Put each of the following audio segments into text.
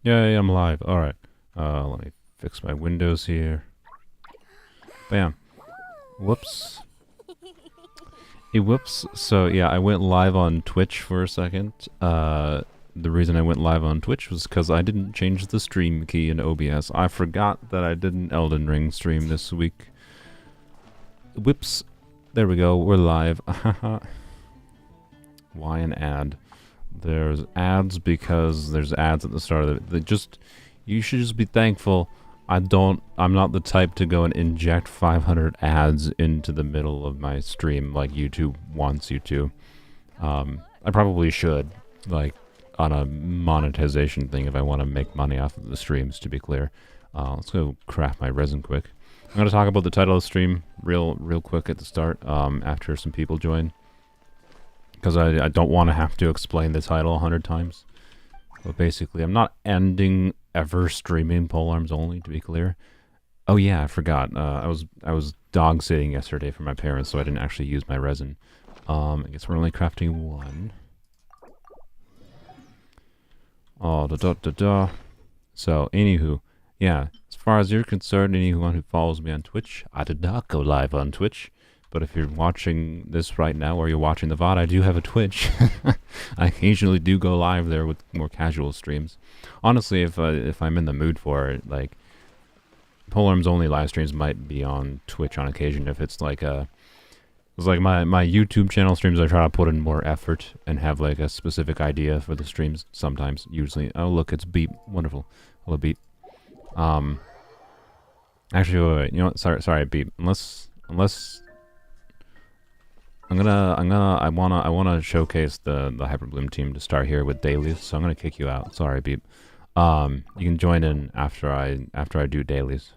Yay, I'm live. Alright. Let me fix my windows here. Bam. Whoops. Hey, whoops. So, yeah, I went live on Twitch for a second. The reason I went live on Twitch was because I didn't change the stream key in OBS. I forgot that I did an Elden Ring stream this week. Whoops. There we go. We're live. Why an ad? There's ads because there's ads at the start of it. You should just be thankful. I'm not the type to go and inject 500 ads into the middle of my stream like YouTube wants you to. I probably should, like, on a monetization thing if I want to make money off of the streams, to be clear. Let's go craft my resin quick. I'm going to talk about the title of the stream real quick at the start, after some people join. Because I don't want to have to explain the title 100 times. But basically, I'm not ending ever streaming Polearms Only, to be clear. Oh yeah, I forgot. I was dog sitting yesterday for my parents, so I didn't actually use my resin. I guess we're only crafting one. Oh, So, anywho, yeah, as far as you're concerned, anyone who follows me on Twitch, I did not go live on Twitch. But if you're watching this right now, or you're watching the VOD, I do have a Twitch. I occasionally do go live there with more casual streams. Honestly, if I'm in the mood for it, like, Polearms Only live streams might be on Twitch on occasion. If it's like it's like my YouTube channel streams, I try to put in more effort and have like a specific idea for the streams. Sometimes, usually. Oh look, it's Beep. Wonderful. Hello Beep. Actually, wait. You know what? Sorry, Beep. Unless. I wanna showcase the Hyperbloom team to start here with dailies, so I'm gonna kick you out. Sorry, Beep. You can join in after I do dailies.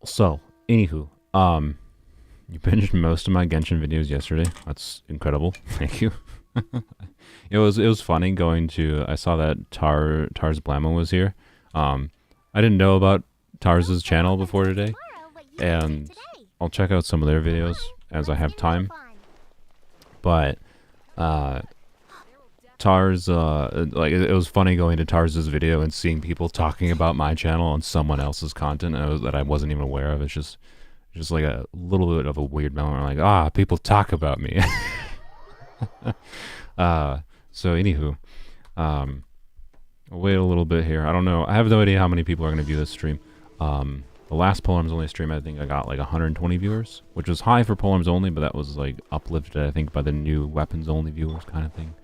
So, anywho, you binged most of my Genshin videos yesterday. That's incredible. Thank you. It was funny going to. I saw that Tars Blammo was here. I didn't know about Tars's channel before today, and I'll check out some of their videos as I have time. But Tars, like it was funny going to Tars's video and seeing people talking about my channel on someone else's content that I wasn't even aware of. It's just like a little bit of a weird moment. Like, people talk about me. So anywho, I'll wait a little bit here. I don't know. I have no idea how many people are going to view this stream. The last Polearms Only stream, I think I got like 120 viewers, which was high for Polearms Only, but that was like uplifted, I think, by the new Weapons Only viewers kind of thing.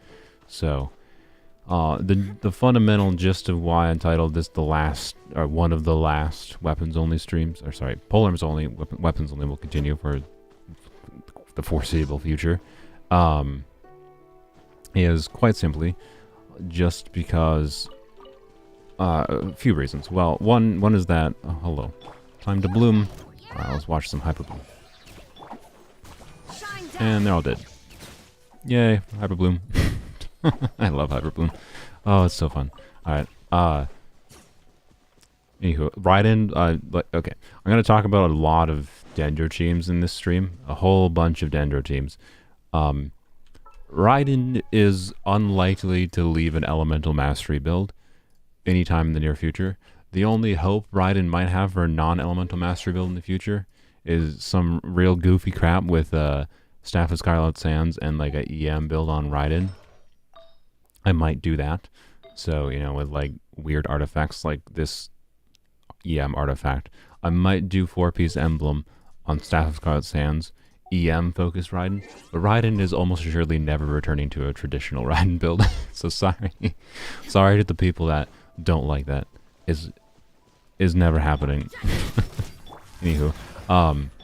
So, the fundamental gist of why I entitled this one of the last Weapons Only streams, or sorry, Polearms Only, Weapons Only will continue for the foreseeable future, is quite simply just because a few reasons. Well, one is that hello. Time to bloom. Let's watch some Hyperbloom. And they're all dead. Yay, Hyperbloom. I love Hyperbloom. Oh, it's so fun. Alright, anywho, okay. I'm gonna talk about a lot of Dendro teams in this stream. A whole bunch of Dendro teams. Raiden is unlikely to leave an Elemental Mastery build anytime in the near future. The only hope Raiden might have for a non-elemental mastery build in the future is some real goofy crap with Staff of Scarlet Sands and like a EM build on Raiden. I might do that. So, you know, with like weird artifacts like this EM artifact. I might do 4-piece emblem on Staff of Scarlet Sands, EM focused Raiden. But Raiden is almost assuredly never returning to a traditional Raiden build. So sorry. Sorry to the people that don't like that. Is never happening. Anywho,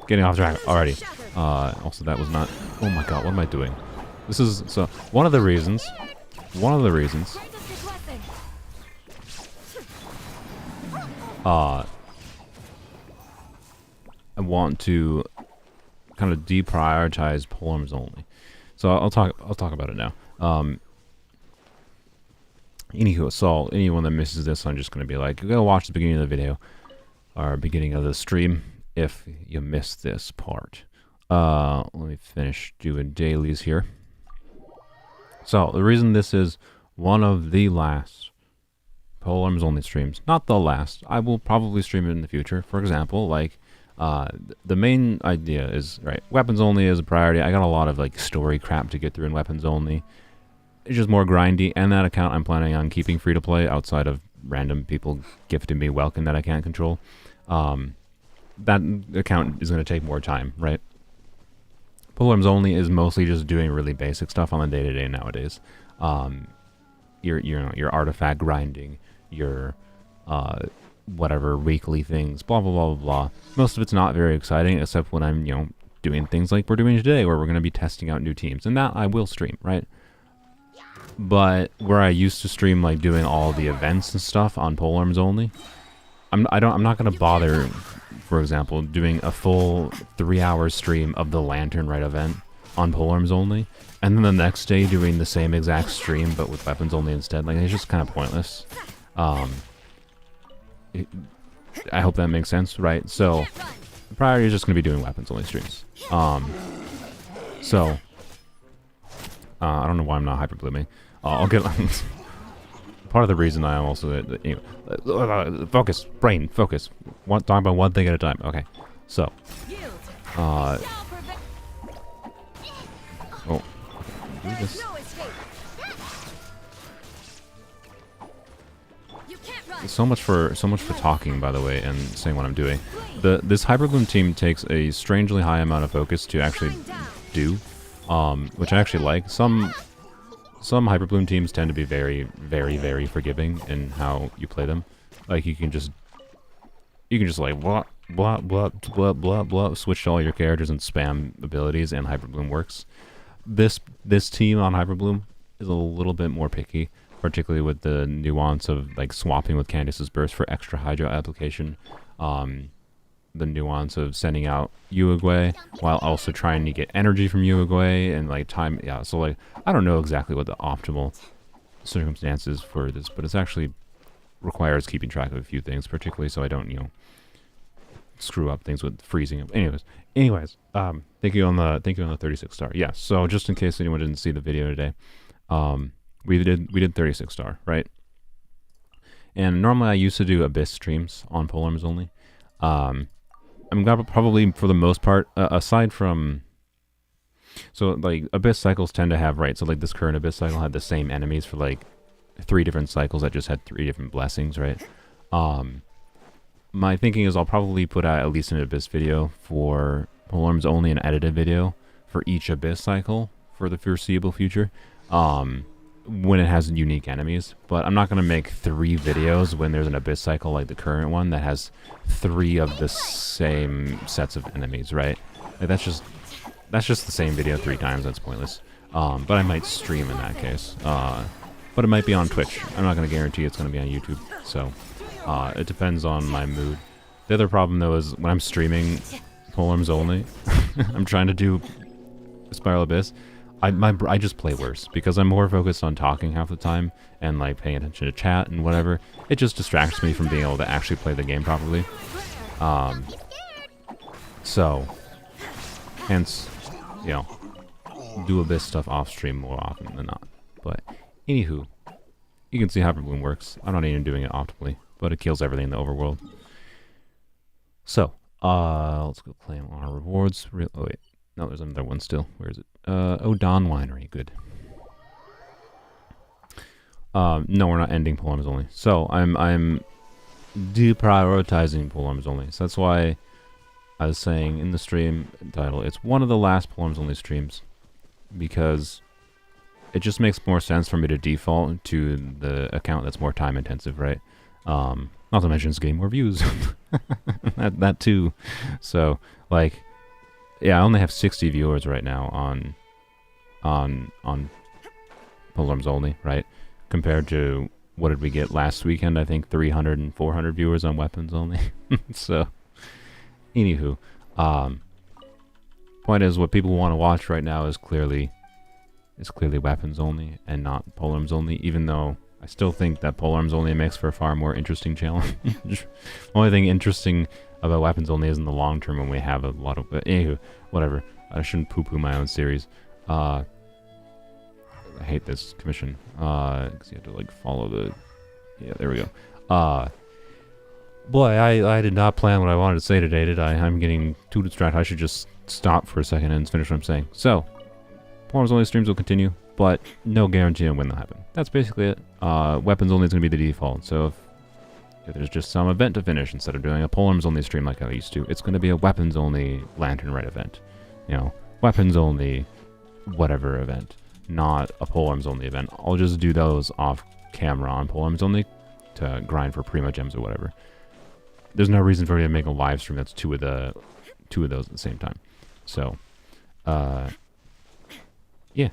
getting off track already. Also that was not. Oh my god, what am I doing? This is so one of the reasons. I want to kind of deprioritize Polearms Only. So I'll talk about it now. Anywho, so anyone that misses this, I'm just going to be like, you gotta watch the beginning of the video, or beginning of the stream, if you missed this part. Let me finish doing dailies here. So, the reason this is one of the last Polearms Only streams. Not the last. I will probably stream it in the future. For example, like, the main idea is, right, Weapons Only is a priority. I got a lot of, like, story crap to get through in Weapons Only. It's just more grindy, and that account I'm planning on keeping free-to-play outside of random people gifting me Welkin that I can't control. That account is going to take more time, right? Polearms Only is mostly just doing really basic stuff on the day-to-day nowadays. Your artifact grinding, your whatever weekly things, blah blah blah blah blah. Most of it's not very exciting, except when I'm doing things like we're doing today, where we're going to be testing out new teams, and that I will stream, right? But where I used to stream, like doing all the events and stuff on Polearms Only, I'm not going to bother, for example, doing a full 3-hour stream of the Lantern Rite event on Polearms Only, and then the next day doing the same exact stream but with Weapons Only instead. Like, it's just kind of pointless. I hope that makes sense, right? So the priority is just going to be doing Weapons Only streams. I don't know why I'm not hyperblooming. I'll get part of the reason I am also focus, brain, focus. Talk about one thing at a time. Okay, so oh, do this. So much for talking, by the way, and saying what I'm doing. This Hyperbloom team takes a strangely high amount of focus to actually do, which I actually like. Some Hyperbloom teams tend to be very, very, very forgiving in how you play them. Like, you can just like blah blah blah blah blah blah, switch to all your characters and spam abilities, and Hyperbloom works. This team on Hyperbloom is a little bit more picky, particularly with the nuance of like swapping with Candace's Burst for extra Hydro application. The nuance of sending out Uruguay while also trying to get energy from Uruguay and like time. Yeah, so like I don't know exactly what the optimal circumstances for this, but it's actually requires keeping track of a few things, particularly so I don't screw up things with freezing. Anyways, thank you on the 36 star. Yeah, so just in case anyone didn't see the video today, we did 36 star, right? And normally I used to do Abyss streams on Polearms Only. I'm probably, for the most part, aside from, so like Abyss cycles tend to have, right, so like this current Abyss cycle had the same enemies for like 3 different cycles that just had 3 different blessings, right? My thinking is I'll probably put out at least an Abyss video for Polearms Only, an edited video for each Abyss cycle for the foreseeable future, when it has unique enemies. But I'm not going to make 3 videos when there's an Abyss cycle like the current one that has 3 of the same sets of enemies, right? Like, that's just the same video 3 times. That's pointless. But I might stream in that case. But it might be on Twitch. I'm not going to guarantee it's going to be on YouTube. So it depends on my mood. The other problem, though, is when I'm streaming Polearms Only, I'm trying to do Spiral Abyss, I just play worse because I'm more focused on talking half the time and like paying attention to chat and whatever. It just distracts me from being able to actually play the game properly. So hence, do Abyss stuff off stream more often than not. But anywho, you can see how Hyperbloom works. I'm not even doing it optimally, but it kills everything in the overworld. So let's go claim our rewards. Oh wait, no, there's another one still. Where is it? Don Winery, good. No, we're not ending Polearms Only. So I'm deprioritizing Polearms Only. So that's why I was saying in the stream title, it's one of the last Polearms Only streams, because it just makes more sense for me to default to the account that's more time intensive, right? Not to mention it's getting more views. that too. So like, yeah, I only have 60 viewers right now on Polearms Only, right? Compared to, what did we get last weekend? I think 300 and 400 viewers on Weapons Only. So, anywho, point is, what people want to watch right now is clearly Weapons Only and not Polearms Only, even though I still think that Polearms Only makes for a far more interesting challenge. The only thing interesting about Weapons Only is in the long term when we have a lot of... anywho, whatever. I shouldn't poo-poo my own series. I hate this commission. Because you have to, like, follow the... Yeah, there we go. Boy, I did not plan what I wanted to say today, did I? I'm getting too distracted. I should just stop for a second and finish what I'm saying. So, Polearms Only streams will continue, but no guarantee on when they'll happen. That's basically it. Weapons Only is going to be the default, so if there's just some event to finish instead of doing a Polearms Only stream like I used to, it's going to be a Weapons Only Lantern Red event. You know, Weapons Only whatever event, not a Polearms Only event. I'll just do those off camera on Polearms Only to grind for Prima Gems or whatever. There's no reason for me to make a live stream that's two of those at the same time. So, yeah.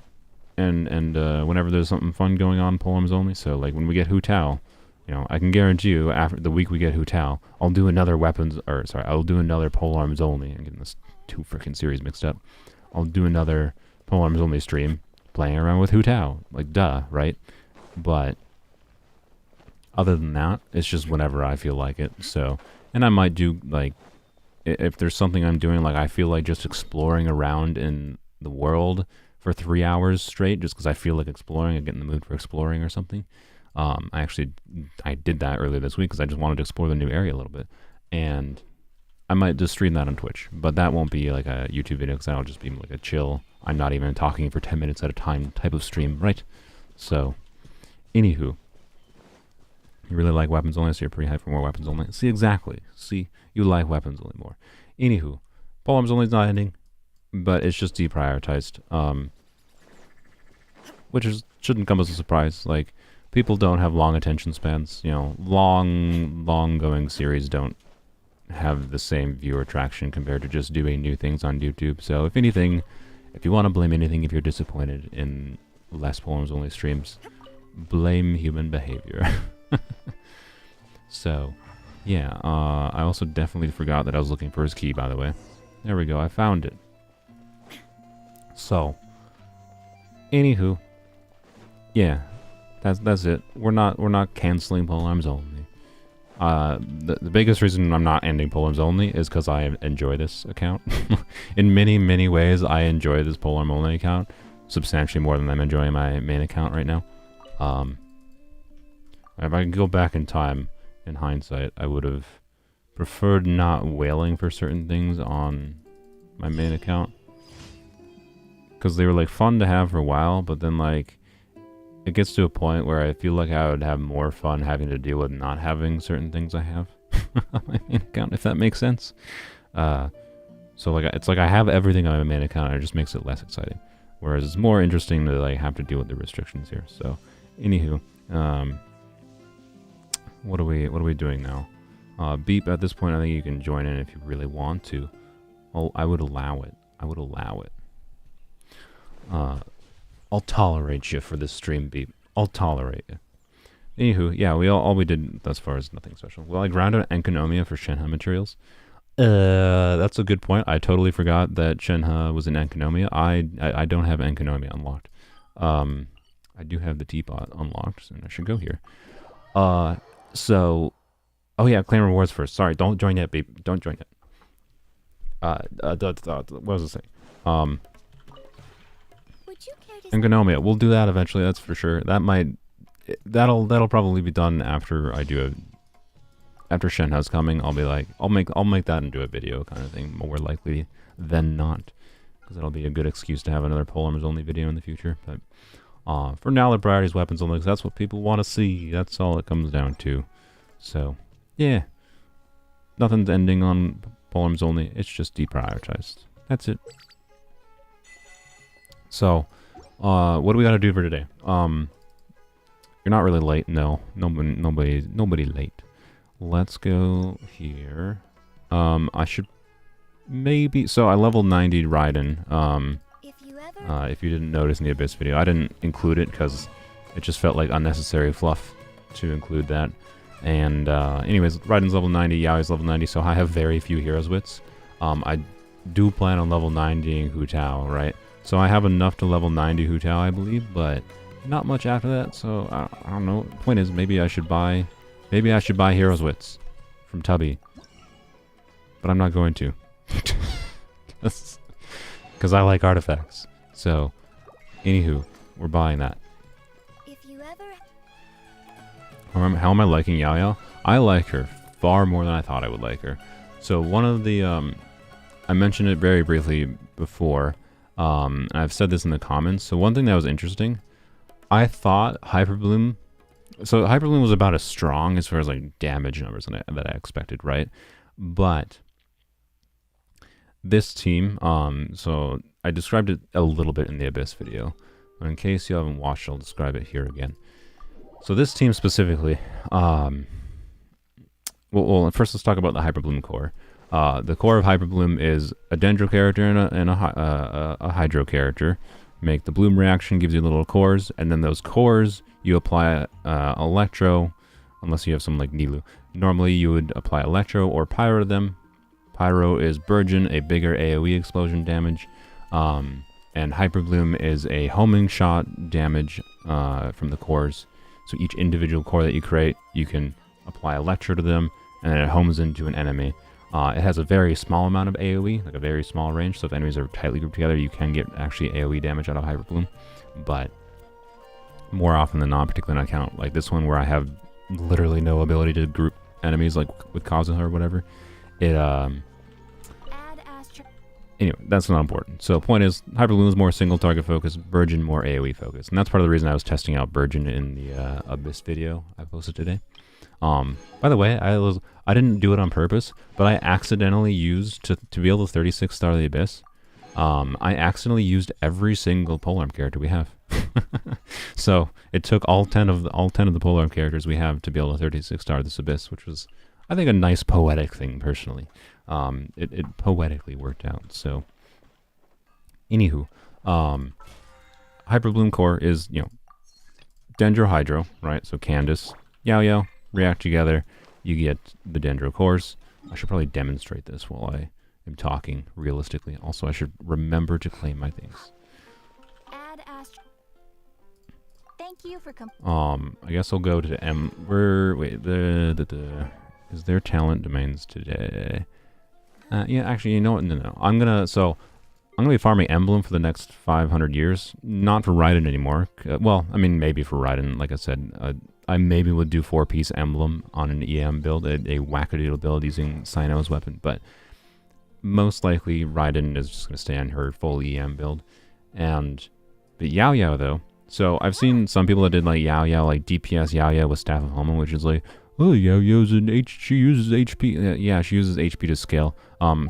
And whenever there's something fun going on, Polearms Only. So, like, when we get Hu Tao, you know, I can guarantee you, after the week we get Hu Tao, I'll do another I'll do another Polearms Only. I'm getting this two freaking series mixed up. I'll do another Polearms Only stream playing around with Hu Tao. Like, duh, right? But other than that, it's just whenever I feel like it. So, and I might do, like, if there's something I'm doing, like, I feel like just exploring around in the world for 3 hours straight, just because I feel like exploring, I get in the mood for exploring or something. I did that earlier this week because I just wanted to explore the new area a little bit. And I might just stream that on Twitch, but that won't be like a YouTube video because that'll just be like a chill, I'm not even talking for 10 minutes at a time type of stream, right? So, anywho. You really like Weapons Only, so you're pretty hyped for more Weapons Only. See, exactly. See, you like Weapons Only more. Anywho, Polearms Only is not ending, but it's just deprioritized. Which shouldn't come as a surprise. Like, people don't have long attention spans. You know, long-going series don't have the same viewer traction compared to just doing new things on YouTube. So, if anything, if you want to blame anything, if you're disappointed in less Polearms Only streams, blame human behavior. So, yeah, I also definitely forgot that I was looking for his key, by the way. There we go, I found it. So, anywho, yeah, that's it. We're not canceling Polearms Only. The biggest reason I'm not ending Polearms Only is because I enjoy this account. In many ways, I enjoy this Polearm Only account substantially more than I'm enjoying my main account right now. If I could go back in time, in hindsight, I would have preferred not wailing for certain things on my main account. Because they were, like, fun to have for a while, but then, like, it gets to a point where I feel like I would have more fun having to deal with not having certain things I have on my main account, if that makes sense. So, like, it's like I have everything on my main account, and it just makes it less exciting. Whereas it's more interesting to, like, have to deal with the restrictions here. So, anywho, what are we doing now? Beep, at this point, I think you can join in if you really want to. Oh, I would allow it. I would allow it. I'll tolerate you for this stream, Beep. I'll tolerate you. Anywho, yeah, all we did thus far is nothing special. Well, I ground out Enkonomia for Shenhe materials. That's a good point. I totally forgot that Shenhe was in Enkonomia. I don't have Enkonomia unlocked. I do have the teapot unlocked, and I should go here. So, oh yeah, claim rewards first. Sorry, don't join yet, Beep. Don't join yet. What was I saying? Enkonomia, we'll do that eventually. That's for sure. That'll probably be done after I do after Shenhe's coming. I'll be like, I'll make that into a video kind of thing, more likely than not, because that'll be a good excuse to have another Polearms Only video in the future. But for now, the priority is Weapons Only, because that's what people want to see. That's all it comes down to. So, yeah. Nothing's ending on Polearms Only. It's just deprioritized. That's it. So, what do we got to do for today? You're not really late. No. Nobody late. Let's go here. I should maybe... So, I leveled 90 Raiden. If you didn't notice in the Abyss video, I didn't include it because it just felt like unnecessary fluff to include that. And anyways, Raiden's level 90, Yaoy's level 90, so I have very few Heroes Wits. I do plan on level 90ing Hu Tao, right? So I have enough to level 90 Hu Tao, I believe, but not much after that, so I don't know. Point is, maybe I should buy Heroes Wits from Tubby. But I'm not going to. Because I like artifacts. So, anywho, we're buying that. How am I liking Yaoyao? I like her far more than I thought I would like her. So one of the, I mentioned it very briefly before, I've said this in the comments. So one thing that was interesting, I thought Hyper Bloom, so Hyper Bloom was about as strong as far as like damage numbers that I expected, right? But this team, so I described it a little bit in the Abyss video. In case you haven't watched, I'll describe it here again. So this team specifically, well, first let's talk about the Hyper Bloom core. The core of Hyper Bloom is a Dendro character and a Hydro character. Make the Bloom reaction, gives you little cores, and then those cores you apply Electro, unless you have some like Nilu. Normally you would apply Electro or Pyro to them. Pyro is Burgeon, a bigger AoE explosion damage, and Hyper Bloom is a homing shot damage from the cores. So each individual core that you create, you can apply Electro to them, and then it homes into an enemy. It has a very small amount of AoE, like a very small range, so if enemies are tightly grouped together, you can get actually AoE damage out of Hyper Bloom. But more often than not, particularly on account like this one where I have literally no ability to group enemies like with Kazuha or whatever, it anyway, that's not important. So the point is, Hyper Bloom is more single target focused, Burgeon more AoE focused. And that's part of the reason I was testing out Burgeon in the Abyss video I posted today. By the way, I didn't do it on purpose, but I accidentally used, to be able to 36 star the Abyss, I accidentally used every single Polearm character we have. So it took all 10 of the Polearm characters we have to be able to 36 star this Abyss, which was, I think, a nice poetic thing personally. It poetically worked out. So, anywho, Hyper Bloom core is, you know, Dendro Hydro, right? So Candace, Yaoyao, react together, you get the Dendro cores. I should probably demonstrate this while I am talking realistically. Also, I should remember to claim my things. Thank you for I guess I'll go to is there talent domains today? Yeah, actually, you know what? No. I'm gonna be farming Emblem for the next 500 years. Not for Raiden anymore. Well, I mean, maybe for Raiden. Like I said, I maybe would do 4-piece Emblem on an EM build, a wackadoodle build using Sino's weapon. But most likely, Raiden is just gonna stay on her full EM build. And the Yaoyao though. So I've seen some people that did like Yaoyao, like DPS Yaoyao with Staff of Homa, which is like, oh, Yaoyao's she uses HP. Yeah, she uses HP to scale.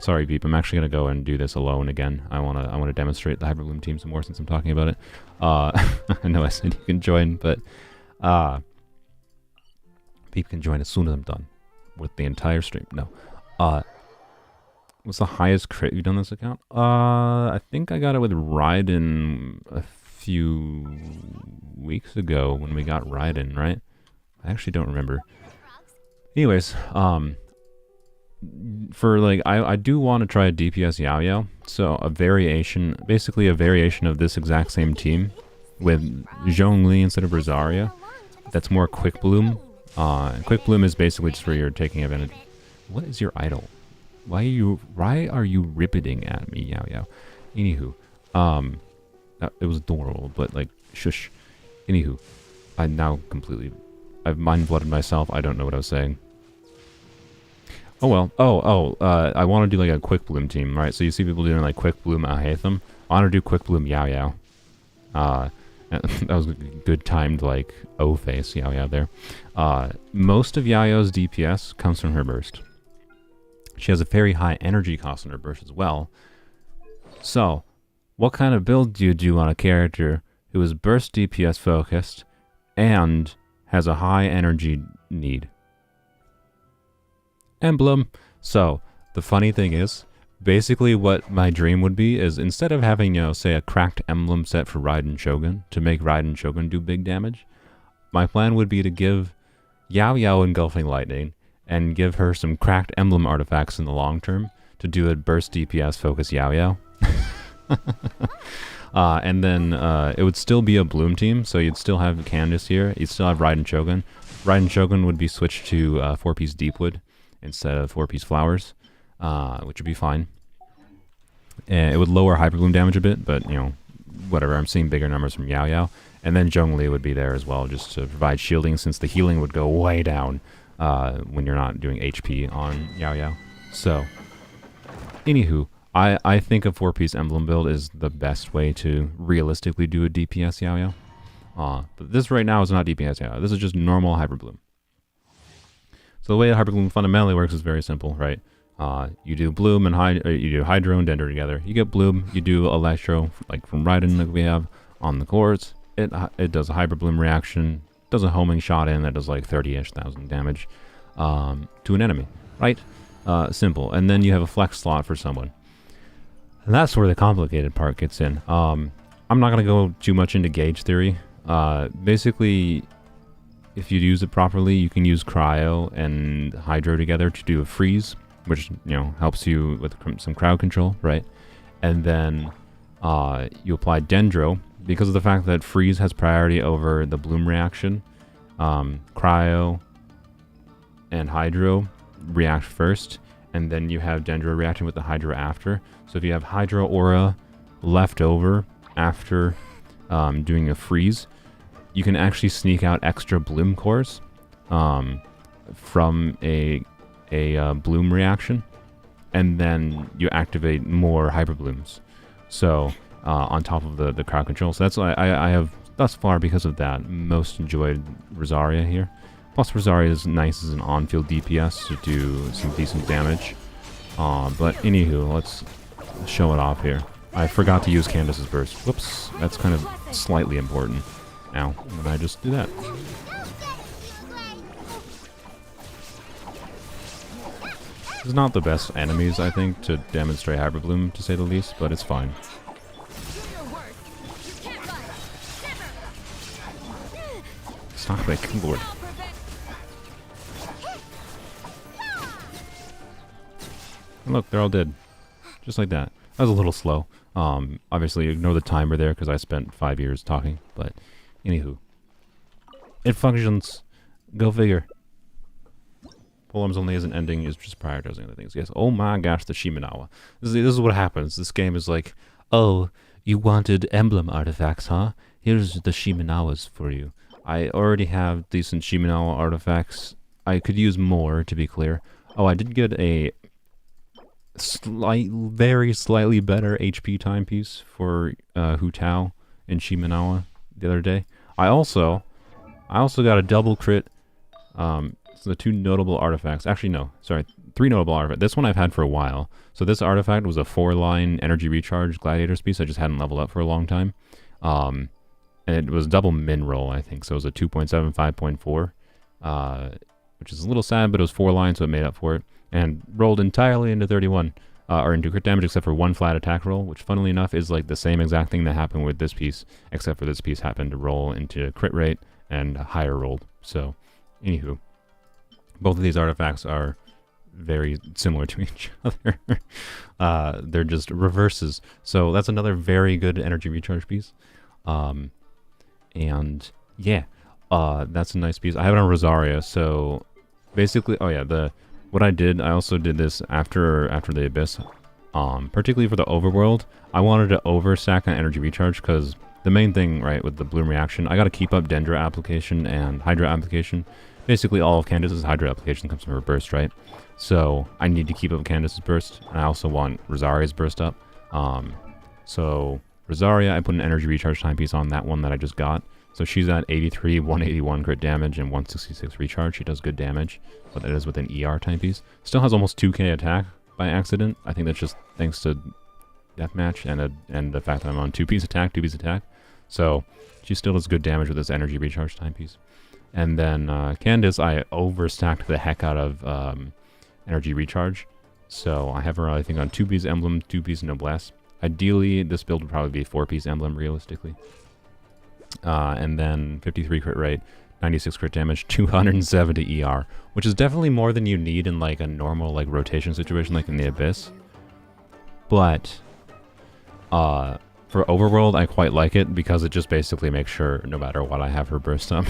Sorry, Beep. I'm actually gonna go and do this alone again. I wanna demonstrate the Hyper Bloom team some more since I'm talking about it. I know I said you can join, but Beep can join as soon as I'm done with the entire stream. No. What's the highest crit you've done this account? I think I got it with Raiden a few weeks ago when we got Raiden, right? I actually don't remember. Anyways, for like, I do want to try a DPS Yaoyao, so basically a variation of this exact same team with Zhongli instead of Rosaria. That's more Quick Bloom. Quick Bloom is basically just where you're taking advantage. What is your idol? Why are you ripping at me, Yaoyao? Anywho, it was adorable, but like, shush. Anywho, I've mind-blooded myself. I don't know what I was saying. Oh well. I want to do like a Quick Bloom team, right? So you see people doing like Quick Bloom Alhaitham. I want to do Quick Bloom Yaoyao. That was a good timed like O-face Yaoyao there. Most of Yaoyao's DPS comes from her burst. She has a very high energy cost on her burst as well. So, what kind of build do you do on a character who is burst DPS focused and has a high energy need? Emblem. So, the funny thing is, basically what my dream would be is instead of having, you know, say a cracked emblem set for Raiden Shogun to make Raiden Shogun do big damage, my plan would be to give Yaoyao Engulfing Lightning and give her some cracked emblem artifacts in the long term to do a burst DPS focus Yaoyao. And then it would still be a Bloom team, so you'd still have Candace here, you'd still have Raiden Shogun. Raiden Shogun would be switched to 4-piece Deepwood instead of 4-piece Flowers, which would be fine. And it would lower Hyper Bloom damage a bit, but, you know, whatever, I'm seeing bigger numbers from Yaoyao. And then Zhongli would be there as well, just to provide shielding, since the healing would go way down when you're not doing HP on Yaoyao. So, anywho, I think a 4-piece emblem build is the best way to realistically do a DPS Yaoyao. But this right now is not DPS Yaoyao. This is just normal Hyperbloom. So the way Hyperbloom fundamentally works is very simple, right? You do Bloom and you do Hydro and Dendro together. You get Bloom, you do Electro, like from Raiden that we have on the cores. It does a Hyperbloom reaction, does a homing shot in that does like 30-ish thousand damage to an enemy, right? Simple. And then you have a flex slot for someone. And that's where the complicated part gets in. I'm not going to go too much into gauge theory. Basically, if you use it properly, you can use Cryo and Hydro together to do a freeze, which, you know, helps you with some crowd control, right? And then you apply Dendro. Because of the fact that freeze has priority over the Bloom reaction, Cryo and Hydro react first, and then you have Dendro reacting with the Hydro after. So if you have Hydro Aura left over after doing a freeze, you can actually sneak out extra Bloom cores from a Bloom reaction, and then you activate more Hyper Blooms. So on top of the crowd control. So that's why I have, thus far, because of that, most enjoyed Rosaria here. Plus, Rosaria is nice as an on-field DPS to do some decent damage. But anywho, let's show it off here. I forgot to use Candace's Burst. Whoops, that's kind of slightly important. Ow, when I just do that. This is not the best enemies, I think, to demonstrate Hyper Bloom, to say the least, but it's fine. Stop that keyboard. And look, they're all dead. Just like that. That was a little slow. Obviously, ignore the timer there because I spent 5 years talking. But, anywho. It functions. Go figure. Polearms Only isn't ending, is just prioritizing other things. Yes, oh my gosh, the Shimenawa. This is what happens. This game is like, oh, you wanted emblem artifacts, huh? Here's the Shimenawas for you. I already have decent Shimenawa artifacts. I could use more, to be clear. Oh, I did get a very slightly better HP timepiece for Hu Tao and Shimenawa the other day. I also got a double crit. So the 2 notable artifacts. Actually, no. Sorry. 3 notable artifacts. This one I've had for a while. So this artifact was a 4-line energy recharge gladiator's piece. I just hadn't leveled up for a long time. And it was double min roll, I think. So it was a 2.7, 5.4. Which is a little sad, but it was 4 lines, so it made up for it. And rolled entirely into 31. Or into crit damage, except for 1 flat attack roll. Which, funnily enough, is like the same exact thing that happened with this piece. Except for this piece happened to roll into crit rate and higher rolled. So, anywho. Both of these artifacts are very similar to each other. They're just reverses. So that's another very good energy recharge piece. And yeah, that's a nice piece. I have it on Rosaria. So basically, oh yeah, what I did, I also did this after the Abyss. Particularly for the overworld, I wanted to overstack on energy recharge because the main thing, right, with the Bloom reaction, I got to keep up Dendro application and Hydra application. Basically, all of Candace's Hydra application comes from her burst, right? So I need to keep up Candace's burst, and I also want Rosaria's burst up. So Rosaria, I put an energy recharge timepiece on that one that I just got. So she's at 83, 181 crit damage, and 166 recharge. She does good damage, but that is with an ER timepiece. Still has almost 2k attack by accident. I think that's just thanks to deathmatch and the fact that I'm on 2-piece attack. So she still does good damage with this energy recharge timepiece. And then Candace, I overstacked the heck out of energy recharge. So I have her, I think, on 2-piece emblem, 2-piece noblesse. Ideally, this build would probably be a 4-piece emblem, realistically. And then 53 crit rate, 96 crit damage, 270 ER, which is definitely more than you need in like a normal like rotation situation, like in the Abyss. But for Overworld, I quite like it because it just basically makes sure no matter what I have her burst up.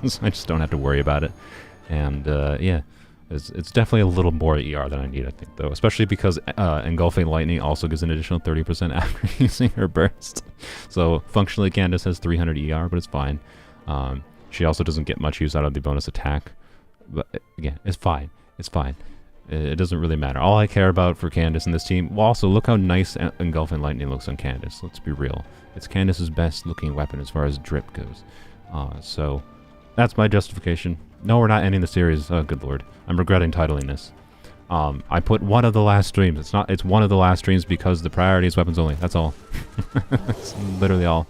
So I just don't have to worry about it. And yeah, It's definitely a little more ER than I need, I think, though. Especially because Engulfing Lightning also gives an additional 30% after using her burst. So functionally, Candace has 300 ER, but it's fine. She also doesn't get much use out of the bonus attack. But again, it's fine. It's fine. It doesn't really matter. All I care about for Candace in this team... Well, also, look how nice Engulfing Lightning looks on Candace. Let's be real. It's Candace's best looking weapon as far as drip goes. So, that's my justification. No, we're not ending the series. Oh, good lord. I'm regretting titling this. I put one of the last streams. It's one of the last streams because the priority is weapons only. That's all. That's literally all.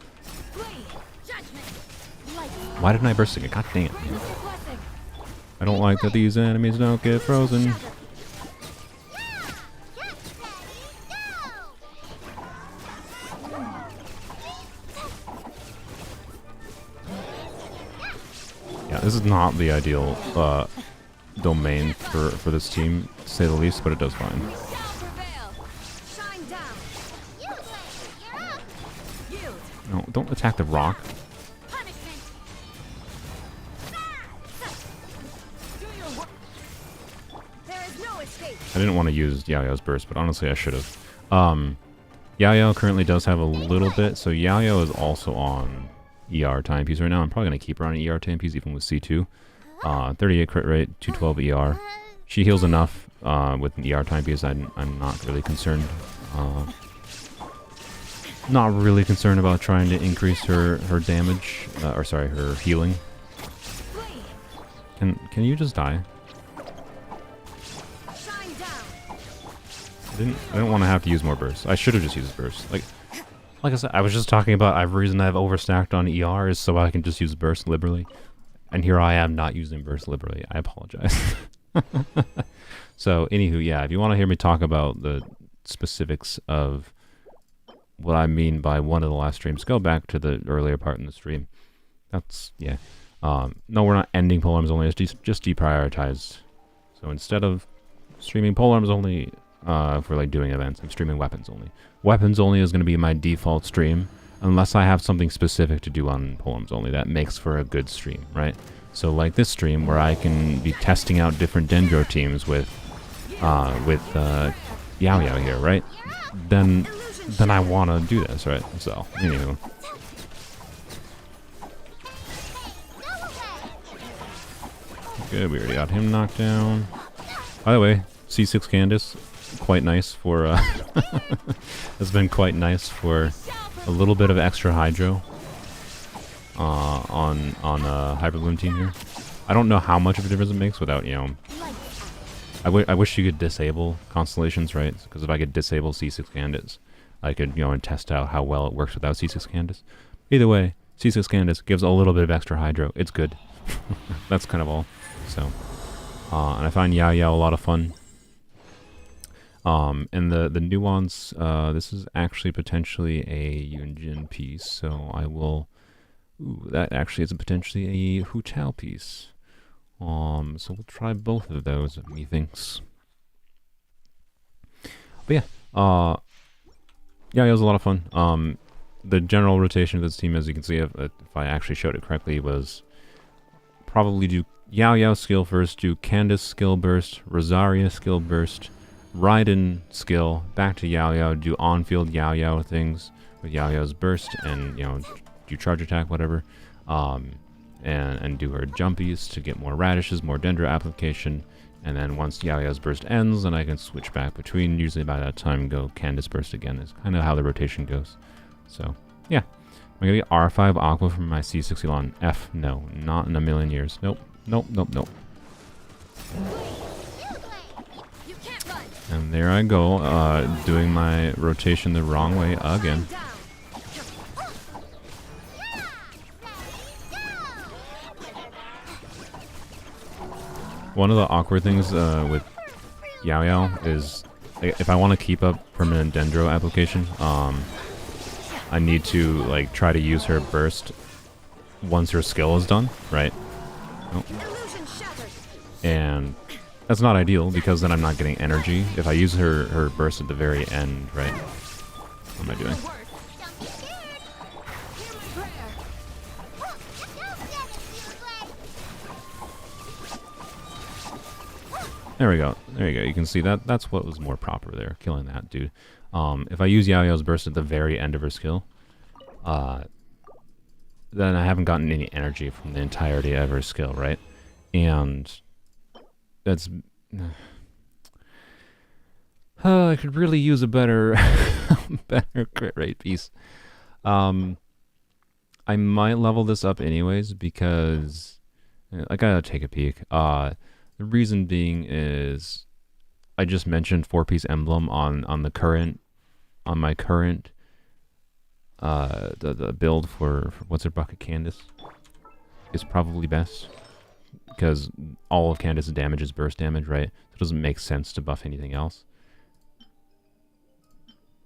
Why didn't I burst it? God dang it. I don't like that these enemies don't get frozen. Yeah, this is not the ideal domain for this team, to say the least, but it does fine. No, don't attack the rock. I didn't want to use Yaoyao's burst, but honestly I should have. Yaoyao currently does have a little bit, so Yaoyao is also on ER timepiece right now. I'm probably going to keep her on ER timepiece even with C2. 38 crit rate, 212 ER. She heals enough with an ER timepiece. I'm not really concerned. Not really concerned about trying to increase her damage, or sorry, her healing. Can you just die? I didn't want to have to use more bursts. I should have just used burst. Like I said, I was just talking about the reason I've overstacked on ER is so I can just use burst liberally. And here I am not using burst liberally. I apologize. So, anywho, yeah, if you want to hear me talk about the specifics of what I mean by one of the last streams, go back to the earlier part in the stream. That's, yeah. No, we're not ending Polearms Only. It's just deprioritized. So instead of streaming Polearms Only for like doing events, I'm streaming Weapons Only. Weapons Only is going to be my default stream, unless I have something specific to do on Polearms Only that makes for a good stream, right? So like this stream where I can be testing out different Dendro teams with Yaoyao here, right? Then I want to do this, right? So, anywho. Good, we already got him knocked down. By the way, C6 Candace, quite nice for, has been quite nice for a little bit of extra hydro on Hyperloom team here. I don't know how much of a difference it makes without, you know... I wish you could disable constellations, right? Because if I could disable C6 Candace, I could, you know, and test out how well it works without C6 Candace. Either way, C6 Candace gives a little bit of extra hydro. It's good. That's kind of all. So, and I find Yaoyao a lot of fun. And the nuance, this is actually potentially a Yunjin piece, so I will... Ooh, that actually is potentially a Hu Tao piece. So we'll try both of those, methinks. But yeah, Yaoyao's a lot of fun. The general rotation of this team, as you can see, if I actually showed it correctly, was probably do Yaoyao skill first, do Candace skill burst, Rosaria skill burst, Raiden skill, back to Yaoyao, do on-field Yaoyao things with Yaoyao's burst, and, you know, do charge attack, whatever. And do her jumpies to get more radishes, more Dendro application, and then once Yaoyao's burst ends, then I can switch back between. Usually by that time, go Candace burst again. Is kind of how the rotation goes. So, yeah. Am I going to get R5 Aqua from my C6 Elon? F, no. Not in a million years. Nope. Nope, nope, nope. And there I go, doing my rotation the wrong way again. One of the awkward things with Yaoyao is if I want to keep up permanent Dendro application, I need to like try to use her burst once her skill is done, right? Oh. And that's not ideal because then I'm not getting energy. If I use her burst at the very end, right? What am I doing? There we go. There you go. You can see that that's what was more proper there, killing that dude. If I use Yaoyao's burst at the very end of her skill, then I haven't gotten any energy from the entirety of her skill, right? And that's... I could really use a better better crit rate piece. I might level this up anyways because I gotta take a peek. The reason being is I just mentioned 4-piece emblem on my current the build for what's her bucket Candace is probably best because all of Candace's damage is burst damage, right? So it doesn't make sense to buff anything else.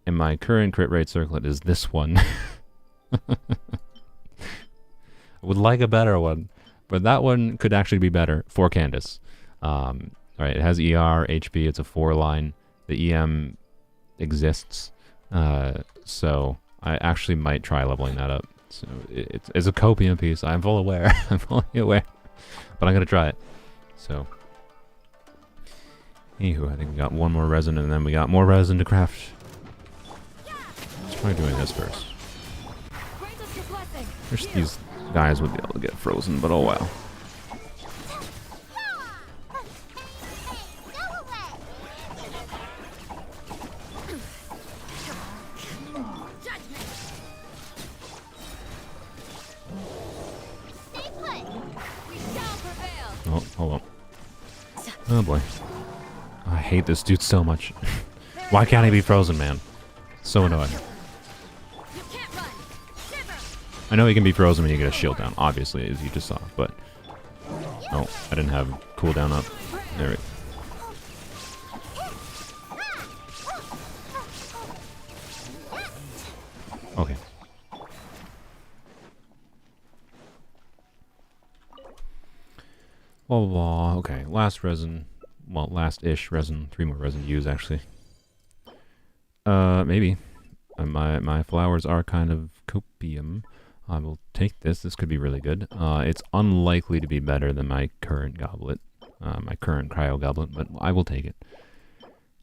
And my current crit rate circlet is this one. I would like a better one, but that one could actually be better for Candace. Alright, it has ER, HP, it's a 4-line. The EM exists, so I actually might try leveling that up. So it's a copium piece, I'm fully aware, I'm fully aware, but I'm gonna try it. So, anywho, I think we got one more resin and then we got more resin to craft. Let's try doing this first. Wish these guys would be able to get frozen, but oh well. Oh, hold on. Oh boy. I hate this dude so much. Why can't he be frozen, man? So annoying. I know he can be frozen when you get a shield down, obviously, as you just saw, but... Oh, I didn't have cooldown up. There we go. Okay. Well, okay, last resin. Well, last-ish resin. 3 more resin to use, actually. Maybe. My flowers are kind of copium. I will take this. This could be really good. It's unlikely to be better than my current goblet. My current cryo goblet, but I will take it.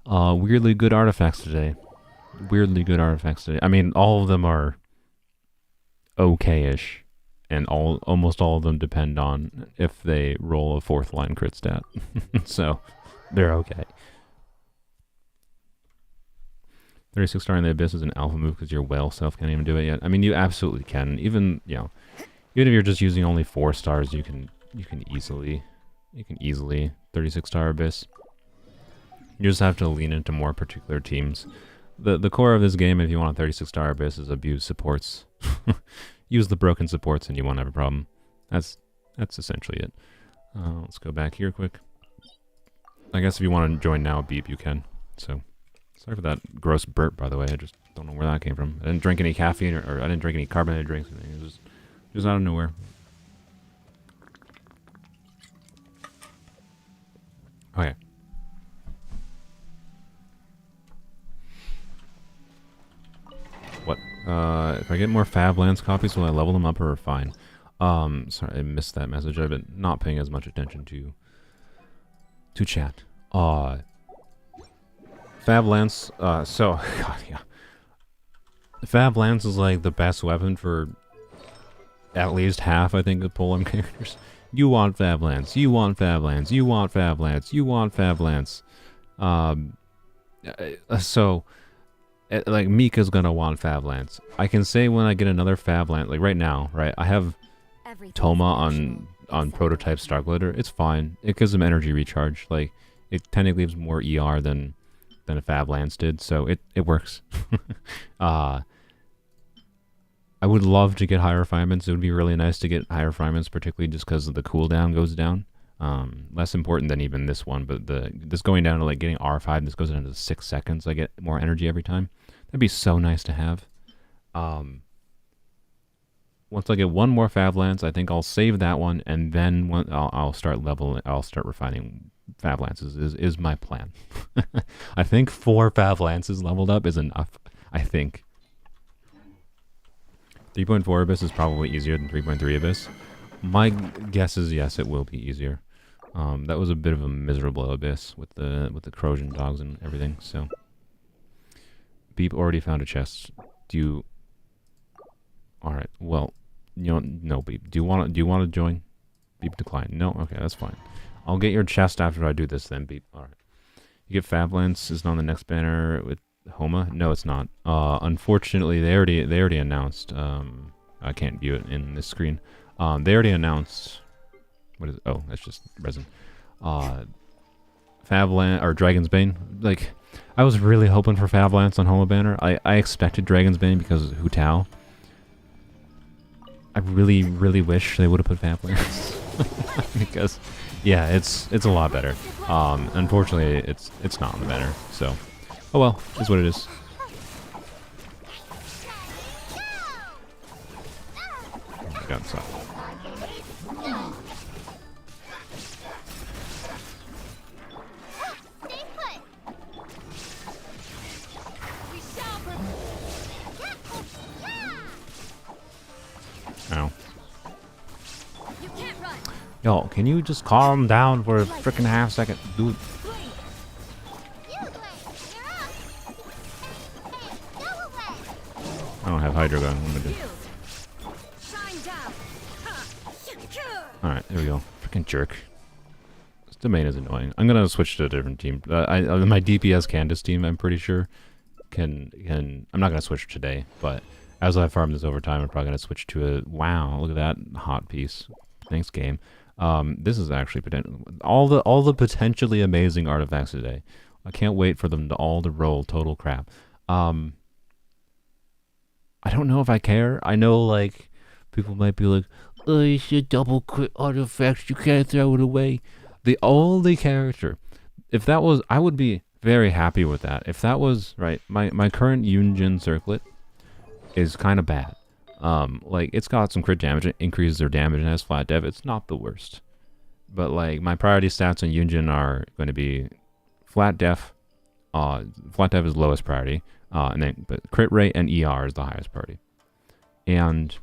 Weirdly good artifacts today. Weirdly good artifacts today. I mean, all of them are okay-ish. And almost all of them depend on if they roll a 4th line crit stat. So, they're okay. 36 star in the Abyss is an alpha move because your whale self can't even do it yet. I mean, you absolutely can. Even, you know, even if you're just using only 4 stars, you can easily 36 star Abyss. You just have to lean into more particular teams. The core of this game, if you want a 36 star Abyss, is abuse supports. Use the broken supports and you won't have a problem. That's essentially it. Let's go back here quick. I guess if you want to join now, Beep, you can. So, sorry for that gross burp, by the way. I just don't know where that came from. I didn't drink any caffeine or I didn't drink any carbonated drinks. It was just out of nowhere. Okay. What? If I get more Fablands copies, will I level them up or fine? Sorry, I missed that message. I've been not paying as much attention to chat. Fablands, so, God, yeah. Fablands is like the best weapon for at least half, I think, of Polearm characters. You want Fablands, you want Fablands, you want Fablands, you want Fablands. So... like, Mika's gonna want Fablands. I can say when I get another Fabland, like right now, right? I have Toma on Prototype Starglider. It's fine. It gives him energy recharge. Like, it technically gives more ER than a Fablands did, so it works. I would love to get higher refinements. It would be really nice to get higher refinements, particularly just because the cooldown goes down. Less important than even this one, but this going down to like getting R5, this goes down to 6 seconds. I get more energy every time. That'd be so nice to have. Once I get one more Fablands, I think I'll save that one, and then I'll start refining Fablands is my plan. I think 4 Fablands leveled up is enough. I think 3.4 Abyss is probably easier than 3.3 Abyss. My guess is yes, it will be easier. That was a bit of a miserable abyss with the corrosion dogs and everything. So, Beep already found a chest. Do you? All right. Well, no, Beep. Do you want to join? Beep decline. No. Okay, that's fine. I'll get your chest after I do this then, Beep. All right. You get Fablance. Is it on the next banner with Homa? No, it's not. Unfortunately, they already announced. I can't view it in this screen. They already announced. What is it? Oh, that's just resin. Fablance or Dragon's Bane. Like, I was really hoping for Fablance on Homa banner. I expected Dragon's Bane because of Hu Tao. I really, really wish they would have put Fablance because, yeah, it's a lot better. Unfortunately, it's not on the banner. So, oh well, is what it is. Oh my God, stop. Ow. Yo, can you just calm down for a freaking half second, dude? I don't have Hydro Gun. What am I doing? Alright, there we go. Freaking jerk. This domain is annoying. I'm gonna switch to a different team. My DPS Candace team, I'm pretty sure, can. I'm not gonna switch today, but as I farm this over time, I'm probably gonna switch to a. Wow, look at that hot piece. Thanks, game. This is actually all the potentially amazing artifacts today. I can't wait for them to all to roll total crap. I don't know if I care. I know like people might be like, "Oh, you should double crit artifacts. You can't throw it away." The only character, if that was, I would be very happy with that. If that was right, my current Yunjin circlet is kind of bad. Like, it's got some crit damage, it increases their damage, and has flat dev. It's not the worst. But, like, my priority stats on Yunjin are going to be flat def. Flat dev is lowest priority. But crit rate and ER is the highest priority. And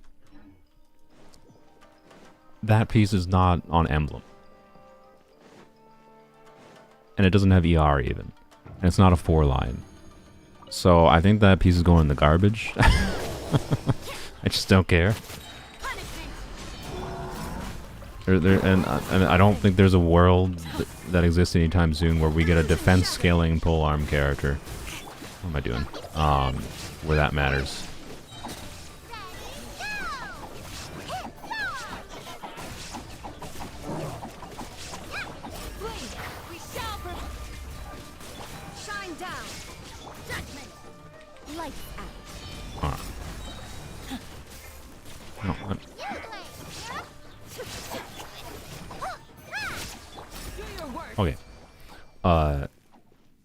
that piece is not on Emblem. And it doesn't have ER even. And it's not a 4-line. So I think that piece is going in the garbage. I just don't care. And I don't think there's a world that exists anytime soon where we get a defense scaling polearm character. What am I doing? Where that matters. Okay.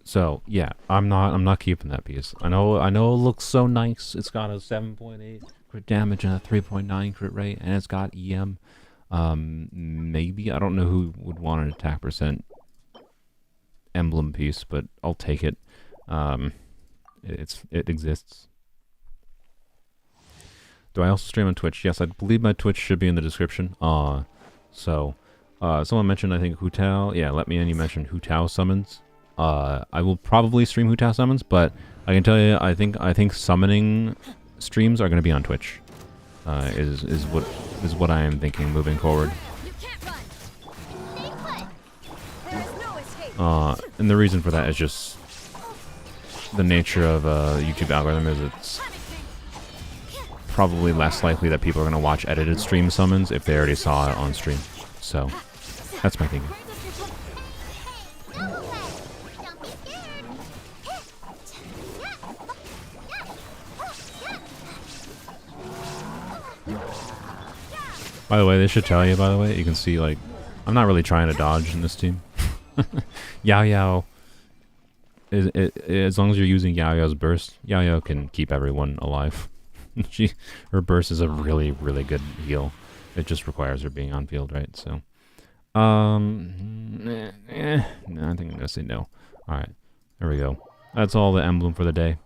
So yeah, I'm not keeping that piece. I know it looks so nice. It's got a 7.8 crit damage and a 3.9 crit rate, and it's got EM. Maybe I don't know who would want an attack percent emblem piece, but I'll take it. It exists. Do I also stream on Twitch? Yes, I believe my Twitch should be in the description. Someone mentioned, I think, Hu Tao. Yeah, let me in. You mentioned Hu Tao summons. I will probably stream Hu Tao summons, but I can tell you, I think summoning streams are going to be on Twitch. Is what I am thinking moving forward. And the reason for that is just the nature of YouTube algorithm is it's probably less likely that people are going to watch edited stream summons if they already saw it on stream. So that's my thinking. By the way, they should tell you, by the way, you can see, like, I'm not really trying to dodge in this team. Yaoyao, as long as you're using Yaoyao's burst, Yaoyao can keep everyone alive. Her burst is a really, really good heal. It just requires her being on field, right? So, no, I think I'm gonna say no. Alright, there we go. That's all the emblem for the day.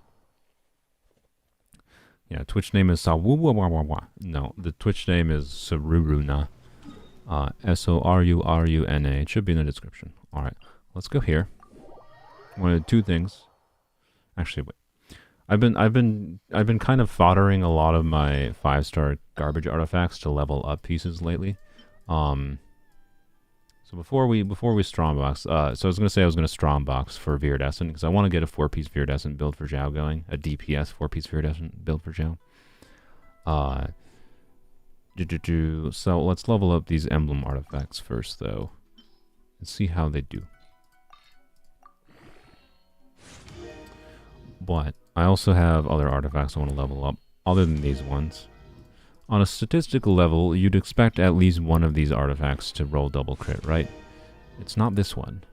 Yeah, Twitch name is Sawuwawawa. No, the Twitch name is Saruruna. Soruna. It should be in the description. All right, let's go here. One of two things. Actually, wait. I've been kind of foddering a lot of my 5-star garbage artifacts to level up pieces lately. So before we strongbox, so I was gonna say I was gonna strongbox for Viridescent because I want to get a 4-piece Viridescent build for Zhao going, a DPS 4-piece Viridescent build for Zhao. So let's level up these emblem artifacts first, though, and see how they do. But I also have other artifacts I want to level up, other than these ones. On a statistical level, you'd expect at least one of these artifacts to roll double crit, right? It's not this one.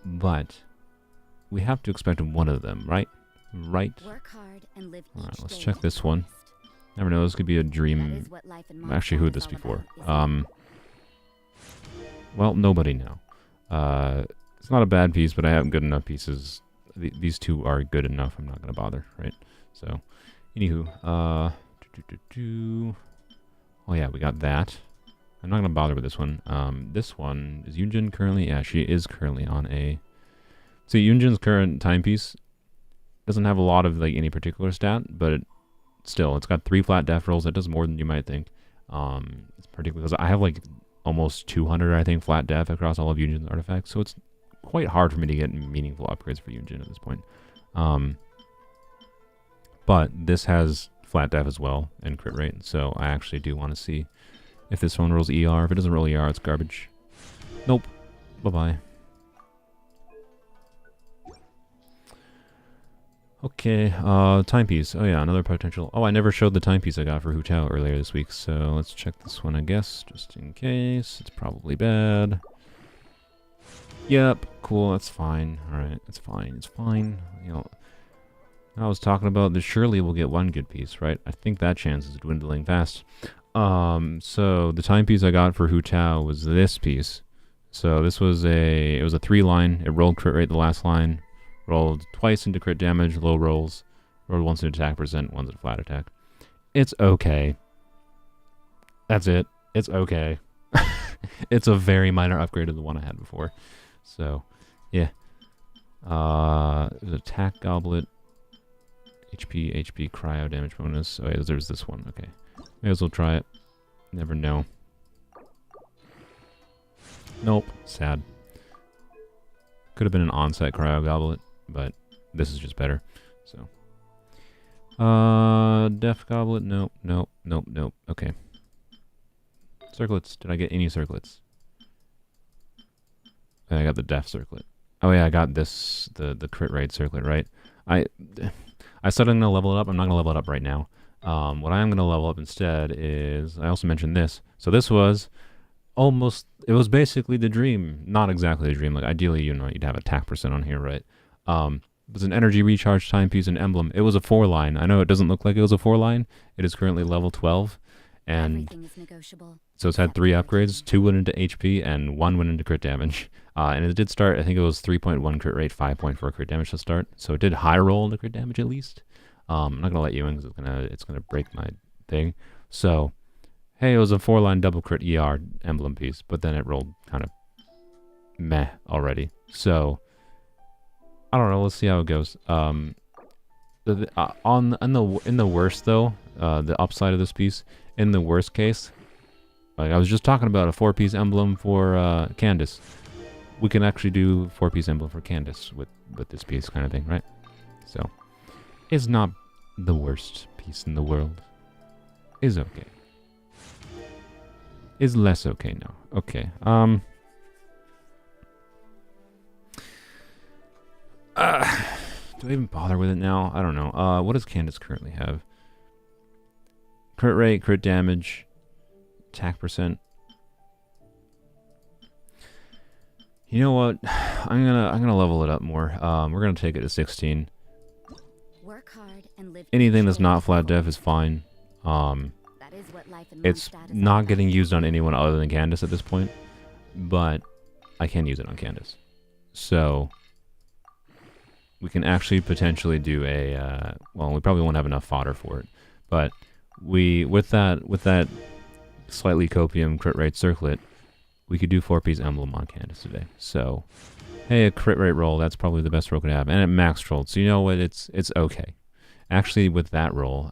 But we have to expect one of them, right? Right? Work hard and live Alright, each let's day check to this the one. fullest. Never know, this could be a That dream. is what life in Actually, who had Mondstadt this is all before? about, isn't it? Well, nobody now. It's not a bad piece, but I have good enough pieces. These two are good enough. I'm not going to bother, right? So, anywho, oh yeah, we got that. I'm not going to bother with this one. This one, is Yunjin currently? Yeah, she is currently on a... See, Yunjin's current timepiece doesn't have a lot of, like, any particular stat, but still, it's got 3 flat def rolls. That does more than you might think. It's particularly because I have, like, almost 200, I think, flat def across all of Yunjin's artifacts, so it's quite hard for me to get meaningful upgrades for Yunjin at this point. But this has flat def as well and crit rate, so I actually do want to see if this one rolls ER. If it doesn't roll ER, it's garbage. Nope. Bye-bye. Okay, timepiece. Oh yeah, another potential. Oh, I never showed the timepiece I got for Hu Tao earlier this week, so let's check this one, I guess, just in case. It's probably bad. Yep, cool, that's fine. Alright, it's fine, it's fine. You know, I was talking about that surely we'll get one good piece, right? I think that chance is dwindling fast. So the timepiece I got for Hu Tao was this piece. So this was it was a 3-line. It rolled crit rate the last line. Rolled twice into crit damage, low rolls. Rolled once into attack percent, once into flat attack. It's okay. That's it. It's okay. It's a very minor upgrade to the one I had before. So, yeah. There's attack goblet. HP, cryo damage bonus. Oh yeah, there's this one. Okay. May as well try it. Never know. Nope. Sad. Could have been an on-site cryo goblet, but this is just better. So, def goblet. Nope. Okay. Circlets. Did I get any circlets? I got the def circlet. Oh yeah, I got this the crit rate circlet, right? I said I'm gonna level it up. I'm not gonna level it up right now. What I am gonna level up instead is I also mentioned this. So this was almost, it was basically the dream. Not exactly the dream. Like ideally, you know, you'd have attack percent on here, right? It was an energy recharge timepiece and emblem. It was a 4-line. I know it doesn't look like it was a 4-line. It is currently level 12, and Everything is negotiable. so it's had 3 upgrades. 2 went into HP and 1 went into crit damage. And it did start, I think it was 3.1 crit rate, 5.4 crit damage to start. So it did high roll into crit damage at least. I'm not gonna let you in because it's gonna break my thing. So, hey, it was a 4-line double crit ER emblem piece, but then it rolled kind of meh already. So I don't know. Let's see how it goes. In the worst though, the upside of this piece, in the worst case, like I was just talking about a 4-piece emblem for Candace. We can actually do 4-piece emblem for Candace with this piece kind of thing, right? So it's not the worst piece in the world. Is okay. Is less okay now. Okay. Do I even bother with it now? I don't know. What does Candace currently have? Crit rate, crit damage, attack percent. You know what? I'm gonna level it up more. We're gonna take it to 16. Work hard and live Anything each that's day not to the flat def fullest. is fine. That is what life in It's Mondstadt is all not about, getting used on isn't it? anyone other than Candace at this point, but I can use it on Candace. So we can actually potentially do a well, we probably won't have enough fodder for it, but with that slightly copium crit rate circlet, we could do 4-piece emblem on Candace today. So, hey, a crit rate roll, that's probably the best roll could have. And it max rolled, so you know what, it's okay. Actually, with that roll,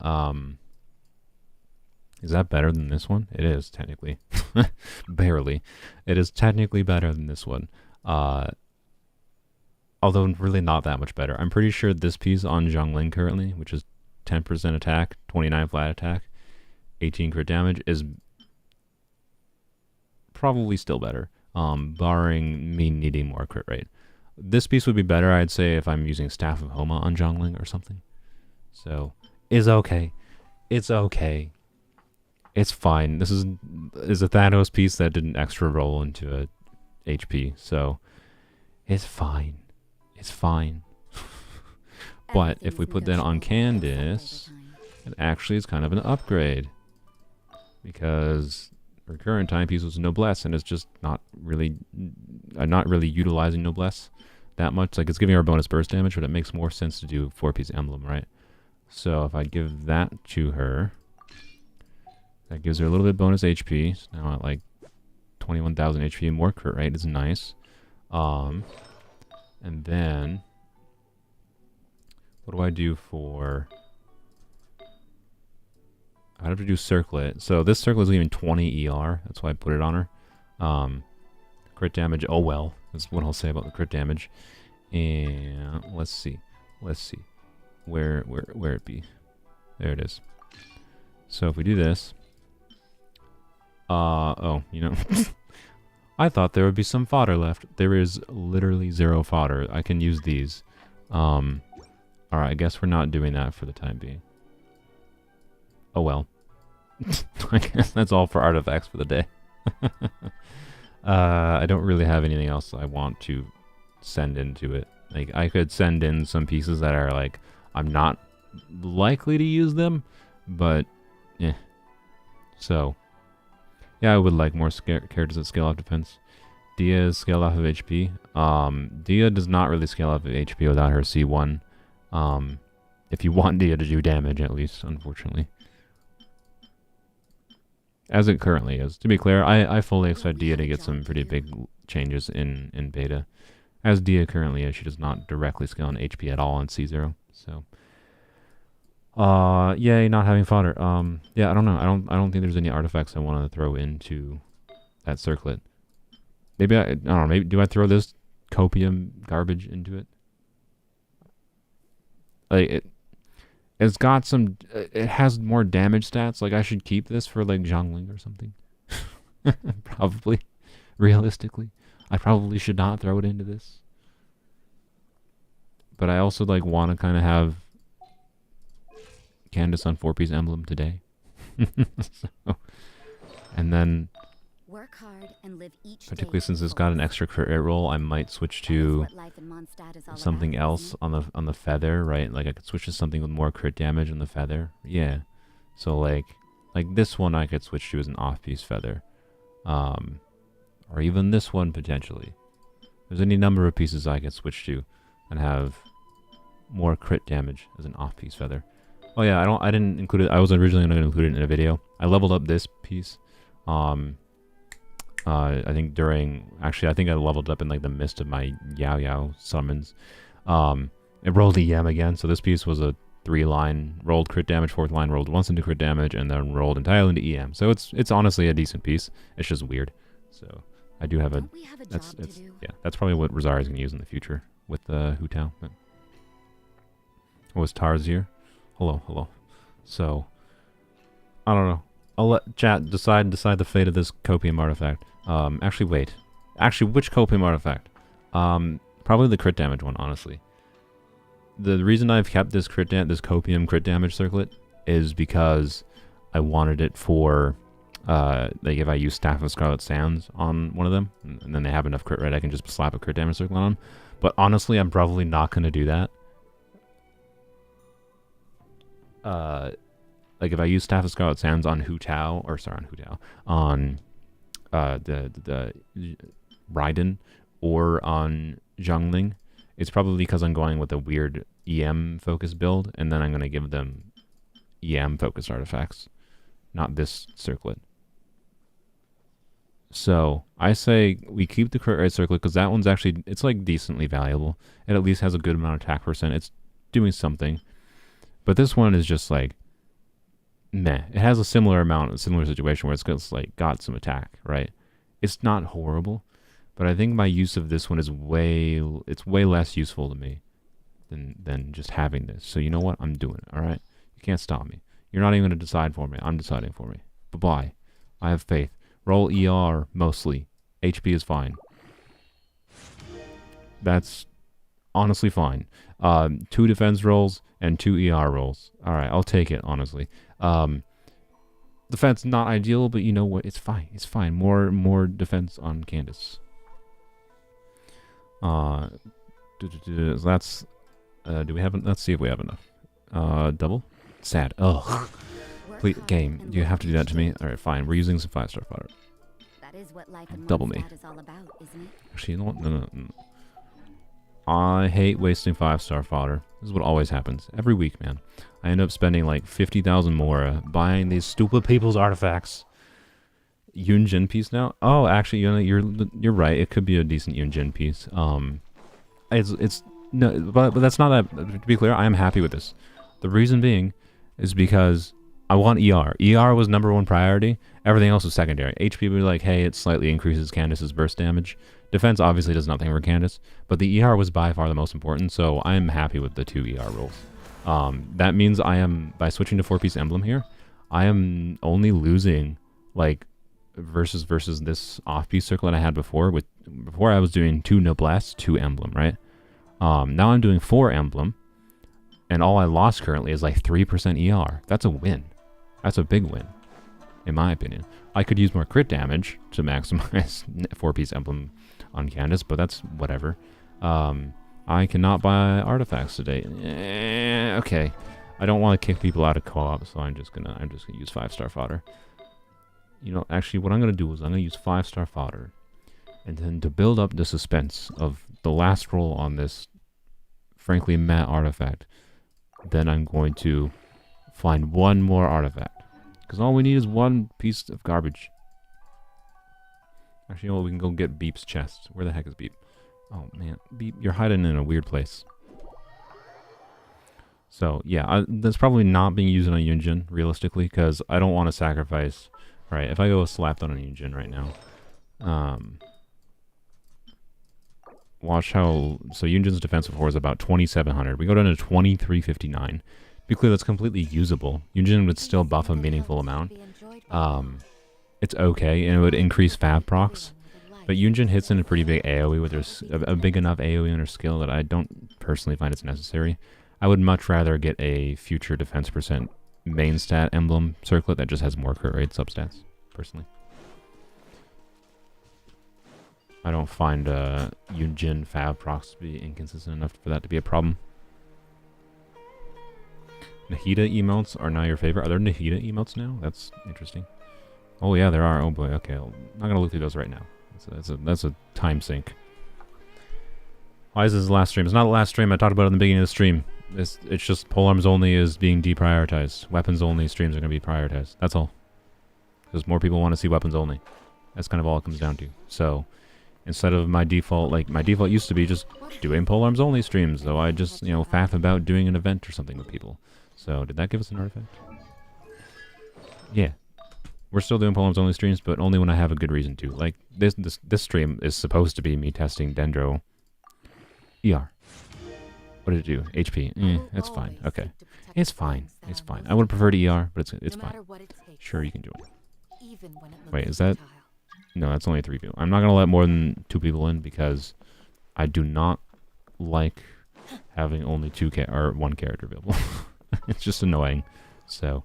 is that better than this one? It is, technically. Barely. It is technically better than this one. Although really not that much better. I'm pretty sure this piece on Zhongling currently, which is 10% attack, 29 flat attack, 18 crit damage, is probably still better, barring me needing more crit rate. This piece would be better, I'd say, if I'm using Staff of Homa on Zhongling or something. So, is okay. It's okay. It's fine. This is a Thanos piece that did an extra roll into a HP, so it's fine. It's fine. But if we put that on Candace, it actually is kind of an upgrade. Because her current timepiece was Noblesse, and it's just not really utilizing Noblesse that much. Like, it's giving her bonus burst damage, but it makes more sense to do 4-piece emblem, right? So if I give that to her, that gives her a little bit bonus HP. So now at like 21,000 HP, more crit rate is nice. And then what do I do for? I have to do circlet. So this circlet is even 20 ER. That's why I put it on her. Crit damage. Oh well. That's what I'll say about the crit damage. And let's see. Where it be? There it is. So if we do this. Oh, you know. I thought there would be some fodder left. There is literally 0 fodder. I can use these. Alright, I guess we're not doing that for the time being. Oh well. I guess that's all for artifacts for the day. I don't really have anything else I want to send into it. Like, I could send in some pieces that are like, I'm not likely to use them, but yeah. So, yeah, I would like more characters that scale off defense. Dia is scaled off of HP. Dia does not really scale off of HP without her C1. If you want Dia to do damage, at least, unfortunately. As it currently is. To be clear, I fully expect Dia to get some pretty big changes in beta. As Dia currently is, she does not directly scale on HP at all on C0. So, yay, not having fodder. Yeah, I don't know. I don't think there's any artifacts I want to throw into that circlet. Maybe I don't know. Maybe do I throw this copium garbage into it? Like it's got some. It has more damage stats. Like, I should keep this for like Zhongling or something. Probably, realistically, I probably should not throw it into this. But I also like want to kind of have Candace on 4-piece emblem today. So, and then, Work hard and live each particularly day since to it's got an fullest. extra crit rate roll, I might switch to That's what life in Mondstadt is all something about, else isn't on the feather, right? Like, I could switch to something with more crit damage on the feather. Yeah. So like this one I could switch to as an off-piece feather. Or even this one potentially. There's any number of pieces I could switch to and have more crit damage as an off-piece feather. Oh yeah, I didn't include it. I was originally going to include it in a video. I leveled up this piece. I think I think I leveled up in like the midst of my Yaoyao summons. It rolled EM again, so this piece was a 3-line, rolled crit damage, 4th line, rolled once into crit damage, and then rolled entirely into EM. So it's honestly a decent piece. It's just weird. So I do have Don't we have a job to do? yeah, that's probably what Rosario is going to use in the future with the Hu Tao. But was Tars here? Hello. So I don't know. I'll let chat decide the fate of this copium artifact. Actually, wait. Actually, which copium artifact? Probably the crit damage one, honestly. The reason I've kept this copium crit damage circlet is because I wanted it for, like, if I use Staff of Scarlet Sands on one of them, and then they have enough crit rate, I can just slap a crit damage circlet on them. But honestly, I'm probably not going to do that. Like, if I use Staff of Scarlet Sands on on the Raiden or on Zhongling, it's probably because I'm going with a weird EM focused build, and then I'm going to give them EM focused artifacts, not this circlet. So I say we keep the crit rate circlet because that one's actually it's like decently valuable. It at least has a good amount of attack percent. It's doing something. But this one is just like meh. It has a similar situation where it's just like got some attack, right? It's not horrible, but I think my use of this one is it's way less useful to me than just having this. So you know what? I'm doing it. All right, you can't stop me. You're not even gonna decide for me. I'm deciding for me. Bye bye. I have faith. Roll ER mostly. HP is fine. That's honestly fine. 2 defense rolls and 2 ER rolls. All right, I'll take it honestly. Defense not ideal, but you know what? It's fine. It's fine. More defense on Candace. That's do we have? Let's see if we have enough. Double. Sad. Ugh. Please, game. You have to do that to me. All right, fine. We're using some 5-star fodder. That is what life in Double me. Mondstadt is all about, isn't it? Actually, you know what? No. I hate wasting 5-star fodder. This is what always happens every week, man. I end up spending like 50,000 more buying these stupid people's artifacts. Yunjin piece now? Oh, actually, you know, you're right. It could be a decent Yunjin piece. It's no, but that's not that. To be clear, I am happy with this. The reason being is because I want ER. ER was #1 priority. Everything else was secondary. HP would be like, hey, it slightly increases Candace's burst damage. Defense obviously does nothing for Candace, but the ER was by far the most important, so I am happy with the 2 ER rolls. That means I am, by switching to 4-piece emblem here, I am only losing, like, versus this off-piece circlet I had before. Before I was doing 2 noblesse, 2 emblem, right? Now I'm doing 4 emblem, and all I lost currently is like 3% ER. That's a win. That's a big win, in my opinion. I could use more crit damage to maximize 4-piece emblem on Candace, but that's whatever. I cannot buy artifacts today. Okay. I don't want to kick people out of co-op, so I'm just gonna use 5-star fodder. You know, actually what I'm gonna do is I'm gonna use 5-star fodder, and then to build up the suspense of the last roll on this frankly meh artifact, then I'm going to find one more artifact. Because all we need is 1 piece of garbage. Actually, you know what? We can go get Beep's chest. Where the heck is Beep? Oh, man. Beep, you're hiding in a weird place. So, yeah. That's probably not being used on a Yunjin, realistically, because I don't want to sacrifice... Alright, if I go slapped on a Yunjin right now... watch how... So, Yunjin's defense before is about 2,700. We go down to 2,359. Be clear, that's completely usable. Yunjin would still buff a meaningful amount. It's okay, and it would increase fab procs. But Yunjin hits in a pretty big AoE with a big enough AoE in her skill that I don't personally find it's necessary. I would much rather get a future defense percent main stat emblem circlet that just has more crit rate substats, personally. I don't find Yunjin fab procs to be inconsistent enough for that to be a problem. Nahida emotes are now your favorite. Are there Nahida emotes now? That's interesting. Oh yeah, there are. Oh boy. Okay, I'm not gonna look through those right now. That's a time sink. Why is this the last stream? It's not the last stream. I talked about it in the beginning of the stream. It's just Polearms Only is being deprioritized. Weapons only streams are gonna be prioritized. That's all. Because more people want to see weapons only. That's kind of all it comes down to. So instead of my default, like my default used to be just doing Polearms Only streams, so I just faff about doing an event or something with people. So did that give us an artifact? Yeah. We're still doing Polearms Only streams, but only when I have a good reason to. Like, this stream is supposed to be me testing Dendro. ER. What did it do? HP. It's fine. Okay. It's fine. It's fine. I would prefer to ER, but it's fine. Sure, you can do it. Wait, is that... No, that's only 3 people. I'm not going to let more than 2 people in, because I do not like having only 1 character available. It's just annoying. So...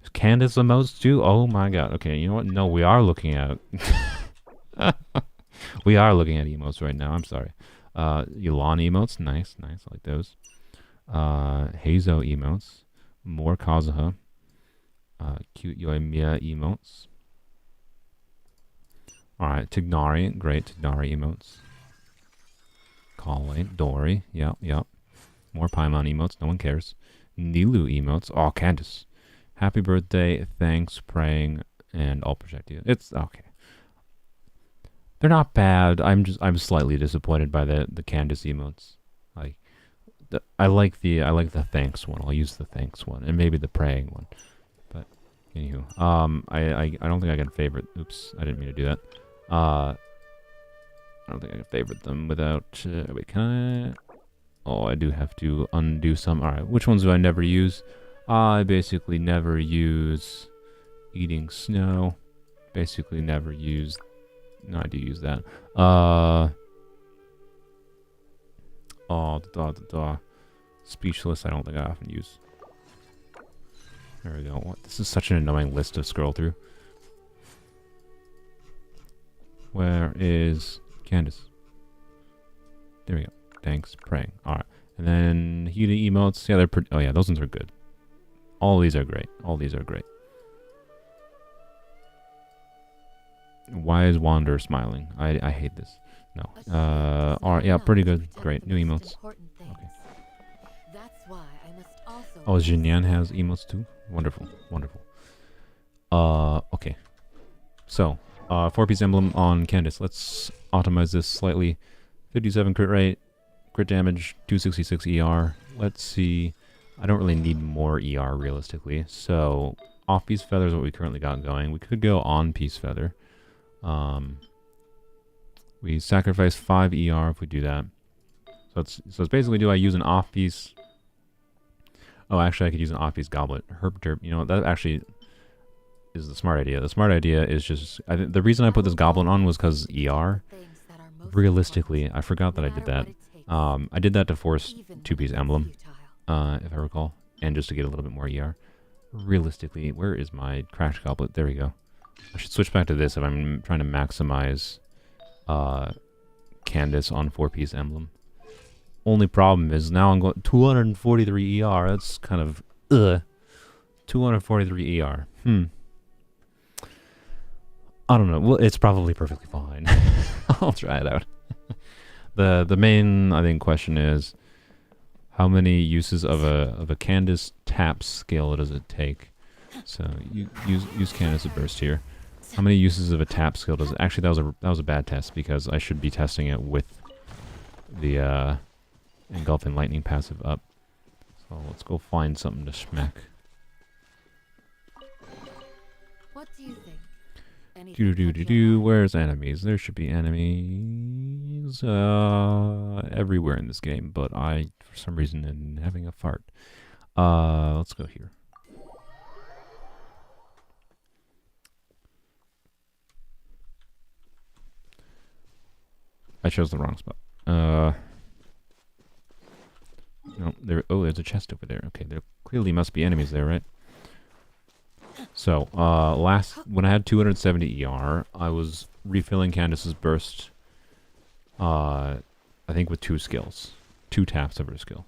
Is Candace the most too? Oh my god. Okay, you know what? No, we are looking at... we are looking at emotes right now. I'm sorry. Yulan emotes. Nice, nice. I like those. Heizo emotes. More Kazuha. Cute Yoimiya emotes. Alright, Tignari. Great Tignari emotes. Colway. Dory. Yep. More Paimon emotes. No one cares. Nilu emotes. Oh, Candace. Happy birthday, thanks, praying, and I'll protect you. It's okay. They're not bad. I'm slightly disappointed by the Candace emotes. Like I like the thanks one. I'll use the thanks one and maybe the praying one. But anywho, I don't think I can favorite. Oops, I didn't mean to do that. I don't think I can favorite them without. Wait, can I? Oh, I do have to undo some. All right, which ones do I never use? I basically never use eating snow. Basically never use. No, I do use that. Speechless, I don't think I often use. There we go. What? This is such an annoying list to scroll through. Where is Candace? There we go. Thanks. Praying. Alright. And then healing emotes. Yeah, they're pretty. Oh, yeah, those ones are good. All these are great. All these are great. Why is Wander smiling? I hate this. No. Alright, yeah, pretty good. Great. New emotes. Okay. Oh, Jinyan has emotes too? Wonderful. Wonderful. Okay. So, 4-piece emblem on Candace. Let's optimize this slightly. 57 crit rate, crit damage, 266 ER. Let's see. I don't really need more ER realistically. So, off-piece feather is what we currently got going. We could go on-piece feather. We sacrifice 5 ER if we do that. So it's basically, do I use an off-piece? Oh, actually, I could use an off-piece goblet. Herb derp. You know, that actually is the smart idea. The smart idea is just... the reason I put this goblin on was because ER. Realistically, I forgot that I did that. I did that to force 2-piece emblem, if I recall. And just to get a little bit more ER. Realistically, where is my cracked goblet? There we go. I should switch back to this if I'm trying to maximize Candace on 4-piece emblem. Only problem is now I'm going 243 ER. That's kind of 243 ER. I don't know. Well, it's probably perfectly fine. I'll try it out. The main I think question is how many uses of a Candace tap skill does it take? So you use Candace at burst here. How many uses of a tap skill does it? Actually, that was a bad test because I should be testing it with the engulfing lightning passive up. So let's go find something to smack. What do you think? Where's enemies? There should be enemies everywhere in this game, but I, for some reason, am having a fart. Let's go here. I chose the wrong spot. No, there. Oh, there's a chest over there. Okay, there clearly must be enemies there, right? So, when I had 270 ER, I was refilling Candace's burst. I think with 2 skills, 2 taps of her skill.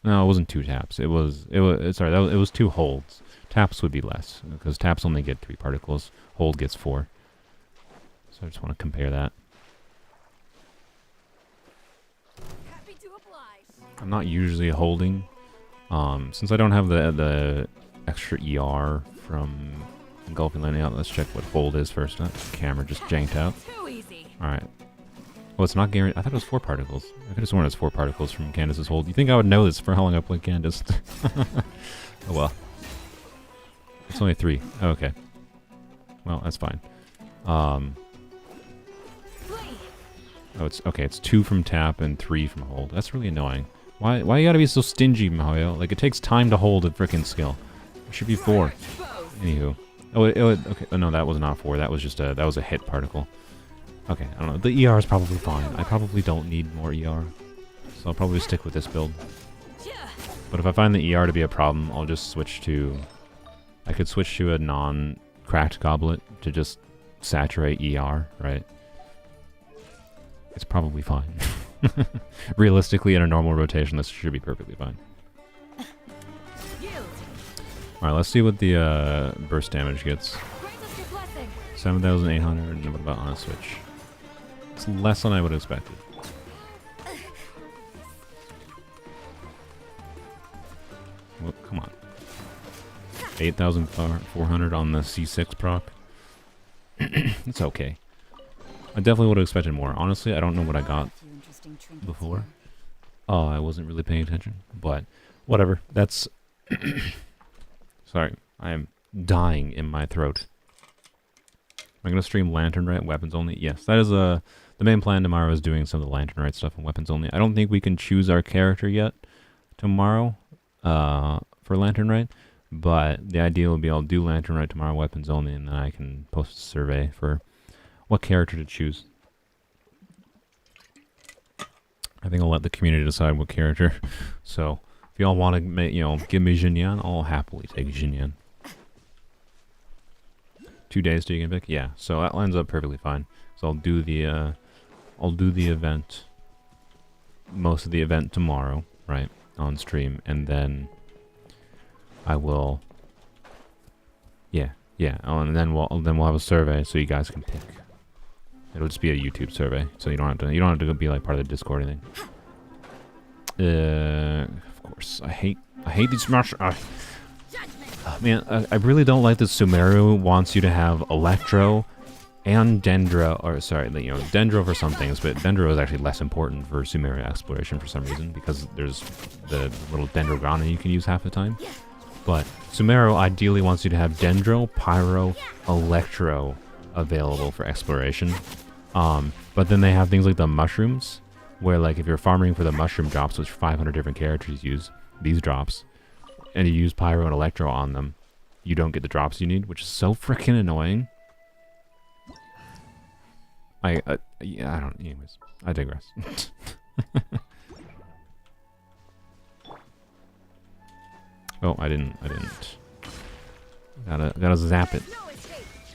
No, it wasn't 2 taps. It was 2 holds. Taps would be less because taps only get 3 particles. Hold gets 4. So I just want to compare that. I'm not usually holding, since I don't have the extra ER from engulfing lightning out. Let's check what hold is first. Camera just janked out. All right. Well, it's not guaranteed. I thought it was 4 particles. I could have sworn it was 4 particles from Candace's hold. You think I would know this for how long I played Candace? Oh well. It's only 3. Oh, okay. Well, that's fine. Oh, it's okay. It's 2 from tap and 3 from hold. That's really annoying. Why you gotta be so stingy, Yaoyao? Like, it takes time to hold a frickin' skill. It should be 4. Anywho. Oh, okay. Oh, no, that was not 4. That was just that was a hit particle. Okay, I don't know. The ER is probably fine. I probably don't need more ER. So I'll probably stick with this build. But if I find the ER to be a problem, I'll just switch to... I could switch to a non-cracked goblet to just saturate ER, right? It's probably fine. Realistically, in a normal rotation, this should be perfectly fine. Alright, let's see what the burst damage gets. 7,800, and what about on a switch? It's less than I would have expected. Well, come on. 8,400 on the C6 proc. It's okay. I definitely would have expected more. Honestly, I don't know what I got before. Oh, I wasn't really paying attention, but whatever. That's sorry. I am dying in my throat. Am I gonna stream Lantern Rite weapons only? Yes, that is the main plan tomorrow is doing some of the Lantern Rite stuff on weapons only. I don't think we can choose our character yet tomorrow for Lantern Rite, but the idea will be I'll do Lantern Rite tomorrow weapons only, and then I can post a survey for what character to choose. I think I'll let the community decide what character. So if y'all want to, give me Jinyan, I'll happily take Jinyan. 2 days till you can pick? Yeah, so that lines up perfectly fine. So I'll do the event, most of the event tomorrow, right, on stream, and then I will, and then we'll have a survey so you guys can pick. It'll just be a YouTube survey, so you don't have to be like part of the Discord or anything. Of course, I hate these smash. Man, I really don't like that Sumeru wants you to have Electro and Dendro, or sorry, Dendro for some things, but Dendro is actually less important for Sumeru exploration for some reason, because there's the little Dendrogana you can use half the time. But Sumeru ideally wants you to have Dendro, Pyro, Electro available for exploration. But then they have things like the mushrooms, where like if you're farming for the mushroom drops, which 500 different characters use these drops, and you use Pyro and Electro on them, you don't get the drops you need, which is so freaking annoying. I don't. Anyways, I digress. Oh, I didn't. Gotta zap it.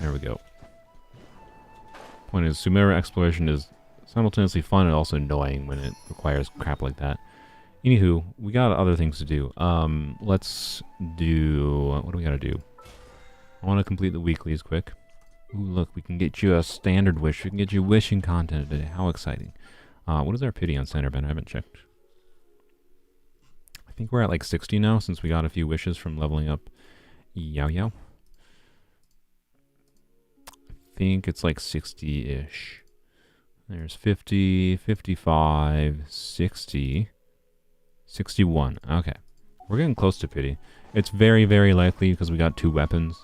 There we go. Point is, Sumeru exploration is simultaneously fun and also annoying when it requires crap like that. Anywho, we got other things to do. Let's do... What do we gotta do? I want to complete the weeklies quick. Ooh, look, we can get you a standard wish. We can get you wishing content today. How exciting. What is our pity on Standard Ben? I haven't checked. I think we're at like 60 now, since we got a few wishes from leveling up Yaoyao. I think it's like 60-ish. There's 50, 55, 60... 61. Okay. We're getting close to pity. It's very, very likely, because we got 2 weapons.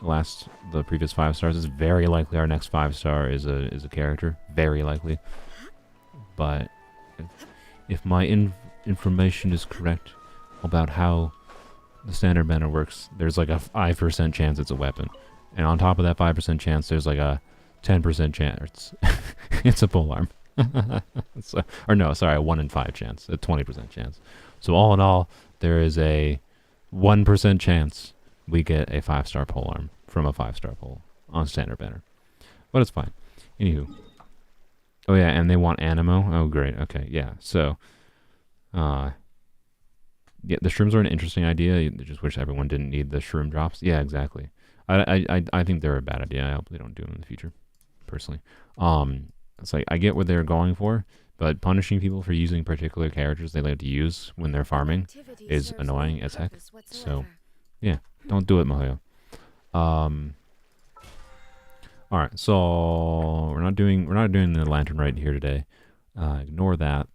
The previous 5 stars. It's very likely our next 5-star is a character. Very likely. But if my information is correct about how the standard banner works, there's like a 5% chance it's a weapon. And on top of that 5% chance, there's like a 10% chance it's a polearm. So, or no, sorry, a 1 in 5 chance, a 20% chance. So all in all, there is a 1% chance we get a 5-star polearm from a 5-star pole on standard banner. But it's fine. Anywho. Oh yeah, and they want animo. Oh great. Okay, yeah. So, yeah, the shrooms are an interesting idea. I just wish everyone didn't need the shroom drops. Yeah, exactly. I think they're a bad idea. I hope they don't do them in the future, personally. It's like, I get what they're going for, but punishing people for using particular characters they like to use when they're farming is annoying as heck. So, yeah, don't do it, Mahoyo. Alright, so we're not doing the Lantern Rite here today. Ignore that.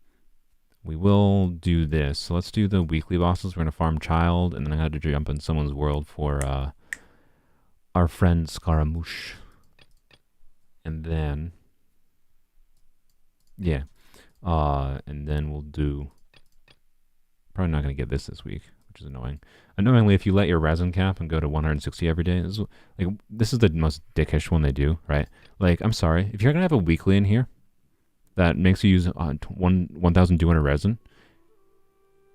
We will do this. So let's do the weekly bosses. We're gonna farm Child, and then I had to jump in someone's world for our friend Scaramouche. And then yeah. And then we'll do... Probably not going to get this week, which is annoying. Annoyingly, if you let your resin cap and go to 160 every day, this is the most dickish one they do, right? Like, I'm sorry. If you're going to have a weekly in here that makes you use 1,200 resin,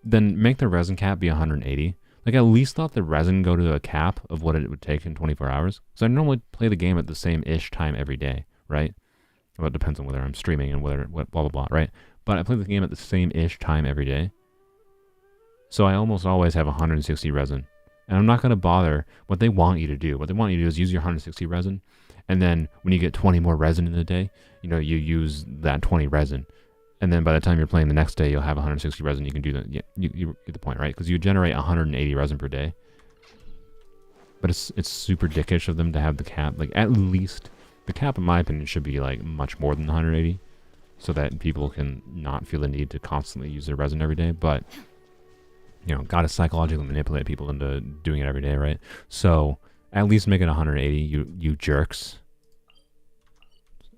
then make the resin cap be 180. Like, at least let the resin go to a cap of what it would take in 24 hours. So I normally play the game at the same-ish time every day, right? Well, it depends on whether I'm streaming and what blah, blah, blah, right? But I play the game at the same-ish time every day. So I almost always have 160 resin. And I'm not going to bother what they want you to do. What they want you to do is use your 160 resin. And then when you get 20 more resin in the day, you use that 20 resin. And then by the time you're playing the next day, you'll have 160 resin. You can do that. Yeah, you get the point, right? Because you generate 180 resin per day. But it's super dickish of them to have the cap. Like, at least The cap, in my opinion, should be like much more than 180, so that people can not feel the need to constantly use their resin every day. But you know, gotta psychologically manipulate people into doing it every day, right? So at least make it 180, you jerks.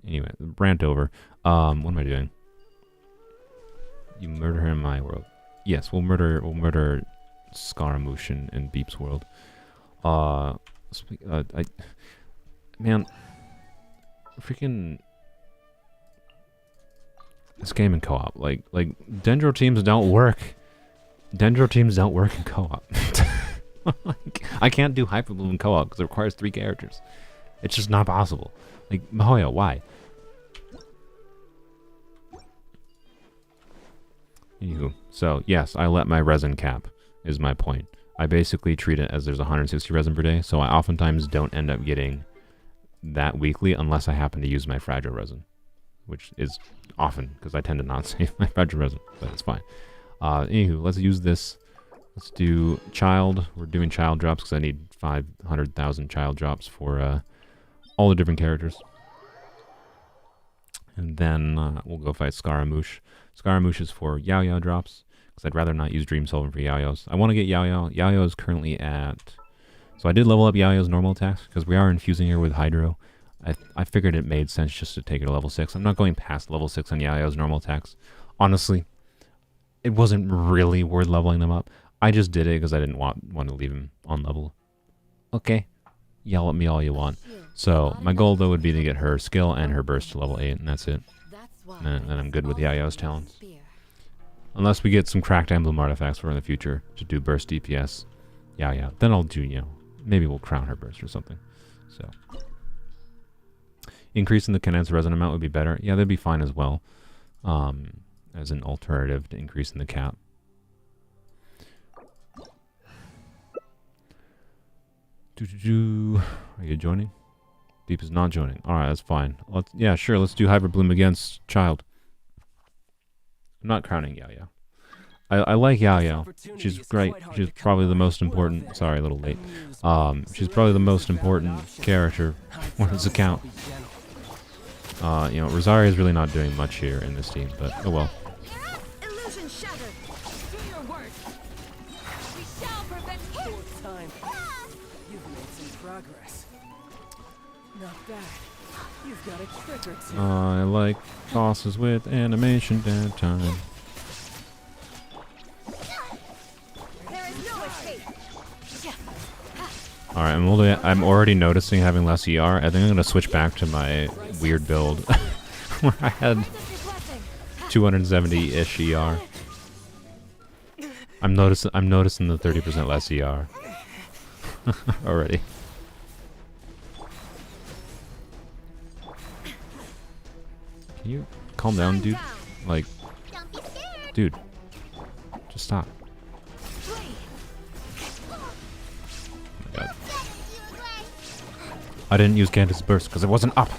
Anyway, rant over. What am I doing? You murder her in my world. Yes, we'll murder Scaramouche in Beep's world. Man, freaking this game in co-op, like Dendro teams don't work. Dendro teams don't work in co-op. Like, I can't do Hyper Bloom in co-op because it requires 3 characters. It's just not possible. Like, Mihoyo, why? Anywho, so yes, I let my resin cap, is my point. I basically treat it as there's 160 resin per day, so I oftentimes don't end up getting that weekly unless I happen to use my fragile resin, which is often because I tend to not save my fragile resin, but it's fine. Anywho, let's use this. Let's do child. We're doing child drops because I need 500,000 child drops for all the different characters. And then we'll go fight Scaramouche. Scaramouche is for Yaoyao drops, because I'd rather not use Dream Solving for Yaoyaos. I want to get Yaoyao. Yaoyao is currently at... So I did level up Yaoyao's normal attacks, because we are infusing her with Hydro. I figured it made sense just to take her to level 6. I'm not going past level 6 on Yaoyao's normal attacks. Honestly, it wasn't really worth leveling them up. I just did it because I didn't want to leave him on level. Okay, yell at me all you want. So my goal, though, would be to get her skill and her burst to level 8, and that's it. And then I'm good with Yaoyao's talents. Unless we get some cracked emblem artifacts for in the future to do burst DPS. Yeah. Then I'll do, you know, maybe we'll crown her burst or something. So increasing the condensed resin amount would be better. Yeah, that'd be fine as well. As an alternative to increasing the cap. Are you joining? Deep is not joining. Alright, that's fine. Yeah, sure, let's do Hyper Bloom against Child. I'm not crowning Yaoyao. I like Yaoyao. She's great. She's probably the most important... Sorry, a little late. She's probably the most important character on this account. You know, Rosaria's really not doing much here in this team, but oh well. Illusion shattered. Do your work. We shall prevent you. Time. You've made some progress. Not bad. You've got a trick or two. I like bosses with animation dead time. There is no escape. Alright, I'm already noticing having less ER. I think I'm going to switch back to my weird build where I had 270-ish ER. I'm noticing the 30% less ER already. Can you calm down, dude? Like, dude, just stop. God. I didn't use Candace's burst because it wasn't up.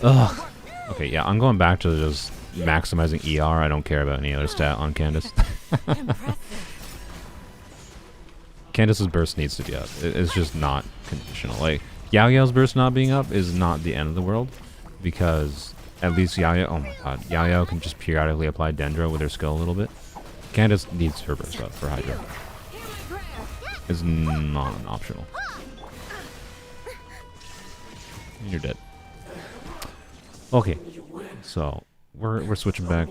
Ugh. Okay, yeah, I'm going back to just maximizing ER. I don't care about any other stat on Candace. Candace's burst needs to be up. It's just not conditional. Like, Yaoyao's burst not being up is not the end of the world, because at least Yaoyao, oh my god, Yaoyao can just periodically apply Dendro with her skill a little bit. Candace needs her burst up for Hydra. It's not an optional. And you're dead. Okay, so we're switching back.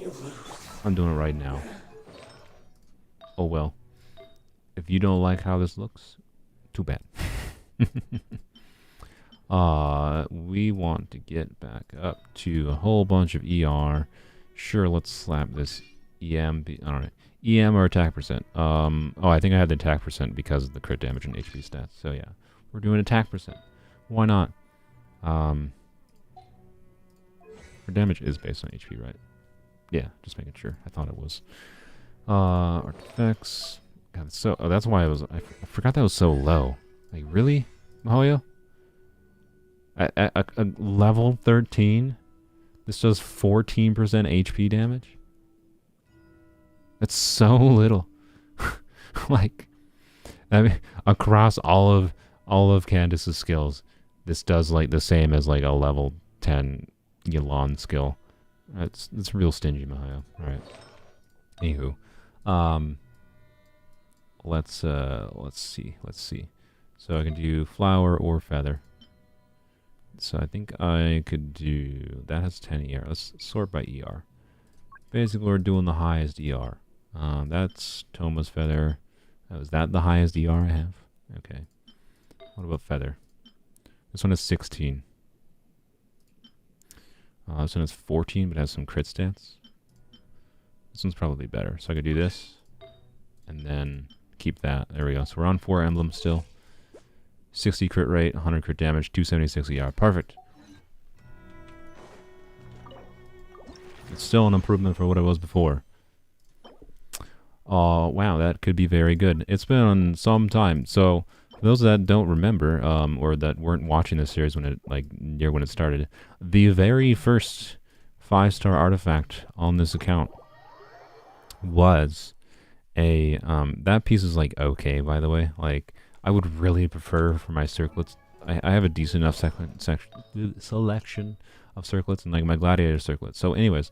I'm doing it right now. Oh well. If you don't like how this looks, too bad. We want to get back up to a whole bunch of ER. Sure, let's slap this EM. Alright. EM or attack percent. Oh, I think I had the attack percent because of the crit damage and HP stats. So yeah, we're doing attack percent. Why not? Her damage is based on HP, right? Yeah, just making sure. I thought it was. Artifacts. God, so that's why I forgot that was so low. Like, really, Mihoyo? At a level 13, this does 14% HP damage. That's so little. Like, I mean, across all of Candace's skills, this does like the same as like a level 10 Yalon skill. It's real stingy, Mahaya. Alright. Anywho. Let's see. So I can do flower or feather. So I think I could do... That has 10 ER. Let's sort by ER. Basically, we're doing the highest ER. That's Toma's feather. Is that the highest ER I have? Okay. What about feather? This one is 16. This one is 14, but has some crit stats. This one's probably better. So I could do this. And then keep that. There we go. So we're on 4 emblems still. 60 crit rate, 100 crit damage, 276 ER. Perfect. It's still an improvement for what it was before. Oh, wow, that could be very good. It's been some time. So, for those that don't remember, or that weren't watching this series when it, near when it started, the very first 5-star artifact on this account was a, that piece is, okay, by the way. I would really prefer for my circlets. I have a decent enough selection of circlets and my gladiator circlet. So anyways,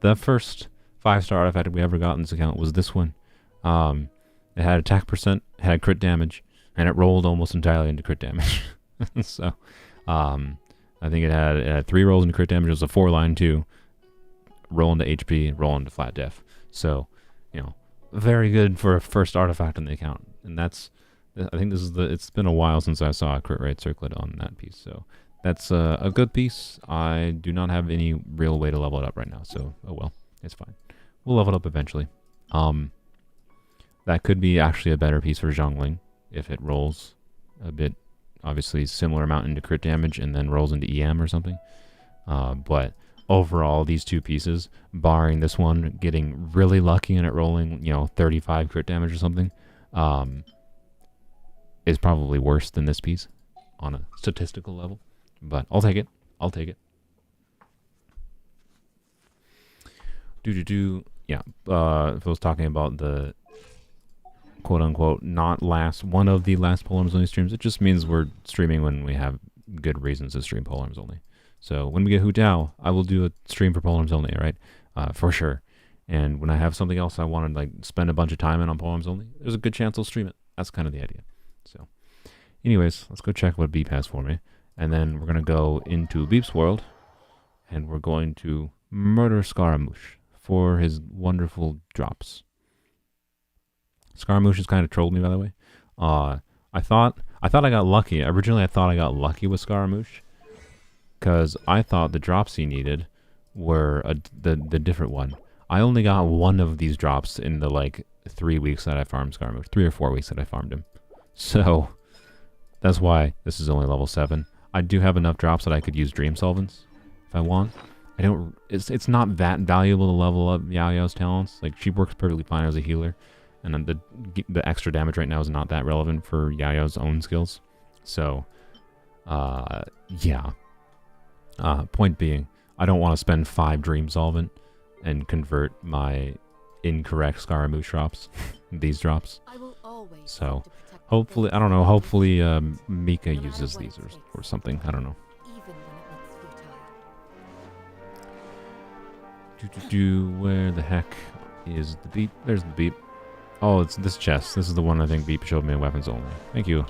the first 5-star artifact we ever got in this account was this one. It had attack percent, it had crit damage, and it rolled almost entirely into crit damage. So I think it had 3 rolls into crit damage. It was a 4-line too. Roll into HP, roll into flat def. So, very good for a first artifact in the account. And I think this is it's been a while since I saw a crit rate circlet on that piece, so that's a good piece. I do not have any real way to level it up right now, so oh well, it's fine. We'll level it up eventually. That could be actually a better piece for Zhongling if it rolls a bit, obviously similar amount into crit damage and then rolls into EM or something. But overall, these two pieces, barring this one getting really lucky and it rolling, 35 crit damage or something, is probably worse than this piece on a statistical level. But I'll take it. Yeah. If I was talking about the quote-unquote one of the last Polearms Only streams, it just means we're streaming when we have good reasons to stream Polearms Only. So when we get Yaoyao, I will do a stream for Polearms Only, right? For sure. And when I have something else I want to spend a bunch of time in on Polearms Only, there's a good chance I'll stream it. That's kind of the idea. So, anyways, let's go check what Beep has for me. And then we're going to go into Beep's world. And we're going to murder Scaramouche for his wonderful drops. Scaramouche has kind of trolled me, by the way. I thought I got lucky. Originally, I thought I got lucky with Scaramouche. Because I thought the drops he needed were the different one. I only got one of these drops in the 3 weeks that I farmed Scaramouche. 3 or 4 weeks that I farmed him. So, that's why this is only level 7. I do have enough drops that I could use Dream Solvents if I want. It's not that valuable to level up Yaoyao's talents. She works perfectly fine as a healer. And then the extra damage right now is not that relevant for Yaoyao's own skills. So, yeah. Point being, I don't want to spend 5 Dream Solvent and convert my incorrect Scaramouche drops, these drops. So, hopefully, I don't know, hopefully Mika uses these or something, I don't know. Where the heck is the Beep? There's the Beep. Oh, it's this chest. This is the one I think Beep showed me in Weapons Only. Thank you.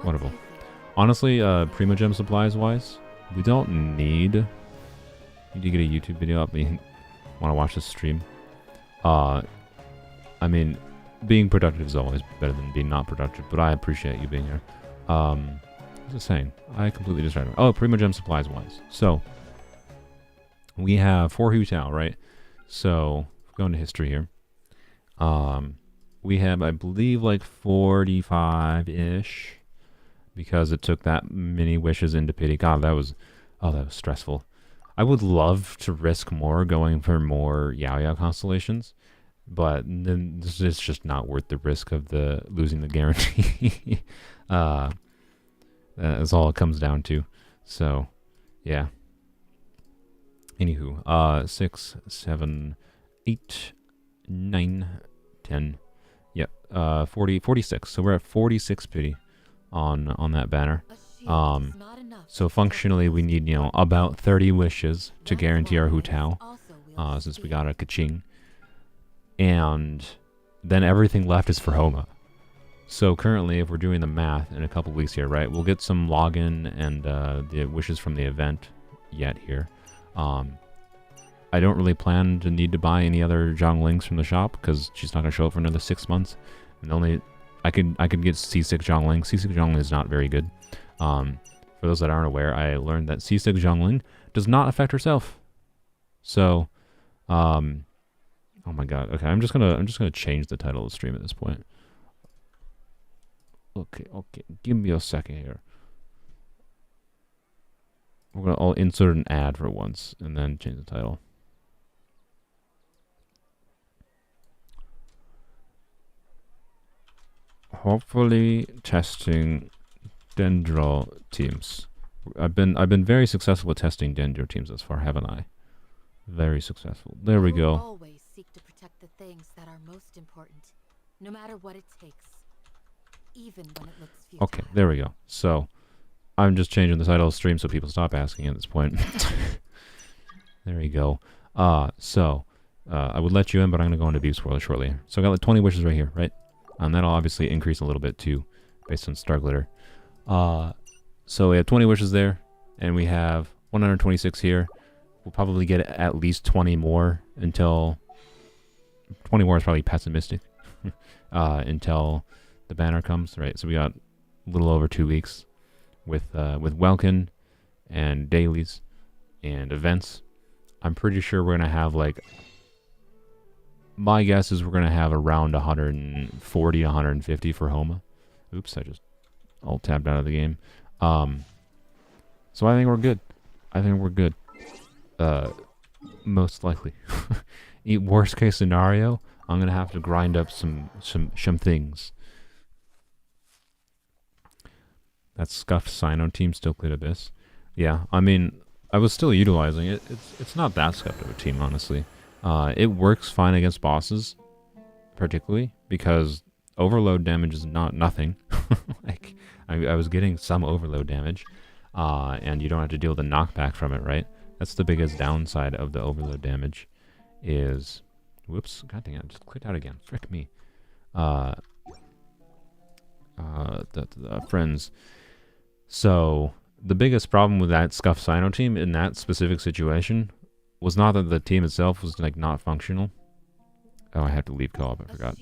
Wonderful. Honestly, Primogem supplies-wise, we don't need to get a YouTube video up. Want to watch this stream? I mean, being productive is always better than being not productive, but I appreciate you being here. Just saying, I completely distracted. Oh, Primogem supplies-wise. So, we have 4 Yaoyao, right? So, going to history here. We have, I believe, 45-ish. Because it took that many wishes into pity. God, that was stressful. I would love to risk more going for more Yaoyao constellations, but then this is just not worth the risk of losing the guarantee. That's all it comes down to. So, yeah. Anywho, 6, 7, 8, 9, 10. Yep, 46. So we're at 46 pity on that banner. Um, Not enough. so functionally, we need, about 30 wishes to guarantee our Hu Tao, since we got a Kaching. And then everything left is for Homa. So currently, if we're doing the math in a couple weeks here, right, we'll get some login and the wishes from the event yet here. I don't really plan to need to buy any other Zhonglings from the shop because she's not going to show up for another 6 months. And I could get C6 Zhongling. C6 Zhongling is not very good. For those that aren't aware, I learned that C6 Zhongling does not affect herself. So, oh my god. Okay, I'm just gonna change the title of the stream at this point. Okay, give me a second here. I'll insert an ad for once and then change the title. Hopefully testing Dendro teams. I've been very successful with testing Dendro teams thus far, haven't I? Very successful. There we go. Always seek to protect the things that are most important, no matter what it takes, even when it looks futile. Okay, there we go. So, I'm just changing the title of the stream so people stop asking at this point. There you go. I would let you in, but I'm going to go into beef spoiler shortly. So I got like 20 wishes right here, right? And that'll obviously increase a little bit too, based on star glitter. So we have 20 wishes there, and we have 126 here. We'll probably get at least 20 more until... 20 more is probably pessimistic. Until the banner comes, right? So we got a little over 2 weeks with Welkin and dailies and events. I'm pretty sure we're going to have like... My guess is we're going to have around 140 to 150 for Homa. Oops, I just alt-tabbed out of the game. So I think we're good. Most likely. Worst case scenario, I'm going to have to grind up some things. That scuffed Sino team still cleared Abyss. Yeah, I mean, I was still utilizing it. It's not that scuffed of a team, honestly. It works fine against bosses, particularly, because overload damage is nothing. Like, I was getting some overload damage, and you don't have to deal with the knockback from it, right? That's the biggest downside of the overload damage, is... Whoops, god dang it, I just clicked out again. Frick me. Friends. So, the biggest problem with that scuffed Sino team in that specific situation was not that the team itself was like not functional. Oh, I have to leave co-op, I forgot.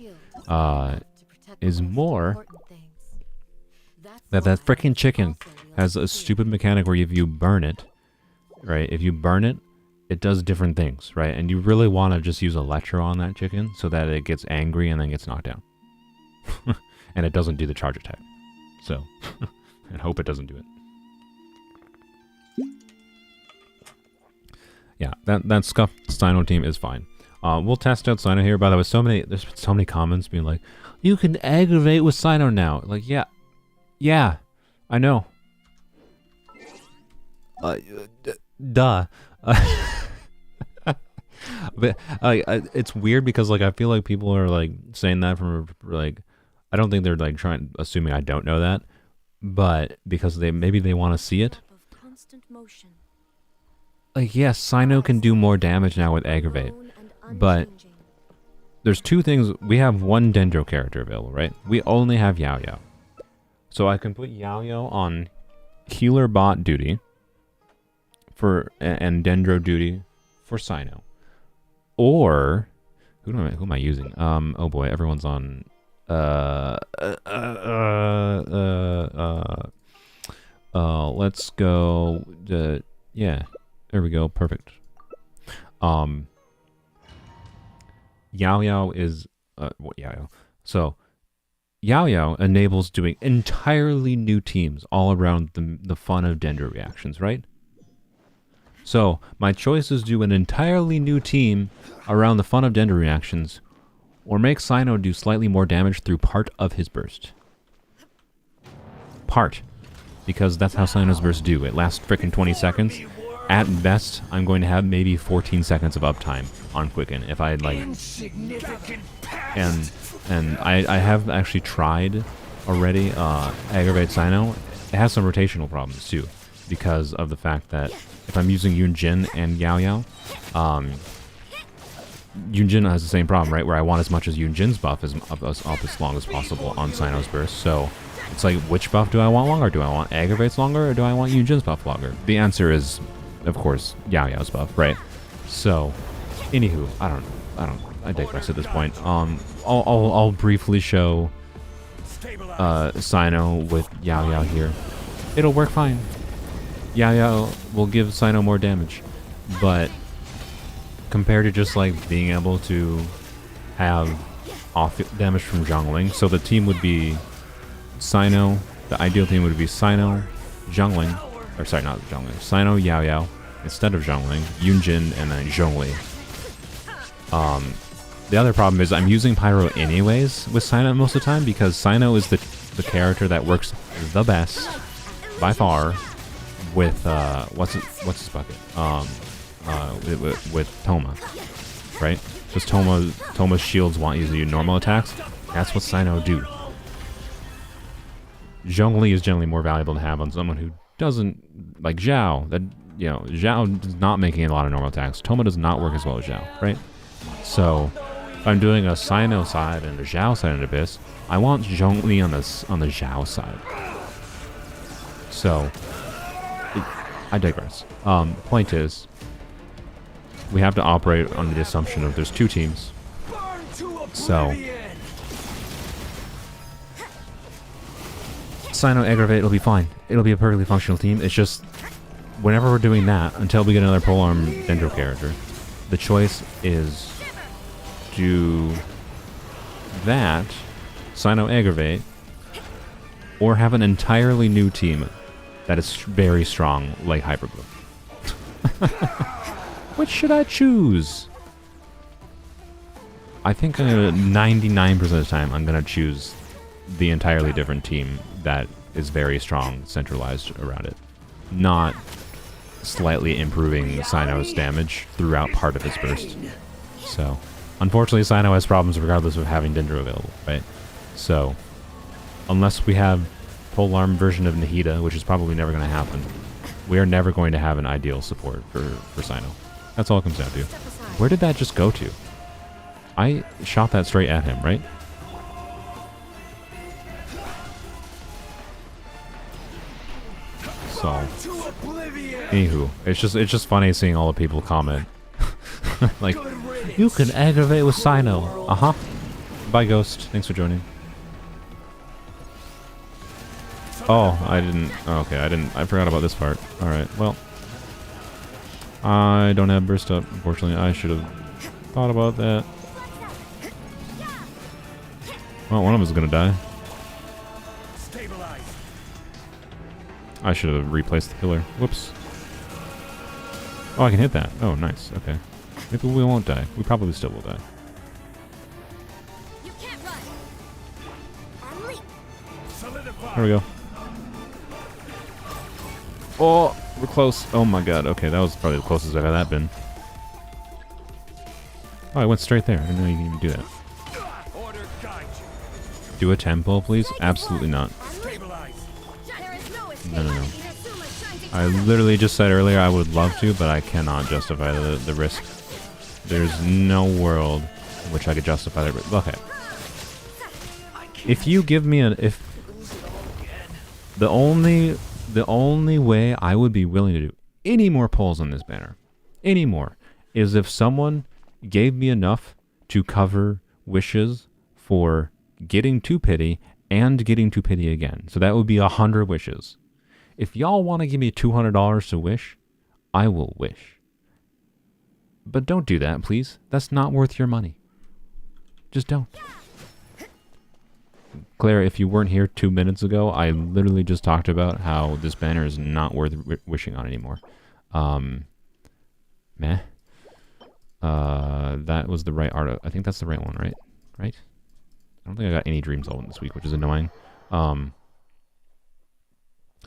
Is more that freaking chicken has a stupid mechanic where if you burn it, right? If you burn it, it does different things, right? And you really want to just use Electro on that chicken so that it gets angry and then gets knocked down. And it doesn't do the charge attack. So, I hope it doesn't do it. Yeah, that scuffed Sino team is fine. We'll test out Sino here. By the way, there's been so many comments being like, you can aggravate with Sino now. Like, yeah, I know. Duh. But it's weird because like I feel like people are like saying that from like, I don't think they're like assuming I don't know that, but because maybe they want to see it. Like, yes, Sino can do more damage now with Aggravate, but there's two things. We have one Dendro character available, right? We only have Yaoyao. So I can put Yaoyao on healer bot duty and Dendro duty for Sino. Or, who am I using? Oh boy, everyone's on, let's go, yeah. There we go. Perfect. Yaoyao is... what Yaoyao? So, Yaoyao enables doing entirely new teams all around the fun of Dendro reactions, right? So, my choice is do an entirely new team around the fun of Dendro reactions, or make Sino do slightly more damage through part of his burst. Part. Because that's how Sino's bursts do. It lasts frickin' 20 seconds. At best, I'm going to have maybe 14 seconds of uptime on Quicken if I like. And I have actually tried already Aggravate Sino, has some rotational problems too, because of the fact that if I'm using Yunjin and Yaoyao, Yunjin has the same problem, right? Where I want as much as Yunjin's buff up as long as possible on Sino's burst. So it's like, which buff do I want longer? Do I want Aggravate's longer, or do I want Yunjin's buff longer? The answer is, of course, Yaoyao's buff, right? So, anywho, I digress at this point. I'll briefly show Sino with Yaoyao here. It'll work fine. Yaoyao will give Sino more damage, but compared to just like being able to have off damage from Zhongling, so the team would be Sino, the ideal team would be Sino, Zhongling, or sorry, not Zhongling, Sino, Yaoyao, instead of Zhongling, Yunjin, and then Zhongli. The other problem is I'm using Pyro anyways with Sino most of the time, because Sino is the character that works the best, by far, with, what's his bucket? With Toma, right? Because Toma's shields want you to do normal attacks. That's what Sino do. Zhongli is generally more valuable to have on someone who doesn't, like Zhao. That, you know, Zhao is not making a lot of normal attacks. Toma does not work as well as Zhao, right? So if I'm doing a Sino side and a Zhao side in Abyss, I want Zhongli on the Zhao side. So I digress. Point is, we have to operate under the assumption of there's two teams. So Sino Aggravate, it'll be fine. It'll be a perfectly functional team. It's just, whenever we're doing that, until we get another Polearm Dendro character, the choice is do that, Sino Aggravate, or have an entirely new team that is very strong, like Hyperblue. Which should I choose? I think 99% of the time I'm going to choose the entirely different team that is very strong, centralized around it. Not slightly improving Sino's damage throughout part of his burst. So, unfortunately, Sino has problems regardless of having Dendro available, right? So, unless we have Polearm version of Nahida, which is probably never going to happen, we are never going to have an ideal support for Sino. That's all it comes down to. Where did that just go to? I shot that straight at him, right? So, anywho, it's just funny seeing all the people comment. Like, you can aggravate with Sino. Uh-huh. Bye, Ghost. Thanks for joining. Oh, I didn't. Oh, okay, I forgot about this part. Alright, well. I don't have burst up, unfortunately. I should have thought about that. Well, one of us is gonna die. I should have replaced the killer. Whoops. Oh, I can hit that. Oh, nice. Okay. Maybe we won't die. We probably still will die. There we go. Oh, we're close. Oh my god. Okay, that was probably the closest I've had that been. Oh, I went straight there. I didn't know you can even do that. Do a tempo, please? Absolutely not. No. I literally just said earlier I would love to, but I cannot justify the risk. There's no world in which I could justify that risk. Okay. If you give me the only way I would be willing to do any more polls on this banner, any more, is if someone gave me enough to cover wishes for getting to pity and getting to pity again. So that would be 100 wishes. If y'all want to give me $200 to wish, I will wish. But don't do that, please. That's not worth your money. Just don't. Claire, if you weren't here 2 minutes ago, I literally just talked about how this banner is not worth wishing on anymore. Meh. That was the right art. I think that's the right one, right? Right? I don't think I got any Dream Soul this week, which is annoying.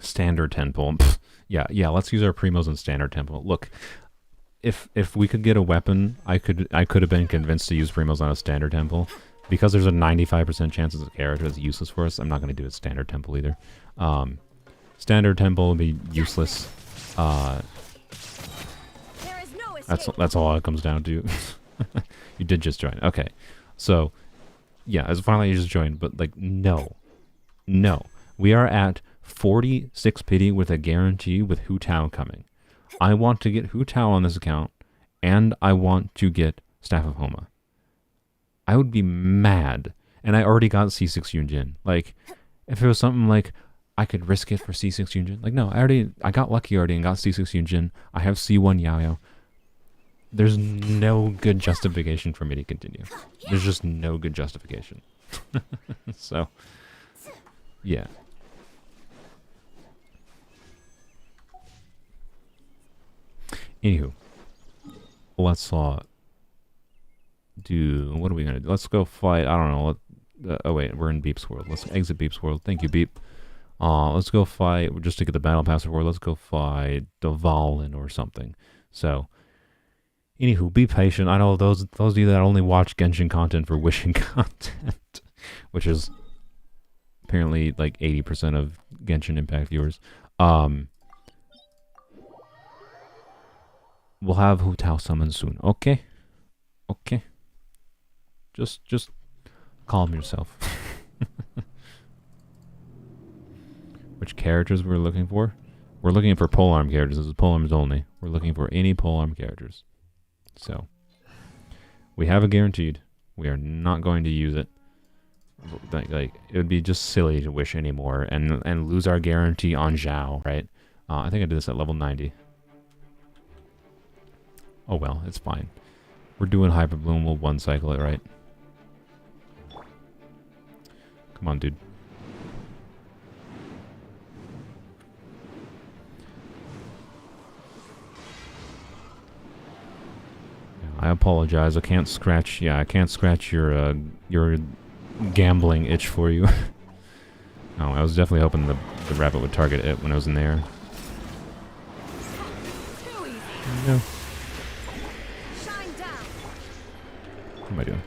Standard temple. Yeah, let's use our primos in standard temple. Look, if we could get a weapon, I could have been convinced to use primos on a standard temple. Because there's a 95% chance it's a character that's useless for us, I'm not going to do a standard temple either. Standard temple would be useless. There is no escape. That's all it comes down to. You did just join. Okay. So, yeah, as finally you just joined, but like, no. No. We are at 46 pity with a guarantee with Hu Tao coming. I want to get Hu Tao on this account, and I want to get Staff of Homa. I would be mad. And I already got C6 Yunjin. Like, if it was something like, I could risk it for C6 Yunjin. Like, no, I got lucky already and got C6 Yunjin. I have C1 Yaoyao. There's no good justification for me to continue. There's just no good justification. So, yeah. Anywho, let's do, what are we gonna do? Let's go fight, I don't know. Oh wait, we're in Beep's world. Let's exit Beep's world. Thank you, Beep. Let's go fight, just to get the battle pass reward, let's go fight Dvalin or something. So, anywho, be patient. I know those of you that only watch Genshin content for wishing content, which is apparently like 80% of Genshin Impact viewers. We'll have Hu Tao summon soon. Okay? Okay. Just calm yourself. Which characters we're looking for? We're looking for polearm characters. This is Polearms Only. We're looking for any polearm characters. So, we have a guaranteed. We are not going to use it. Like it would be just silly to wish anymore and lose our guarantee on Zhao, right? I think I did this at level 90. Oh well, it's fine. We're doing Hyper Bloom. We'll one cycle it, right? Come on, dude. I apologize. I can't scratch. Yeah, I can't scratch your gambling itch for you. No, I was definitely hoping the rabbit would target it when I was in there. No. What am I doing?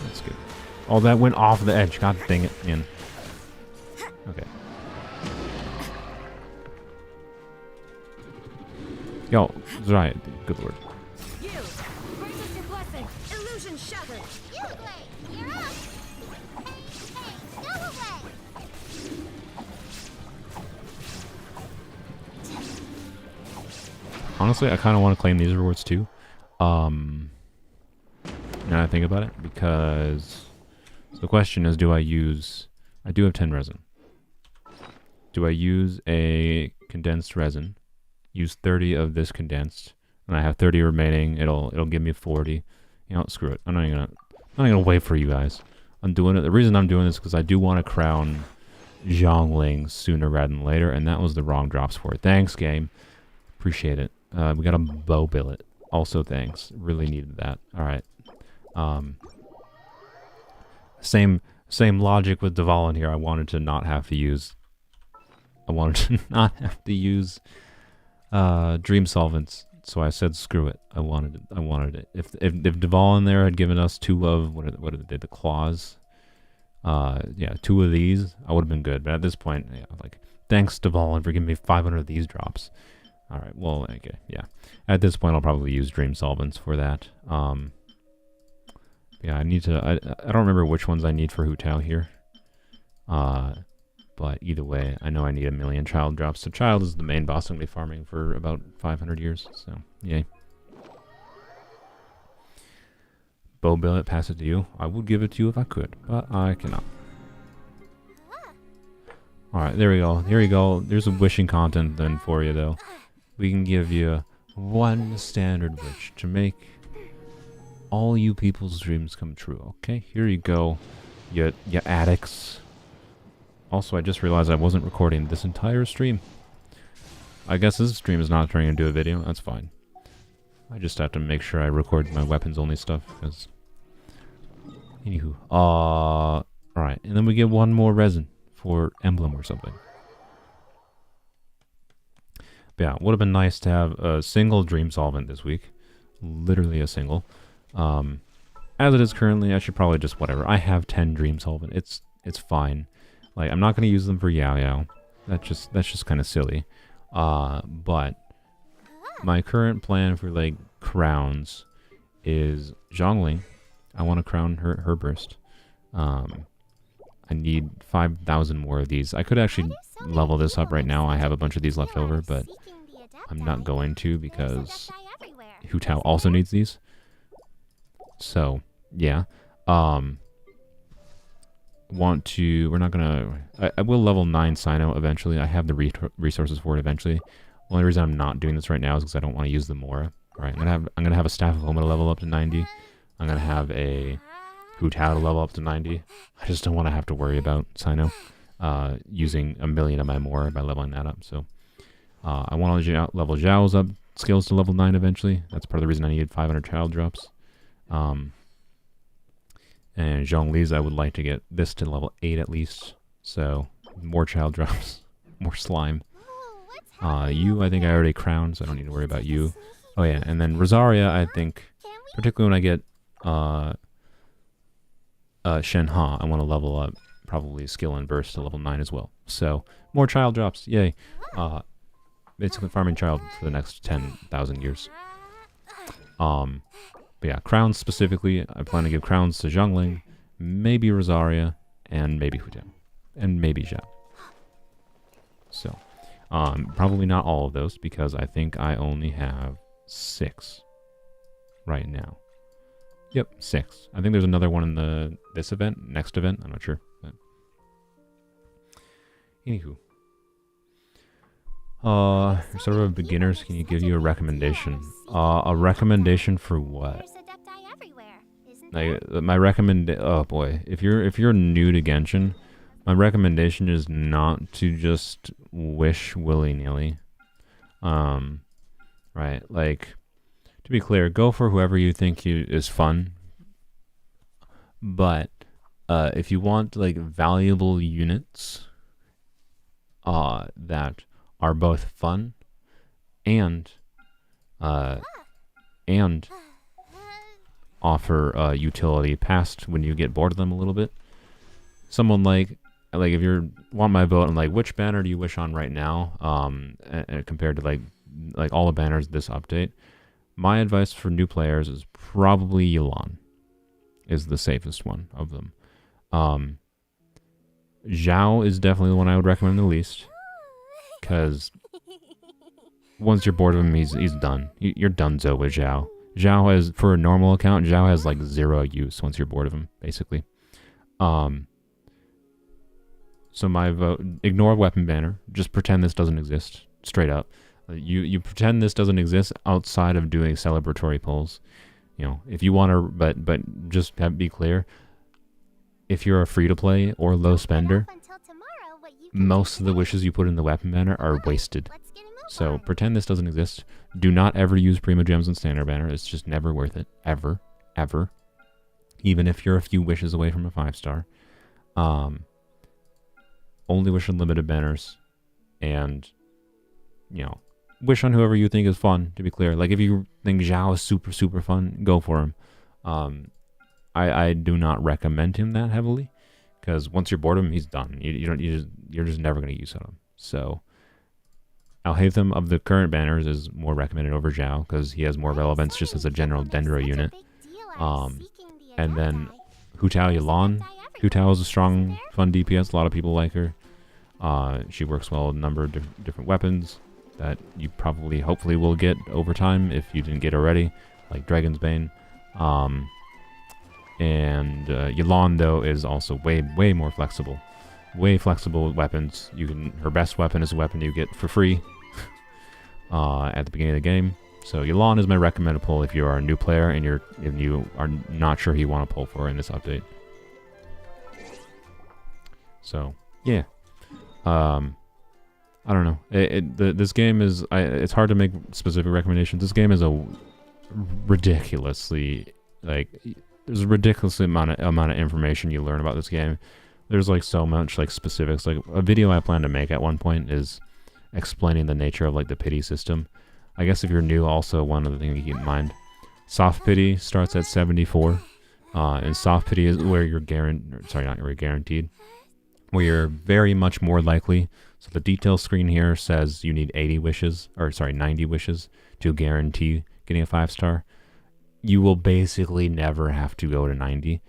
That's good. Oh, that went off the edge. God dang it, man. Okay. Yo, right. Good lord. You! Bring us your blessing! Illusion shattered! You Blade! You're up! Hey, go away! Honestly, I kind of want to claim these rewards too. Now I think about it, because so the question is, do I use... I do have 10 resin. Do I use a condensed resin? Use 30 of this condensed, and I have 30 remaining. It'll give me 40. You know, screw it. I'm not gonna wait for you guys. I'm doing it. The reason I'm doing this is because I do want to crown Zhongling sooner rather than later, and that was the wrong drops for it. Thanks, game. Appreciate it. We got a bow billet. Also, thanks. Really needed that. All right. Same logic with Dvalin here. I wanted to not have to use. Dream solvents, so I said screw it. I wanted it. If Dvalin there had given us 2 of what did they, the claws, yeah, 2 of these, I would have been good. But at this point, yeah, like, thanks Dvalin for giving me 500 of these drops. All right, well, okay, yeah. At this point, I'll probably use dream solvents for that. Yeah, I need to. I don't remember which ones I need for Hu Tao here. But either way, I know I need 1,000,000 child drops. So child is the main boss I'm going to be farming for about 500 years. So, yay. Bow billet, pass it to you. I would give it to you if I could, but I cannot. Alright, there we go. Here we go. There's some wishing content then for you, though. We can give you 1 standard wish to make all you people's dreams come true. Okay, here you go, you addicts. Also, I just realized I wasn't recording this entire stream. I guess this stream is not turning into a video. That's fine. I just have to make sure I record my weapons only stuff, because... Anywho. Alright, and then we get 1 more resin for emblem or something. But yeah, would have been nice to have a single dream solvent this week. Literally a single. As it is currently, I should probably just whatever. I have 10 dream solvent. It's fine. Like, I'm not going to use them for Yaoyao. That's just kind of silly. But my current plan for, like, crowns is Zhongling. I want to crown her burst. I need 5,000 more of these. I could actually level this up right now. I have a bunch of these left over, but I'm not going to because Hu Tao also needs these. So, yeah. We're not gonna, I will level 9 Sino eventually. I have the resources for it eventually. The only reason I'm not doing this right now is because I don't want to use the Mora. Alright, I'm gonna have a Staff of Homa to level up to 90. I'm gonna have a Hu Tao to level up to 90. I just don't want to have to worry about Sino using a million of my Mora by leveling that up. So I want to level Zhao's up skills to level 9 eventually. That's part of the reason I needed 500 child drops. And Zhongli's, I would like to get this to level 8 at least. So more child drops, more slime. You, I think I already crowned, so I don't need to worry about you. Oh yeah, and then Rosaria, I think, particularly when I get Shenhe, I want to level up probably skill and burst to level 9 as well. So more child drops, yay! Basically farming child for the next 10,000 years. But yeah, crowns specifically, I plan to give crowns to Zhongling, maybe Rosaria, and maybe Hu Tao, and maybe Zhao. So, probably not all of those because I think I only have 6 right now. Yep, 6. I think there's another one in this event, next event. I'm not sure. But. Anywho. Sort of beginners, can you give you a recommendation? A recommendation for what? Like, oh boy, if you're new to Genshin, my recommendation is not to just wish willy-nilly. Right, like, to be clear, go for whoever you think is fun. But if you want like valuable units that are both fun and offer utility past when you get bored of them a little bit. Someone like if you want my vote on like which banner do you wish on right now, compared to like all the banners this update. My advice for new players is probably Yelan is the safest one of them. Zhao is definitely the one I would recommend the least, because once you're bored of him, he's done. You're donezo with Zhao. Zhao has, for a normal account, Zhao has like 0 use once you're bored of him, basically. So my vote, ignore weapon banner. Just pretend this doesn't exist, straight up. You pretend this doesn't exist outside of doing celebratory pulls. You know, if you want to, but just be clear. If you're a free-to-play or low spender, most of the wishes you put in the weapon banner are wasted. So pretend this doesn't exist. Do not ever use Primo Gems and Standard Banner. It's just never worth it. Ever. Ever. Even if you're a few wishes away from a 5-star. Only wish on limited banners. And, you know, wish on whoever you think is fun, to be clear. Like, if you think Zhao is super, super fun, go for him. I do not recommend him that heavily. Because once you're bored of him, he's done. You're just never going to use him. So, Alhaitham of the current banners is more recommended over Zhao because he has more relevance just as a general Dendro unit. And then Hu Tao Yelan. Hu Tao is a strong, fun DPS. A lot of people like her. She works well with a number of different weapons that you probably, hopefully, will get over time if you didn't get already, like Dragon's Bane. And Yelan, though, is also way more flexible. Way flexible with weapons. Her best weapon is a weapon you get for free at the beginning of the game. So Yelan is my recommended pull if you are a new player and you are not sure who you want to pull for in this update. So yeah, I don't know. This game is it's hard to make specific recommendations. This game is a ridiculously there's a ridiculous amount of information you learn about this game. There's like so much like specifics. Like a video I plan to make at one point is explaining the nature of like the pity system. I guess if you're new, also one other thing to keep in mind: soft pity starts at 74, and soft pity is where you're guaranteed. where you're very much more likely. So the detail screen here says you need 80 wishes, or sorry, 90 wishes to guarantee getting a 5-star. You will basically never have to go to 90.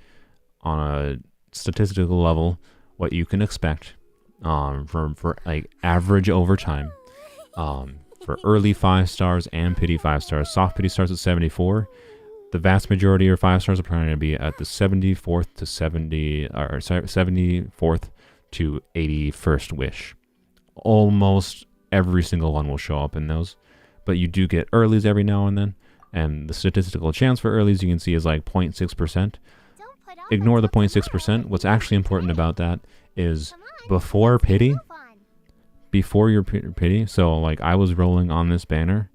On a statistical level, what you can expect for like average over time, for early 5 stars and pity 5 stars, soft pity starts at 74. The vast majority of your 5 stars are probably going to be at the 74th to 74th to 81st wish. Almost every single one will show up in those, but you do get earlies every now and then, and the statistical chance for earlies you can see is like 0.6%. Ignore the 0.6%. What's actually important about that is before pity, before your pity, so like I was rolling on this banner,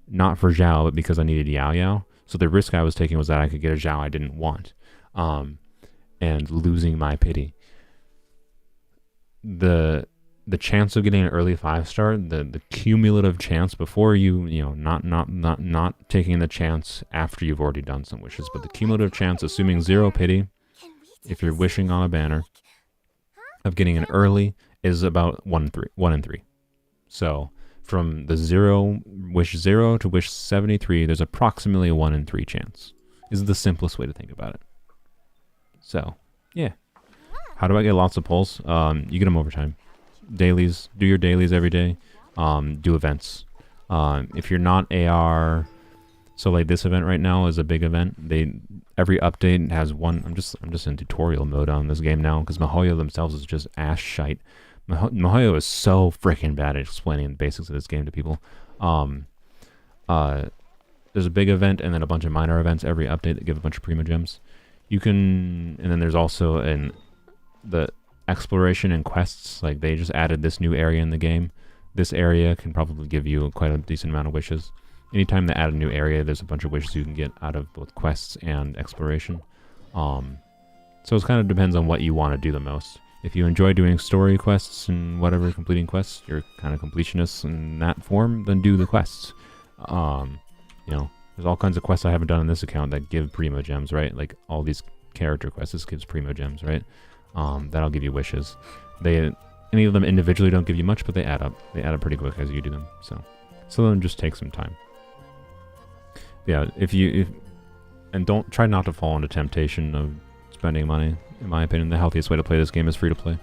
not for Zhao, but because I needed Yaoyao. So the risk I was taking was that I could get a Zhao I didn't want, and losing my pity. The chance of getting an early 5-star, the cumulative chance before you not taking the chance after you've already done some wishes, but the cumulative chance, assuming 0 pity, if you're wishing on a banner, of getting an early is about 1 in 3. So from the wish 0 to wish 73, there's approximately a 1 in 3 chance. Is the simplest way to think about it. So, yeah. How do I get lots of pulls? You get them over time. Dailies. Do your dailies every day. Do events. If you're not AR, so like this event right now is a big event. Every update has one. I'm just in tutorial mode on this game now because Mihoyo themselves is just ass shite. Mihoyo is so freaking bad at explaining the basics of this game to people. There's a big event and then a bunch of minor events every update that give a bunch of primo gems. And then there's also the exploration and quests. Like they just added this new area in the game. This area can probably give you quite a decent amount of wishes. Anytime they add a new area, there's a bunch of wishes you can get out of both quests and exploration. So it kind of depends on what you want to do the most. If you enjoy doing story quests and whatever, completing quests, you're kind of completionist in that form, then do the quests. There's all kinds of quests I haven't done in this account that give primo gems, right? Like all these character quests, this gives primo gems, right? That'll give you wishes. Any of them individually don't give you much, but they add up. They add up pretty quick as you do them. So then just take some time. Yeah, and don't try not to fall into temptation of spending money. In my opinion, the healthiest way to play this game is free to play.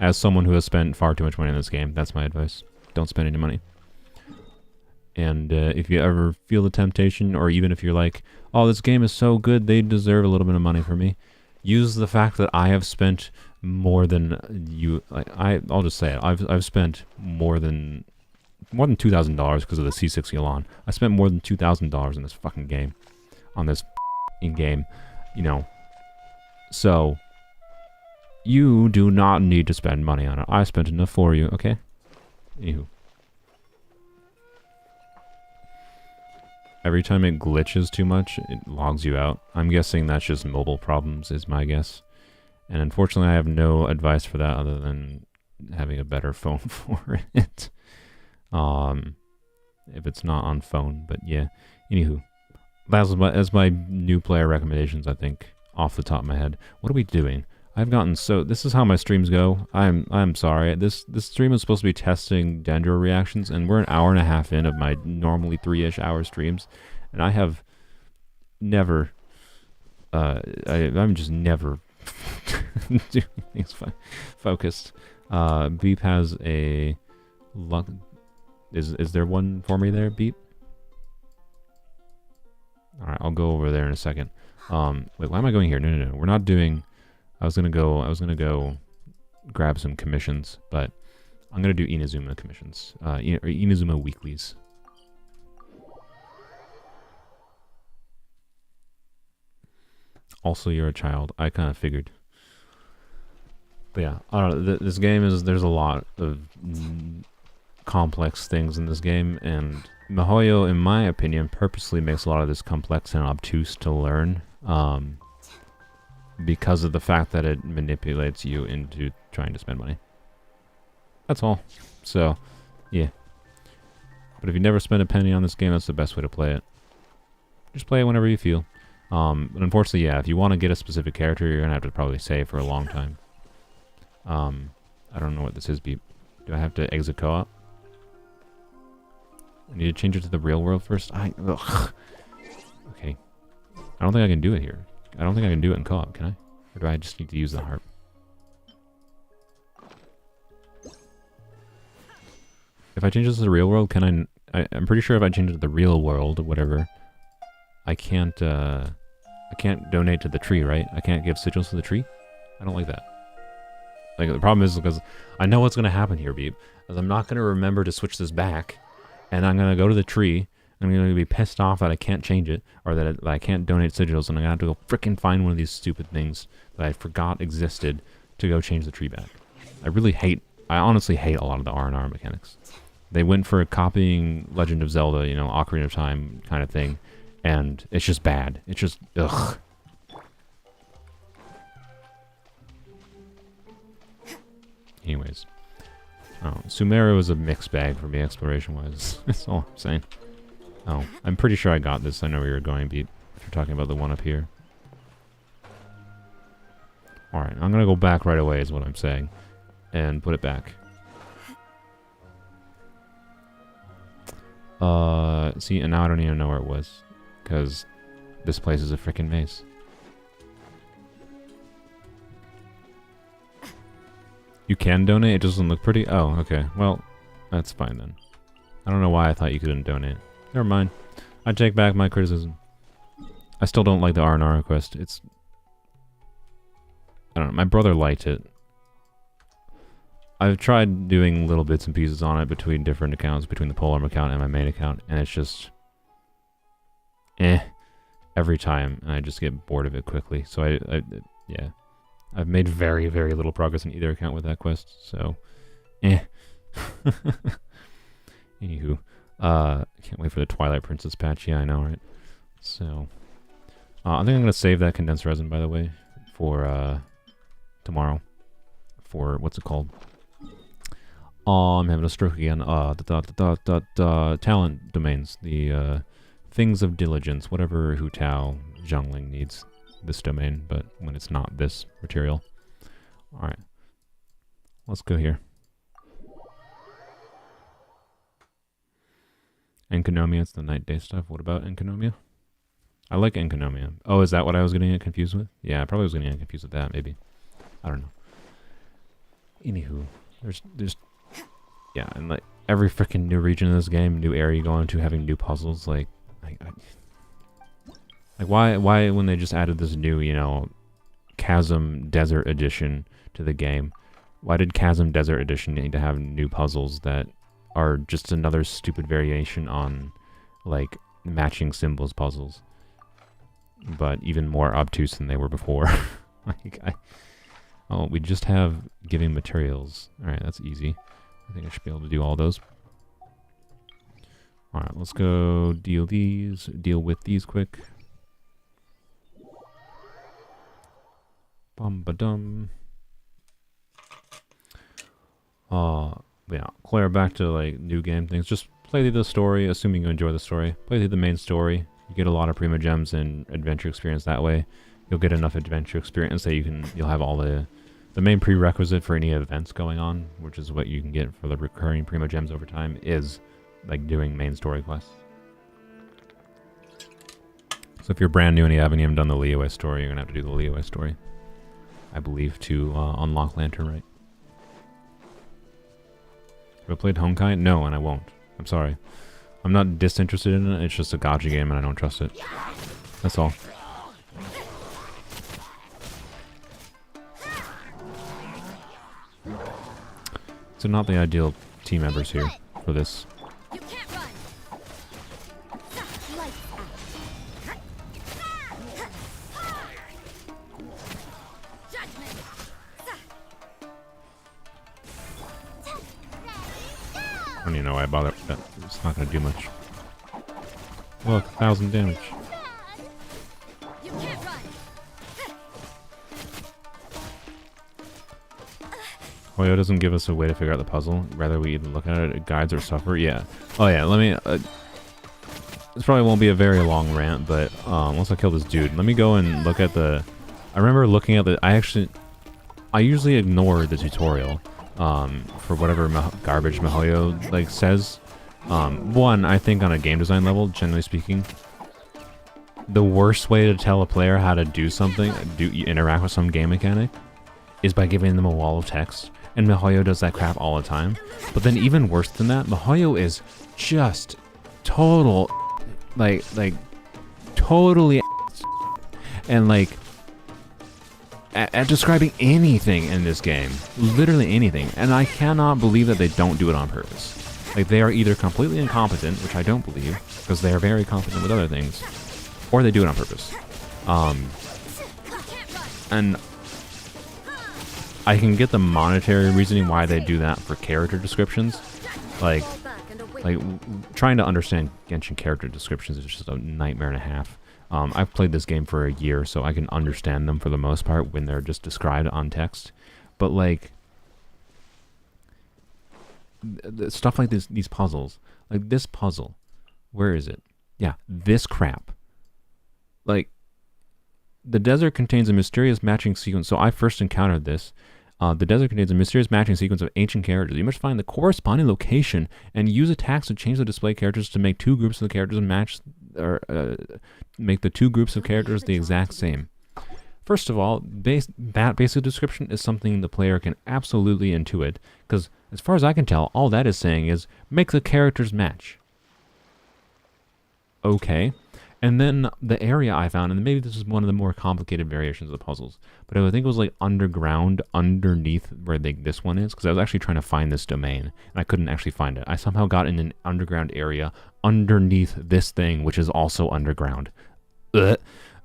As someone who has spent far too much money in this game, that's my advice. Don't spend any money. And if you ever feel the temptation, or even if you're like, oh, this game is so good, they deserve a little bit of money from me, use the fact that I have spent more than you. I'll just say it. I've spent more than $2,000 because of the C6 Elan. I spent more than $2,000 in this fucking game, on this game, So you do not need to spend money on it. I spent enough for you, okay? Anywho. Every time it glitches too much, it logs you out. I'm guessing that's just mobile problems, is my guess. And unfortunately, I have no advice for that other than having a better phone for it. If it's not on phone, but yeah. Anywho, that's my new player recommendations, I think, off the top of my head. What are we doing? This is how my streams go. I'm sorry. This stream is supposed to be testing Dendro reactions, and we're an hour and a half in of my normally 3-ish hour streams, and I have never, I'm just never doing things focused. Beep has a luck. Is there one for me there, Beep? All right, I'll go over there in a second. Wait, why am I going here? No. We're not doing. I was gonna go grab some commissions, but I'm gonna do Inazuma commissions, or Inazuma weeklies. Also, you're a child. I kind of figured. But yeah, I don't know. This game there's a lot of complex things in this game, and Mihoyo, in my opinion, purposely makes a lot of this complex and obtuse to learn. Because of the fact that it manipulates you into trying to spend money. That's all. So, yeah. But if you never spend a penny on this game, that's the best way to play it. Just play it whenever you feel. But unfortunately, yeah, if you want to get a specific character, you're going to have to probably save for a long time. I don't know what this is, Beep. Do I have to exit co-op? I need to change it to the real world first? Ugh. Okay. I don't think I can do it here. I don't think I can do it in co-op, can I? Or do I just need to use the harp? If I change this to the real world, can I'm pretty sure if I change it to the real world, whatever, I can't donate to the tree, right? I can't give sigils to the tree? I don't like that. Like, the problem is because I know what's going to happen here, Beep, is I'm not going to remember to switch this back, and I'm going to go to the tree, and I'm going to be pissed off that I can't change it, or that I can't donate sigils, and I'm going to have to go frickin' find one of these stupid things that I forgot existed to go change the tree back. I honestly hate a lot of the R&R mechanics. They went for copying Legend of Zelda, you know, Ocarina of Time kind of thing, and it's just bad. It's just, ugh. Anyways. Oh, Sumeru was a mixed bag for me exploration-wise. That's all I'm saying. Oh, I'm pretty sure I got this. I know where you're going, Beep. If you're talking about the one up here. Alright, I'm gonna go back right away is what I'm saying. And put it back. See, and now I don't even know where it was. Because this place is a frickin' maze. You can donate? It doesn't look pretty? Oh, okay. Well, that's fine then. I don't know why I thought you couldn't donate. Never mind. I take back my criticism. I still don't like the R&R request. It's... I don't know. My brother liked it. I've tried doing little bits and pieces on it between different accounts, between the Polearm account and my main account, and it's just... every time, and I just get bored of it quickly. So yeah. I've made very, very little progress in either account with that quest, so... Anywho. Can't wait for the Twilight Princess patch. Yeah, I know, right? So... I think I'm going to save that condensed resin, by the way, for, tomorrow. For, what's it called? I'm having a stroke again. Talent domains. The, things of diligence. Whatever Hu Tao Zhongling needs. This domain, but when it's not this material. Alright. Let's go here. Enkonomia, it's the night day stuff. What about Enkonomia? I like Enkonomia. Oh, is that what I was getting confused with? Yeah, I probably was getting confused with that, maybe. I don't know. Anywho, there's yeah, and like every freaking new region in this game, new area you go into, having new puzzles, like why when they just added this new, you know, Chasm Desert Edition to the game, why did Chasm Desert Edition need to have new puzzles that are just another stupid variation on, like, matching symbols puzzles, but even more obtuse than they were before? Oh, we just have giving materials. Alright, that's easy. I think I should be able to do all those. Alright, let's go deal with these quick. Bum-ba-dum. Yeah, Claire, back to, like, new game things. Just play through the story, assuming you enjoy the story. Play through the main story. You get a lot of Prima Gems and adventure experience that way. You'll get enough adventure experience that you'll have all the main prerequisite for any events going on, which is what you can get for the recurring Prima Gems over time, is, like, doing main story quests. So if you're brand new and you haven't even done the Liyue story, you're going to have to do the Liyue story, I believe, to unlock Lantern Right. Have I played Honkai? No, and I won't. I'm sorry. I'm not disinterested in it, it's just a gacha game and I don't trust it. That's all. So not the ideal team members here for this. You can't run. Lights out. Judgment. I don't even know why I bother. It's not going to do much. Look, 1,000 damage. You can't run. Yaoyao doesn't give us a way to figure out the puzzle. Rather, we either look at it, it guides or suffer. Yeah. Oh yeah, let me... this probably won't be a very long rant, but once I kill this dude, let me go and look at the... I remember looking at the... I actually... I usually ignore the tutorial for whatever garbage MiHoYo like says. One, I think on a game design level, generally speaking, the worst way to tell a player how to do something, interact with some game mechanic, is by giving them a wall of text. And MiHoYo does that crap all the time. But then even worse than that, MiHoYo is just total, like totally and like at describing anything in this game, literally anything. And I cannot believe that they don't do it on purpose. Like, they are either completely incompetent, which I don't believe, because they are very competent with other things, or they do it on purpose. And I can get the monetary reasoning why they do that for character descriptions. Like trying to understand Genshin character descriptions is just a nightmare and a half. I've played this game for a year, so I can understand them for the most part when they're just described on text. But like stuff like these puzzles, like this puzzle, where is it? Yeah, this crap. Like, the desert contains a mysterious matching sequence. So I first encountered this. The desert contains a mysterious matching sequence of ancient characters. You must find the corresponding location and use attacks to change the display characters to make two groups of the characters match, or make the two groups of characters the exact same. First of all, that basic description is something the player can absolutely intuit, because as far as I can tell, all that is saying is make the characters match. Okay. And then the area I found, and maybe this is one of the more complicated variations of the puzzles, but I think it was like underground, underneath where this one is, because I was actually trying to find this domain, and I couldn't actually find it. I somehow got in an underground area underneath this thing, which is also underground. Ugh.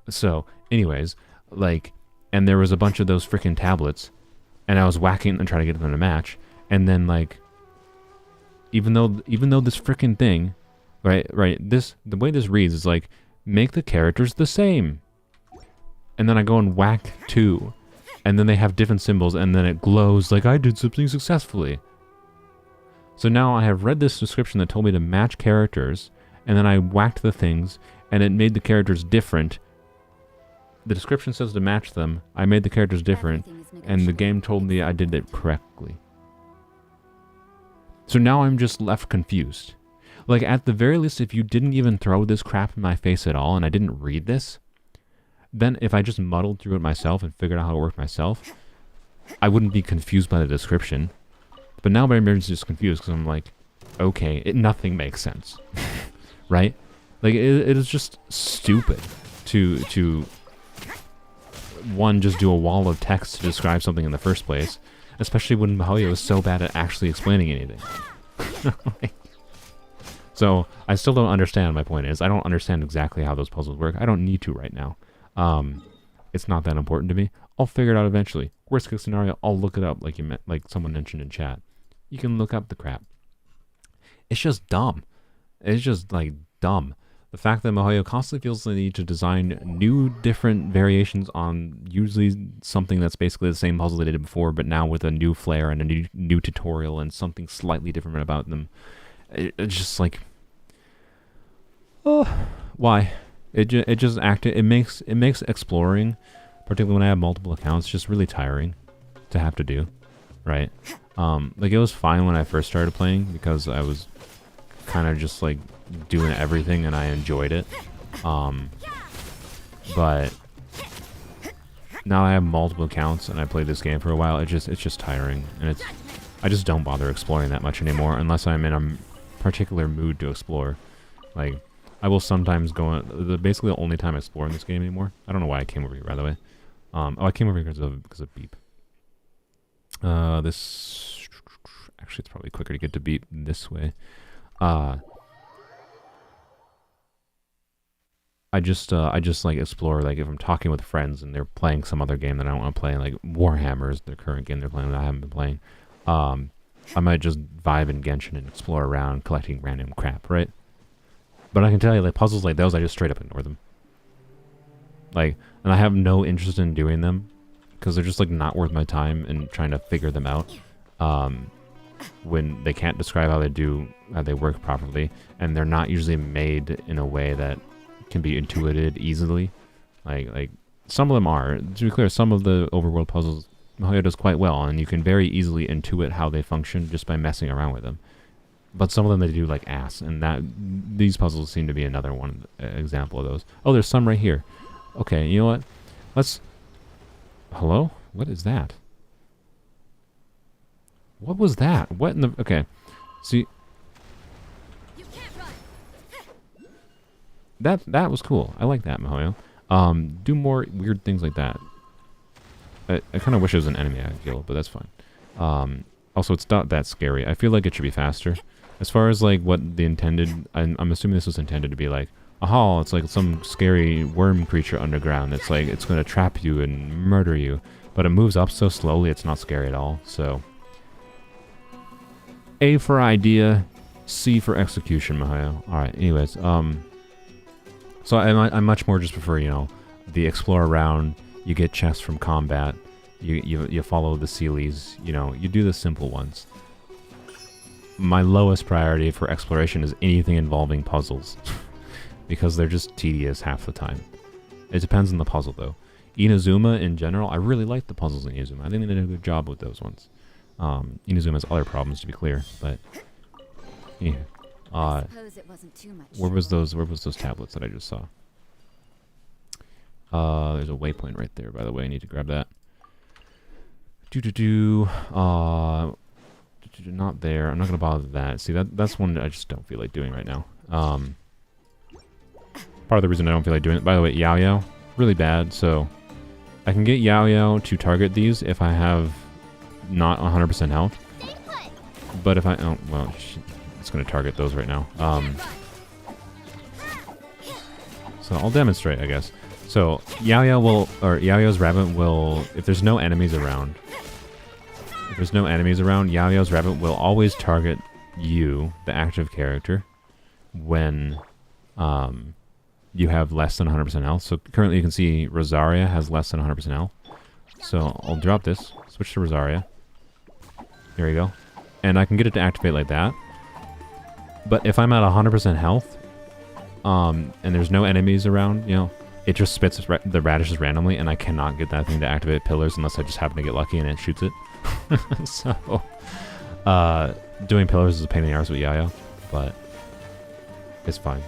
So, anyways, like, and there was a bunch of those freaking tablets, and I was whacking and trying to get them to match, and then, like, even though this freaking thing, right, the way this reads is like, make the characters the same. And then I go and whack two. And then they have different symbols, and then it glows like I did something successfully. So now I have read this description that told me to match characters, and then I whacked the things, and it made the characters different. The description says to match them. I made the characters different, and the game told me I did it correctly. So now I'm just left confused. Like, at the very least, if you didn't even throw this crap in my face at all, and I didn't read this, then if I just muddled through it myself and figured out how it worked myself, I wouldn't be confused by the description. But now my brain's just confused, because I'm like, okay, nothing makes sense. Right? Like, it is just stupid to one, just do a wall of text to describe something in the first place, especially when MiHoYo is so bad at actually explaining anything. Like, so, I still don't understand, my point is. I don't understand exactly how those puzzles work. I don't need to right now. It's not that important to me. I'll figure it out eventually. Worst case scenario, I'll look it up like someone mentioned in chat. You can look up the crap. It's just dumb. It's just, like, dumb. The fact that MiHoYo constantly feels the need to design new, different variations on usually something that's basically the same puzzle they did before, but now with a new flair and a new tutorial and something slightly different about them. It's just like, oh, why? It makes exploring, particularly when I have multiple accounts, just really tiring to have to do, right? Like, it was fine when I first started playing because I was kind of just like doing everything and I enjoyed it. But now I have multiple accounts and I played this game for a while. It's just tiring, and I just don't bother exploring that much anymore unless I'm in a particular mood to explore. Like, I will sometimes go on, basically the only time I explore in this game anymore. I don't know why I came over here, by the way. I came over here because of Beep. This, actually, it's probably quicker to get to Beep this way. I just like explore, like, if I'm talking with friends and they're playing some other game that I don't want to play, like Warhammer is their current game they're playing that I haven't been playing. I might just vibe in Genshin and explore around collecting random crap, right? But I can tell you, like, puzzles like those, I just straight up ignore them. Like, and I have no interest in doing them because they're just, like, not worth my time and trying to figure them out. When they can't describe how they work properly, and they're not usually made in a way that can be intuited easily. Like some of them are. To be clear, some of the overworld puzzles Mihoyo does quite well, and you can very easily intuit how they function just by messing around with them. But some of them they do like ass, and these puzzles seem to be another one example of those. Oh, there's some right here. Okay, you know what? Let's... Hello? What is that? What was that? What in the... Okay. See... You can't run. That was cool. I like that, Mihoyo. Do more weird things like that. I kind of wish it was an enemy I could kill, but that's fine. Also, it's not that scary. I feel like it should be faster. As far as like what the intended... I'm assuming this was intended to be like, aha, it's like some scary worm creature underground. It's like, it's going to trap you and murder you. But it moves up so slowly, it's not scary at all. So, A for idea, C for execution, Mihoyo. Alright, anyways, so I much more just prefer, you know, the explore around, you get chests from combat, you follow the Sealies, you know, you do the simple ones. My lowest priority for exploration is anything involving puzzles. Because they're just tedious half the time. It depends on the puzzle, though. Inazuma, in general, I really like the puzzles in Inazuma. I think they did a good job with those ones. Inazuma has other problems, to be clear, but... Yeah. I suppose it wasn't too much Where was trouble. those tablets that I just saw? There's a waypoint right there, by the way. I need to grab that. Not there. I'm not gonna bother with that. See, that's one that I just don't feel like doing right now. Part of the reason I don't feel like doing it, by the way, Yaoyao, really bad, so I can get Yaoyao to target these if I have not 100% health. Stay put. But if I, oh, well, it's going to target those right now. So I'll demonstrate, I guess. So Yaoyao will, or Yaoyao's rabbit will, if there's no enemies around, Yaoyao's rabbit will always target you, the active character, when you have less than 100% health. So currently you can see Rosaria has less than 100% health. So I'll drop this, switch to Rosaria. There we go. And I can get it to activate like that. But if I'm at 100% health, and there's no enemies around, you know, it just spits the radishes randomly, and I cannot get that thing to activate pillars unless I just happen to get lucky and it shoots it. So, doing pillars is a pain in the arse with Yaoyao, but it's fine.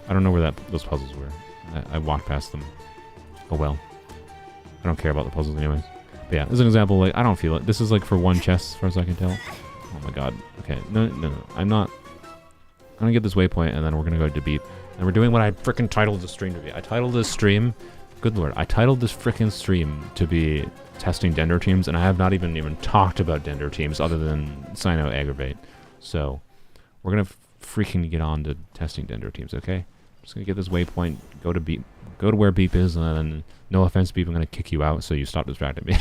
I don't know where those puzzles were. I walked past them. Oh well. I don't care about the puzzles anyways. But yeah, as an example, like, I don't feel it. This is like for one chest, as far as I can tell. Oh my god. Okay, no. I'm gonna get this waypoint, and then we're gonna go to Beep. And we're doing what I frickin' titled the stream to be. I titled this stream, good lord, I titled this frickin' stream to be testing Dendro teams, and I have not even talked about Dendro teams other than Sino Aggravate. So, we're gonna freaking get on to testing Dendro teams, okay? I'm just gonna get this waypoint, go to Beep, go to where Beep is, and then, no offense, Beep, I'm gonna kick you out so you stop distracting me.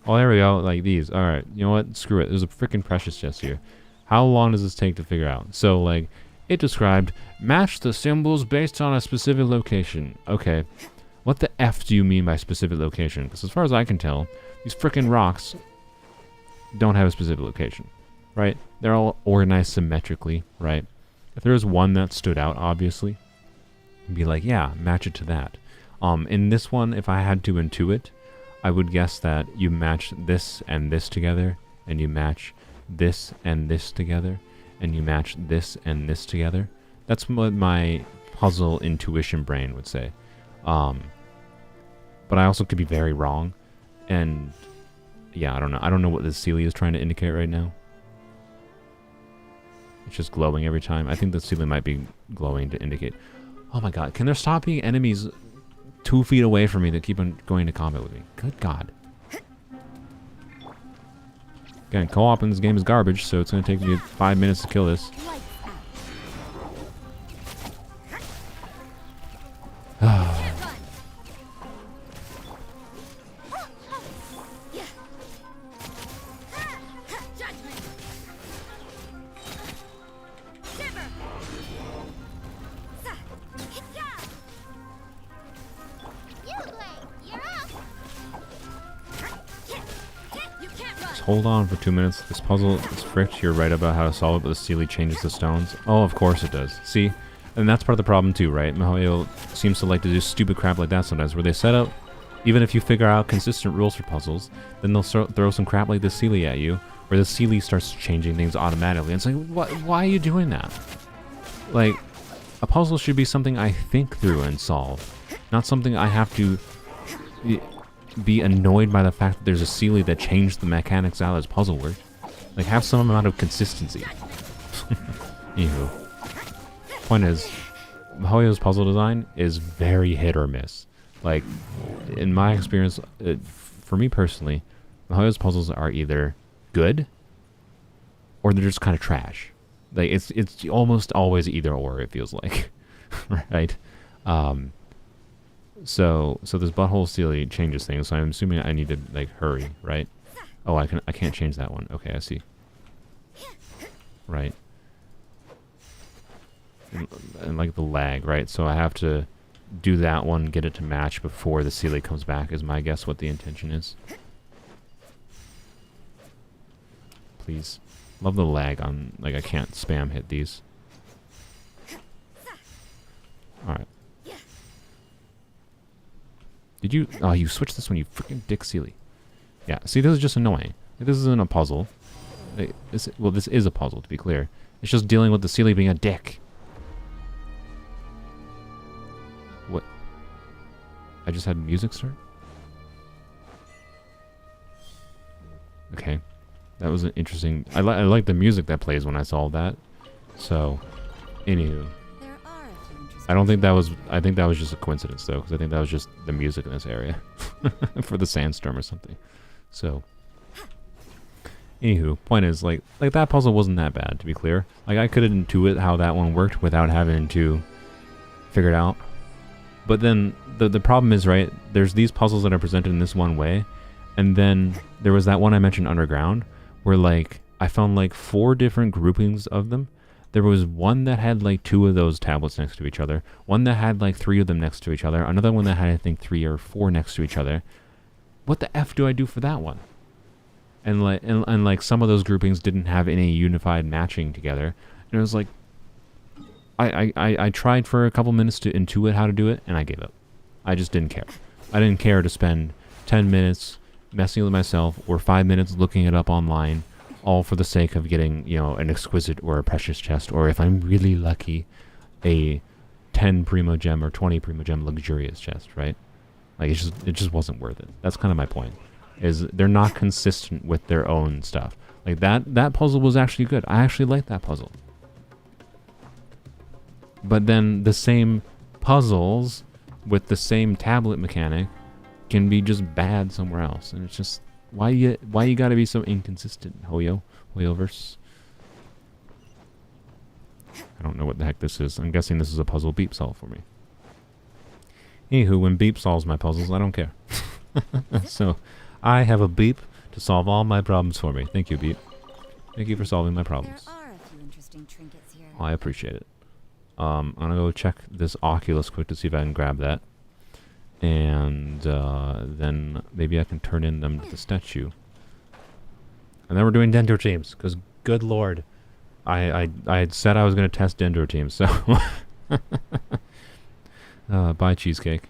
Oh, there we go, like these. Alright, you know what? Screw it. There's a freaking precious chest here. How long does this take to figure out? So, like, it described, match the symbols based on a specific location. Okay, what the F do you mean by specific location? Because as far as I can tell, these frickin' rocks don't have a specific location, right? They're all organized symmetrically, right? If there was one that stood out, obviously, I'd be like, yeah, match it to that. In this one, if I had to intuit, I would guess that you match this and this together, and you match this and this together, and you match this and this together. That's what my puzzle intuition brain would say. But I also could be very wrong, and yeah, I don't know. I don't know what this Celia is trying to indicate right now. It's just glowing every time. I think the Celia might be glowing to indicate. Oh my god, can there stop being enemies 2 feet away from me that keep on going to combat with me? Good god. Again, co-op in this game is garbage, so it's going to take me 5 minutes to kill this. Hold on for 2 minutes. This puzzle is fricked. You're right about how to solve it, but the Sealy changes the stones. Oh, of course it does. See? And that's part of the problem too, right? Mihoyo seems to like to do stupid crap like that sometimes, where they set up Even if you figure out consistent rules for puzzles, then they'll throw some crap like the Sealy at you, where the Sealy starts changing things automatically. And it's like, why are you doing that? Like, a puzzle should be something I think through and solve, not something I have to be annoyed by the fact that there's a Sealy that changed the mechanics out as puzzle work. Like, have some amount of consistency. Anywho. Point is, MiHoYo's puzzle design is very hit or miss. Like, in my experience, for me personally, MiHoYo's puzzles are either good or they're just kind of trash. Like, it's almost always either or, it feels like. Right? So this butthole Sealy changes things, so I'm assuming I need to, like, hurry, right? Oh, I can't change that one. Okay, I see. Right. And like the lag, right? So I have to do that one, get it to match before the Sealy comes back, is my guess what the intention is. Please. Love the lag on, like, I can't spam hit these. Alright. Did you... Oh, you switched this one, you freaking dick Sealy. Yeah, see, this is just annoying. Like, this isn't a puzzle. Like, well, this is a puzzle, to be clear. It's just dealing with the Sealy being a dick. What? I just had music start? Okay. That was an interesting... I like the music that plays when I solve that. So, anywho. I don't think that was... I think that was just a coincidence, though. Because I think that was just the music in this area. For the sandstorm or something. So... Anywho, point is, like that puzzle wasn't that bad, to be clear. Like, I could intuit how that one worked without having to figure it out. But then, the problem is, right, there's these puzzles that are presented in this one way, and then there was that one I mentioned underground, where, like, I found, like, 4 different groupings of them. There was one that had, like, 2 of those tablets next to each other, one that had, like, 3 of them next to each other, another one that had, I think, 3 or 4 next to each other. What the F do I do for that one? And like some of those groupings didn't have any unified matching together. And it was like, I tried for a couple minutes to intuit how to do it, and I gave up. I just didn't care. I didn't care to spend 10 minutes messing with myself or 5 minutes looking it up online, all for the sake of getting, you know, an exquisite or a precious chest, or if I'm really lucky, a 10 primo gem or 20 primo gem luxurious chest, right? Like, it just wasn't worth it. That's kind of my point. Is they're not consistent with their own stuff. Like, that puzzle was actually good. I actually liked that puzzle. But then the same puzzles with the same tablet mechanic can be just bad somewhere else. And it's just, why you gotta be so inconsistent, HoYoverse? I don't know what the heck this is. I'm guessing this is a puzzle Beep solved for me. Anywho, when Beep solves my puzzles, I don't care. So... I have a Beep to solve all my problems for me. Thank you, Beep. Thank you for solving my problems. There are a few interesting trinkets here. I appreciate it. I'm gonna go check this Oculus quick to see if I can grab that. And then maybe I can turn in them to the statue. And then we're doing Dendro teams, because good lord. I had said I was gonna test Dendro teams, so... Bye, cheesecake.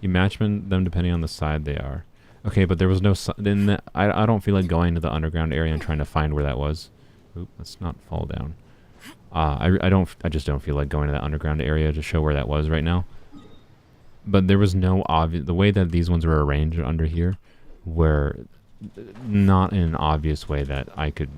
You match them depending on the side they are. Okay, but there was no... I don't feel like going to the underground area and trying to find where that was. Oop, let's not fall down. I just don't feel like going to that underground area to show where that was right now. But there was no obvious... The way that these ones were arranged under here were not in an obvious way that I could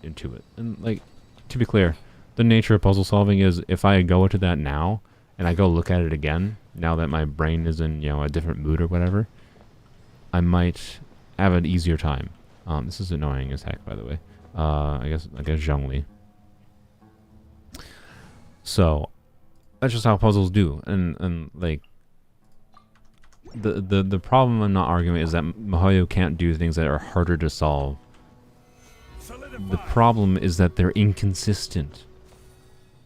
intuit. And, like, to be clear, the nature of puzzle solving is if I go to that now and I go look at it again, now that my brain is in, you know, a different mood or whatever, I might have an easier time. This is annoying as heck, by the way. I guess Zhongli. So that's just how puzzles do, and like the problem I'm not arguing is that MiHoYo can't do things that are harder to solve. The problem is that they're inconsistent,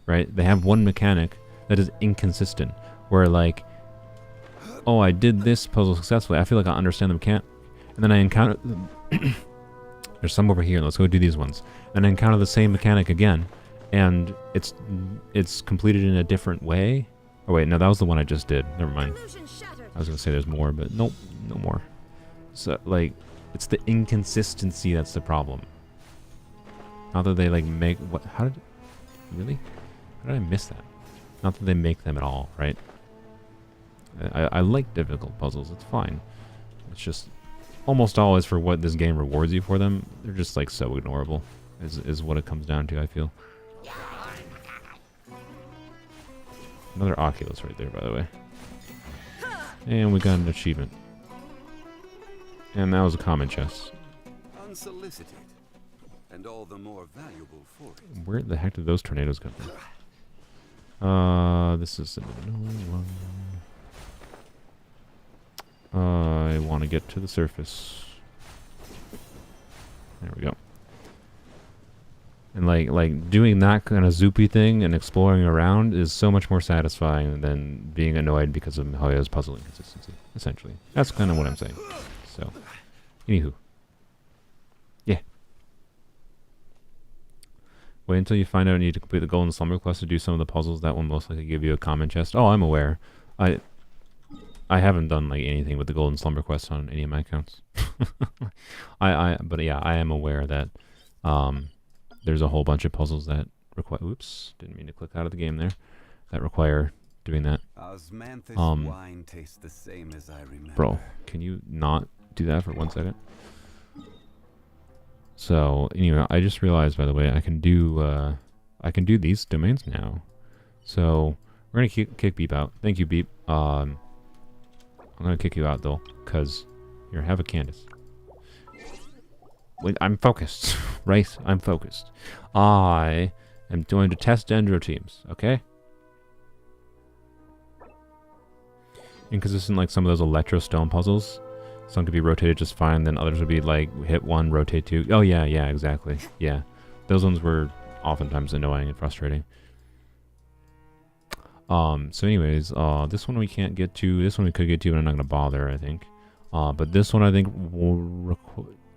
right? They have one mechanic that is inconsistent, where like, oh, I did this puzzle successfully. I feel like I understand the mechanic, and then I encounter there's some over here. Let's go do these ones, and I encounter the same mechanic again, and it's completed in a different way. Oh wait, no, that was the one I just did. Never mind. I was gonna say there's more, but nope, no more. So like, it's the inconsistency that's the problem. Not that they like make what? How did? Really? How did I miss that? Not that they make them at all, right? I like difficult puzzles. It's fine. It's just almost always for what this game rewards you for them. They're just like so ignorable. Is what it comes down to. I feel. Another Oculus right there, by the way. And we got an achievement. And that was a common chest. Unsolicited, and all the more valuable for it. Where the heck did those tornadoes come from? This is I want to get to the surface. There we go. And like doing that kind of zoopy thing and exploring around is so much more satisfying than being annoyed because of Mihoyo's puzzle inconsistency. Essentially, that's kind of what I'm saying. So, anywho, yeah. Wait until you find out you need to complete the Golden Slumber Quest to do some of the puzzles. That will most likely give you a common chest. Oh, I'm aware. I haven't done like anything with the Golden Slumber Quest on any of my accounts. But yeah, I am aware that there's a whole bunch of puzzles that require. Oops, didn't mean to click out of the game there. That require doing that. Osmanthus wine tastes the same as I remember. Bro, can you not do that for 1 second? So anyway, I just realized, by the way, I can do these domains now. So we're gonna kick Beep out. Thank you, Beep. I'm gonna kick you out though, cause here, have a Candace. Wait, I'm focused, right? I'm focused. I am going to test Dendro teams, okay? Inconsistent like some of those Electro Stone puzzles. Some could be rotated just fine, then others would be like hit one, rotate two. Oh yeah, exactly. Yeah. Those ones were oftentimes annoying and frustrating. So anyways, this one we can't get to. This one we could get to, but I'm not gonna bother, I think. But this one I think will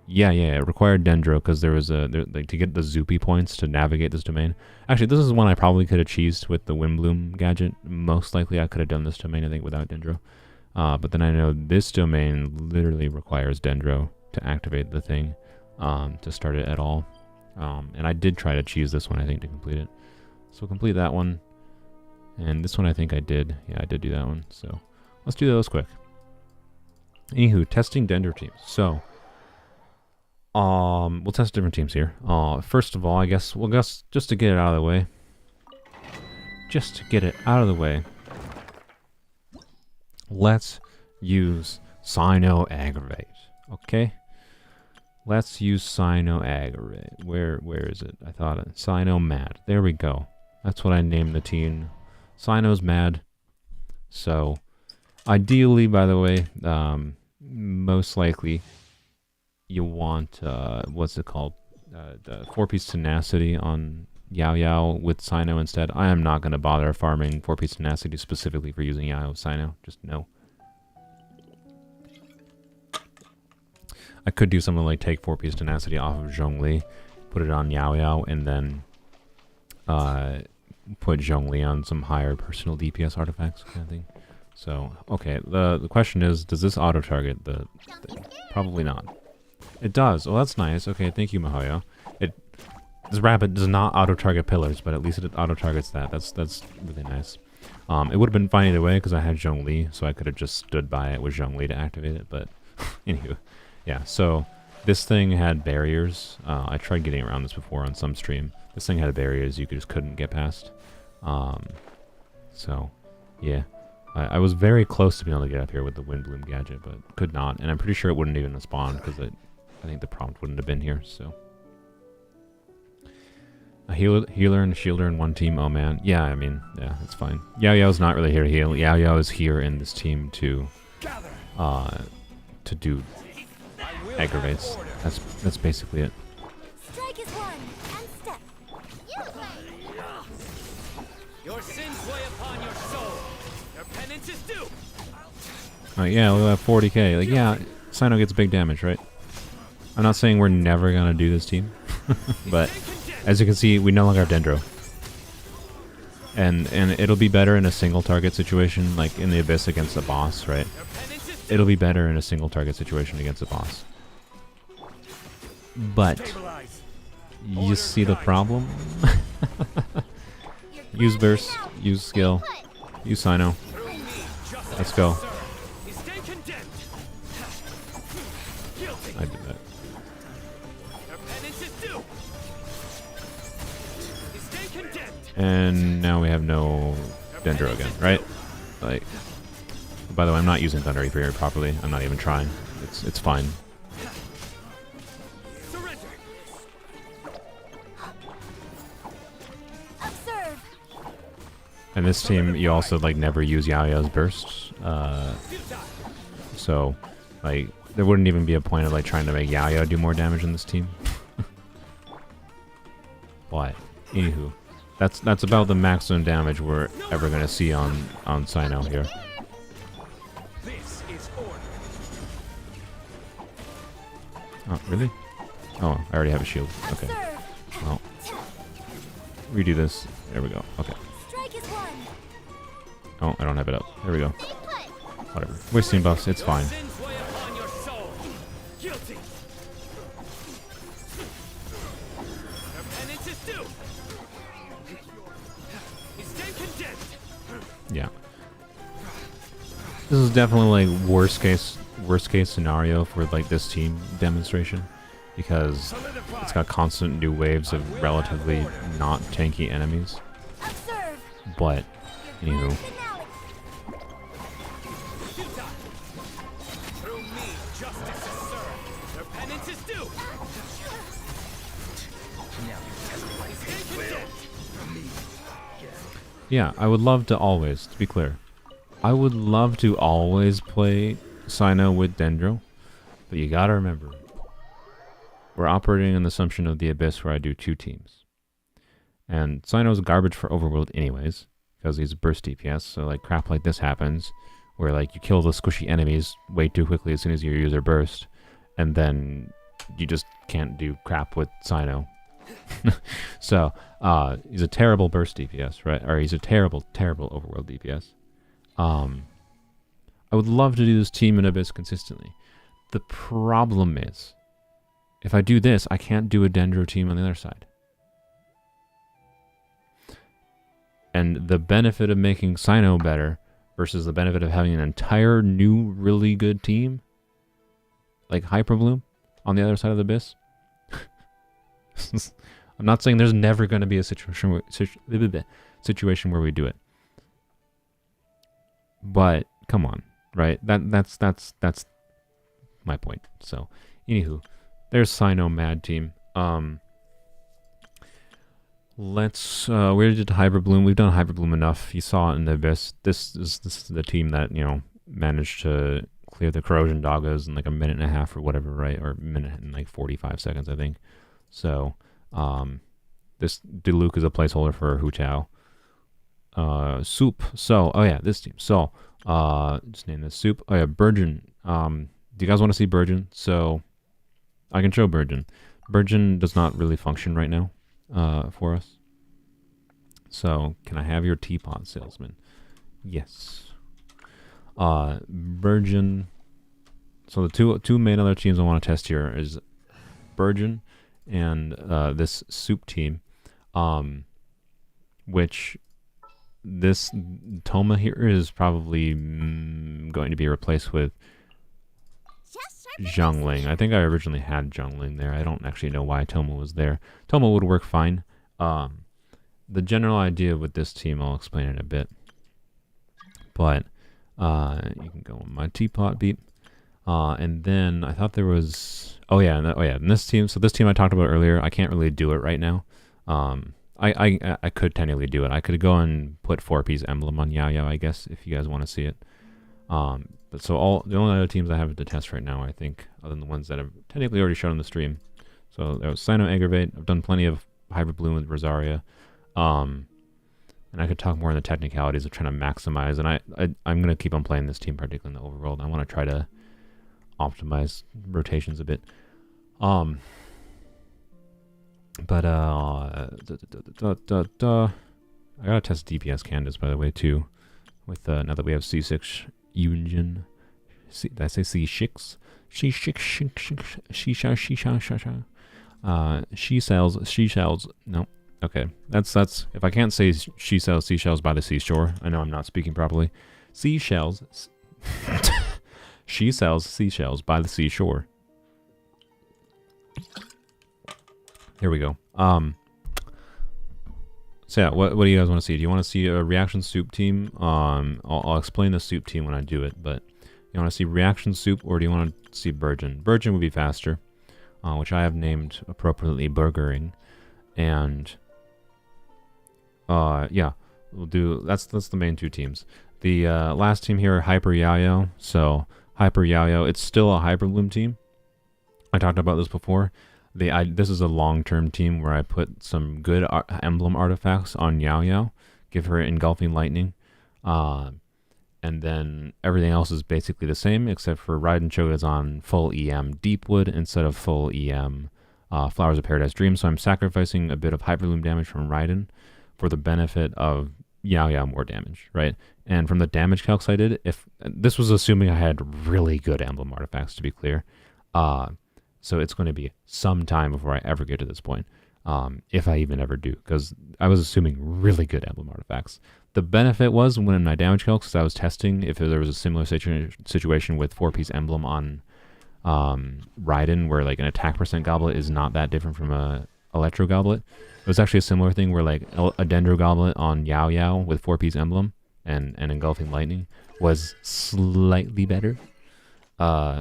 it required Dendro because there was like to get the Zoopy points to navigate this domain. Actually, this is one I probably could have cheesed with the Windbloom gadget. Most likely I could have done this domain, I think, without Dendro. But then I know this domain literally requires Dendro to activate the thing to start it at all. And I did try to cheese this one, I think, to complete it. So complete that one. And this one I think I did. Yeah, I did do that one. So let's do those quick. Anywho, testing Dendro teams. So we'll test different teams here. First of all, I guess just to get it out of the way. Just to get it out of the way. Let's use Sino Aggravate. Okay? Let's use Sino Aggravate. Where is it? I thought it. Sino Mad. There we go. That's what I named the team. Sino's Mad. So, ideally, by the way, most likely, you want, what's it called? The 4-piece Tenacity on Yaoyao with Sino instead. I am not going to bother farming 4-piece Tenacity specifically for using Yaoyao with Sino. Just no. I could do something like take 4-piece Tenacity off of Zhongli, put it on Yaoyao, and then put Zhongli on some higher personal DPS artifacts kind of thing. So, okay, the question is, does this auto-target the thing? Probably not. It does. Oh, that's nice. Okay, thank you, Mihoyo. This rabbit does not auto-target pillars, but at least it auto-targets that. That's really nice. It would have been fine either way because I had Zhongli, so I could have just stood by it with Zhongli to activate it, but anywho. Yeah, so this thing had barriers. I tried getting around this before on some stream. This thing had barriers you just couldn't get past. So, yeah. I was very close to being able to get up here with the Windbloom gadget, but could not. And I'm pretty sure it wouldn't even have spawned because I think the prompt wouldn't have been here, so. A healer and a shielder in one team, oh man. Yeah, I mean, yeah, that's fine. Yaoyao's not really here to heal. Yaoyao is here in this team to do aggravates. That's basically it. Strike is one, and step. You play. Your sins weigh upon your soul. Your penance is due. Yeah, we'll have 40k. Like, yeah, Sino gets big damage, right? I'm not saying we're never gonna do this team, but as you can see, we no longer have Dendro. and it'll be better in a single target situation, like in the Abyss against a boss, right? It'll be better in a single target situation against a boss. But you see the problem? Use burst, use skill, use Sino. Let's go. I did that. And now we have no Dendro again, right? Like, by the way, I'm not using Thunder Reaper properly. I'm not even trying. It's fine. Observe. And this team, you also like never use Yaoyao's bursts. So, like, there wouldn't even be a point of like trying to make Yaoyao do more damage in this team. But anywho, that's about the maximum damage we're ever gonna see on Sino here. Oh, really? Oh, I already have a shield. Okay. Well, redo this. There we go. Okay. Strike is one. Oh, I don't have it up. There we go. Whatever. Wasting buffs. It's fine. Yeah. This is definitely like worst case scenario for like this team demonstration, because it's got constant new waves of relatively not tanky enemies. Observe. But anywho, yeah, I would love to always, to be clear, I would love to always play Sino with Dendro, but you gotta remember, we're operating on the assumption of the Abyss where I do 2 teams. And Sino's garbage for Overworld anyways, because he's a burst DPS, so like crap like this happens, where like you kill the squishy enemies way too quickly as soon as you use their burst, and then you just can't do crap with Sino. So, he's a terrible burst DPS, right? Or he's a terrible, terrible Overworld DPS. I would love to do this team in Abyss consistently. The problem is, if I do this, I can't do a Dendro team on the other side. And the benefit of making Sino better versus the benefit of having an entire new, really good team, like Hyperbloom, on the other side of the Abyss. I'm not saying there's never going to be a situation where we do it. But come on, right? That's my point. So, anywho, there's Sino Mad Team. Let's we did Hyperbloom. We've done Hyperbloom enough. You saw it in the Abyss. This is the team that, you know, managed to clear the Corrosion Doggas in like a minute and a half or whatever, right? Or a minute and like 45 seconds, I think. So, this Diluc is a placeholder for Hu Chao. Soup. So, oh yeah, this team. So, just name this Soup. Oh yeah, Burgeon. Do you guys want to see Burgeon? So, I can show Burgeon. Burgeon does not really function right now, for us. So, can I have your teapot, salesman? Yes. Burgeon. So the two main other teams I want to test here is Burgeon and this Soup team, which this Toma here is probably going to be replaced with Zhongling. I think I originally had Zhongling there. I don't actually know why Toma was there. Toma would work fine. The general idea with this team, I'll explain in a bit. But you can go on my teapot beep. And then I thought there was... Oh yeah, and this team... So this team I talked about earlier, I can't really do it right now. I could technically do it. I could go and put 4P's emblem on Yaoyao, I guess, if you guys want to see it. But so the only other teams I have to test right now, I think, other than the ones that I've technically already shown on the stream. So there was Sino Aggravate. I've done plenty of Hybrid Bloom with Rosaria. And I could talk more on the technicalities of trying to maximize. And I'm going to keep on playing this team, particularly in the overworld. I want to try to optimize rotations a bit. But I gotta test DPS Candace, by the way, too. With now that we have C6 Union. Did I say C6? She sells. No. Okay. That's if I can't say she sells seashells by the seashore, I know I'm not speaking properly. Seashells. She sells seashells by the seashore. Here we go. So yeah, what do you guys want to see? Do you want to see a reaction soup team? I'll explain the soup team when I do it, but you want to see reaction soup or do you want to see Burgeon? Burgeon would be faster, which I have named appropriately burgering, and yeah, we'll do that's the main two teams. The last team here, Hyper Yaoyao. So Hyper Yaoyao, it's still a Hyper Bloom team. I talked about this before. This is a long-term team where I put some good emblem artifacts on Yaoyao, give her Engulfing Lightning, and then everything else is basically the same, except for Raiden Choga is on full EM Deepwood instead of full EM Flowers of Paradise Dream, so I'm sacrificing a bit of Hyperloom damage from Raiden for the benefit of Yaoyao more damage, right? And from the damage calcs I did, if this was assuming I had really good emblem artifacts, to be clear, so it's going to be some time before I ever get to this point, if I even ever do, because I was assuming really good emblem artifacts. The benefit was when in my damage calcs, I was testing if there was a similar situation with 4-piece emblem on Raiden, where like an attack percent goblet is not that different from a electro goblet. It was actually a similar thing where like a Dendro goblet on Yaoyao with 4-piece emblem and Engulfing Lightning was slightly better.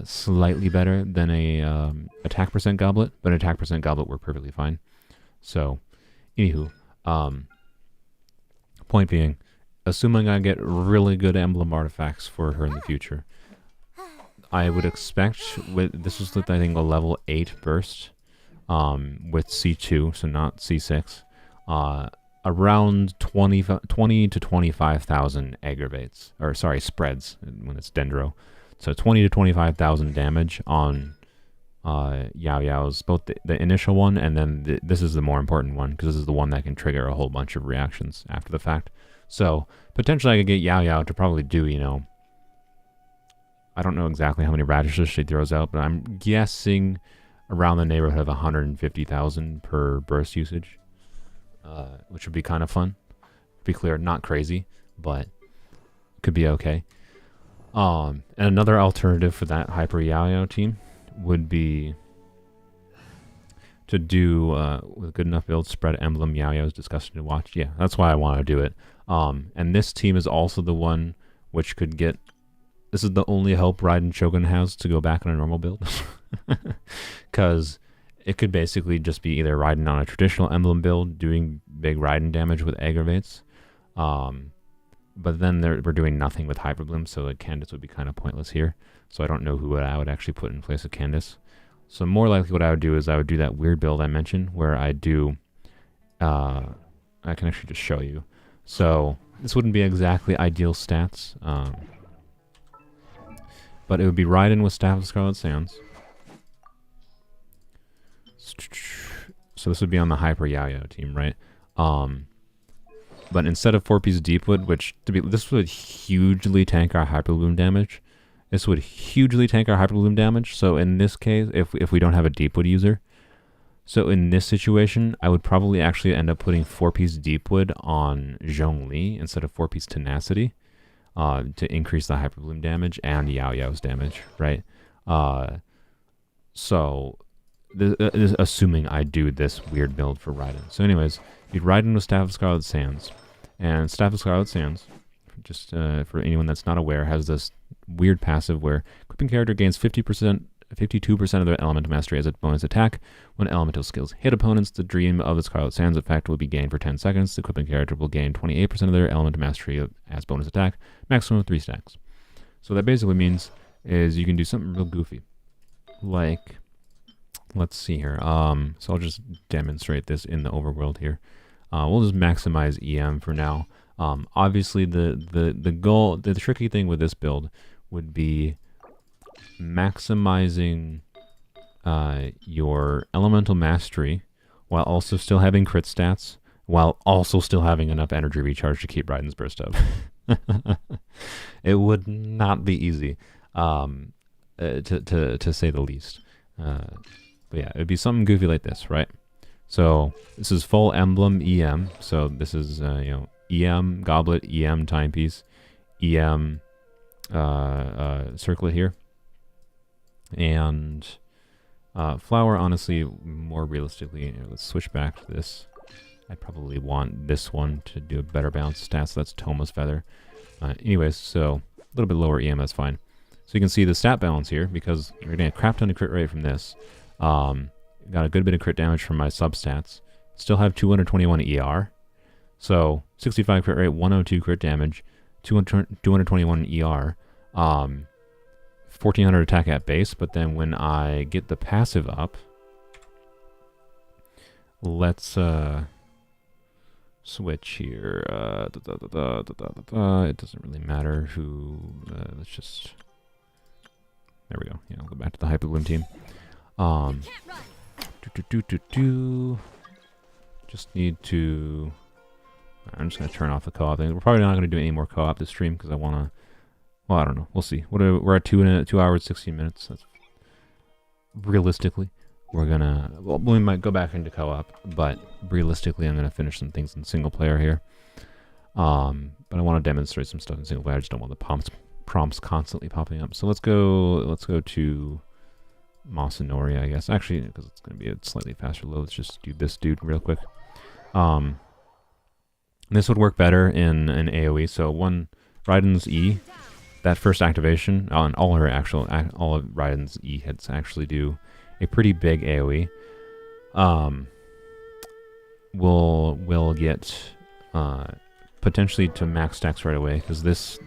Slightly better than a attack percent goblet, but an attack percent goblet worked perfectly fine. So, anywho, point being, assuming I get really good emblem artifacts for her in the future, I would expect this was I think a level 8 burst, with C2, so not C6, around 20 to 25,000 aggravates, or sorry, spreads when it's Dendro. So 20 to 25,000 damage on Yaoyao's, both the initial one and then this is the more important one, because this is the one that can trigger a whole bunch of reactions after the fact. So potentially I could get Yaoyao to probably do, you know, I don't know exactly how many radishes she throws out, but I'm guessing around the neighborhood of 150,000 per burst usage, which would be kind of fun. To be clear, not crazy, but could be okay. And another alternative for that Hyper Yaoyao team would be to do with good enough build spread emblem Yaoyao is disgusting to watch. Yeah, that's why I want to do it. And this team is also the one which could get. This is the only hope Raiden Shogun has to go back on a normal build, because it could basically just be either Raiden on a traditional emblem build doing big Raiden damage with aggravates. But then we're doing nothing with Hyperbloom, so like Candace would be kind of pointless here. So I don't know who I would actually put in place of Candace. So more likely what I would do is I would do that weird build I mentioned, where I do, I can actually just show you. So this wouldn't be exactly ideal stats, but it would be Raiden with Staff of Scarlet Sands. So this would be on the Hyper Yaoyao team, right? But instead of 4-piece Deepwood, this would hugely tank our Hyperbloom damage. This would hugely tank our Hyperbloom damage. So in this case, if we don't have a Deepwood user, so in this situation, I would probably actually end up putting 4-piece Deepwood on Zhongli instead of 4-piece Tenacity, to increase the Hyperbloom damage and Yaoyao's damage, right? So assuming I do this weird build for Raiden. So anyways, you'd Raiden with Staff of Scarlet Sands. And Staff of Scarlet Sands, just for anyone that's not aware, has this weird passive where equipping character gains 52% of their elemental mastery as a bonus attack. When elemental skills hit opponents, the Dream of the Scarlet Sands effect will be gained for 10 seconds. The equipping character will gain 28% of their elemental mastery as bonus attack, maximum of 3 stacks. So that basically means is you can do something real goofy. Like, let's see here. So I'll just demonstrate this in the overworld here. We'll just maximize EM for now. Obviously, the goal, the tricky thing with this build would be maximizing your elemental mastery while also still having crit stats while also still having enough energy recharge to keep Raiden's burst up. It would not be easy, to say the least. But yeah, it would be something goofy like this, right? So this is full emblem EM. So this is EM goblet, EM timepiece, EM circlet here, and flower. Honestly, more realistically, let's switch back to this. I probably want this one to do a better balance stats. So that's Toma's feather. Anyways, so a little bit lower EM, that's fine. So you can see the stat balance here, because you're getting a crap ton of crit rate from this. Got a good bit of crit damage from my substats. Still have 221 ER. So 65 crit rate, 102 crit damage, 221 ER, 1400 attack at base. But then when I get the passive up, let's switch here. It doesn't really matter who. Let's just. There we go. Yeah, I'll go back to the Hyper Bloom team. Just need to. I'm just gonna turn off the co-op thing. We're probably not gonna do any more co-op this stream because I wanna. Well, I don't know. We'll see. We're at 2 hours 16 minutes. That's realistically. We're gonna, well, we might go back into co-op, but realistically, I'm gonna finish some things in single player here. But I want to demonstrate some stuff in single player. I just don't want the prompts constantly popping up. So let's go to Masanori, I guess. Actually, because it's gonna be a slightly faster load. Let's just do this dude real quick. This would work better in an AOE. So one Raiden's E, that first activation on all of Raiden's E hits actually do a pretty big AoE. We'll get potentially to max stacks right away, because this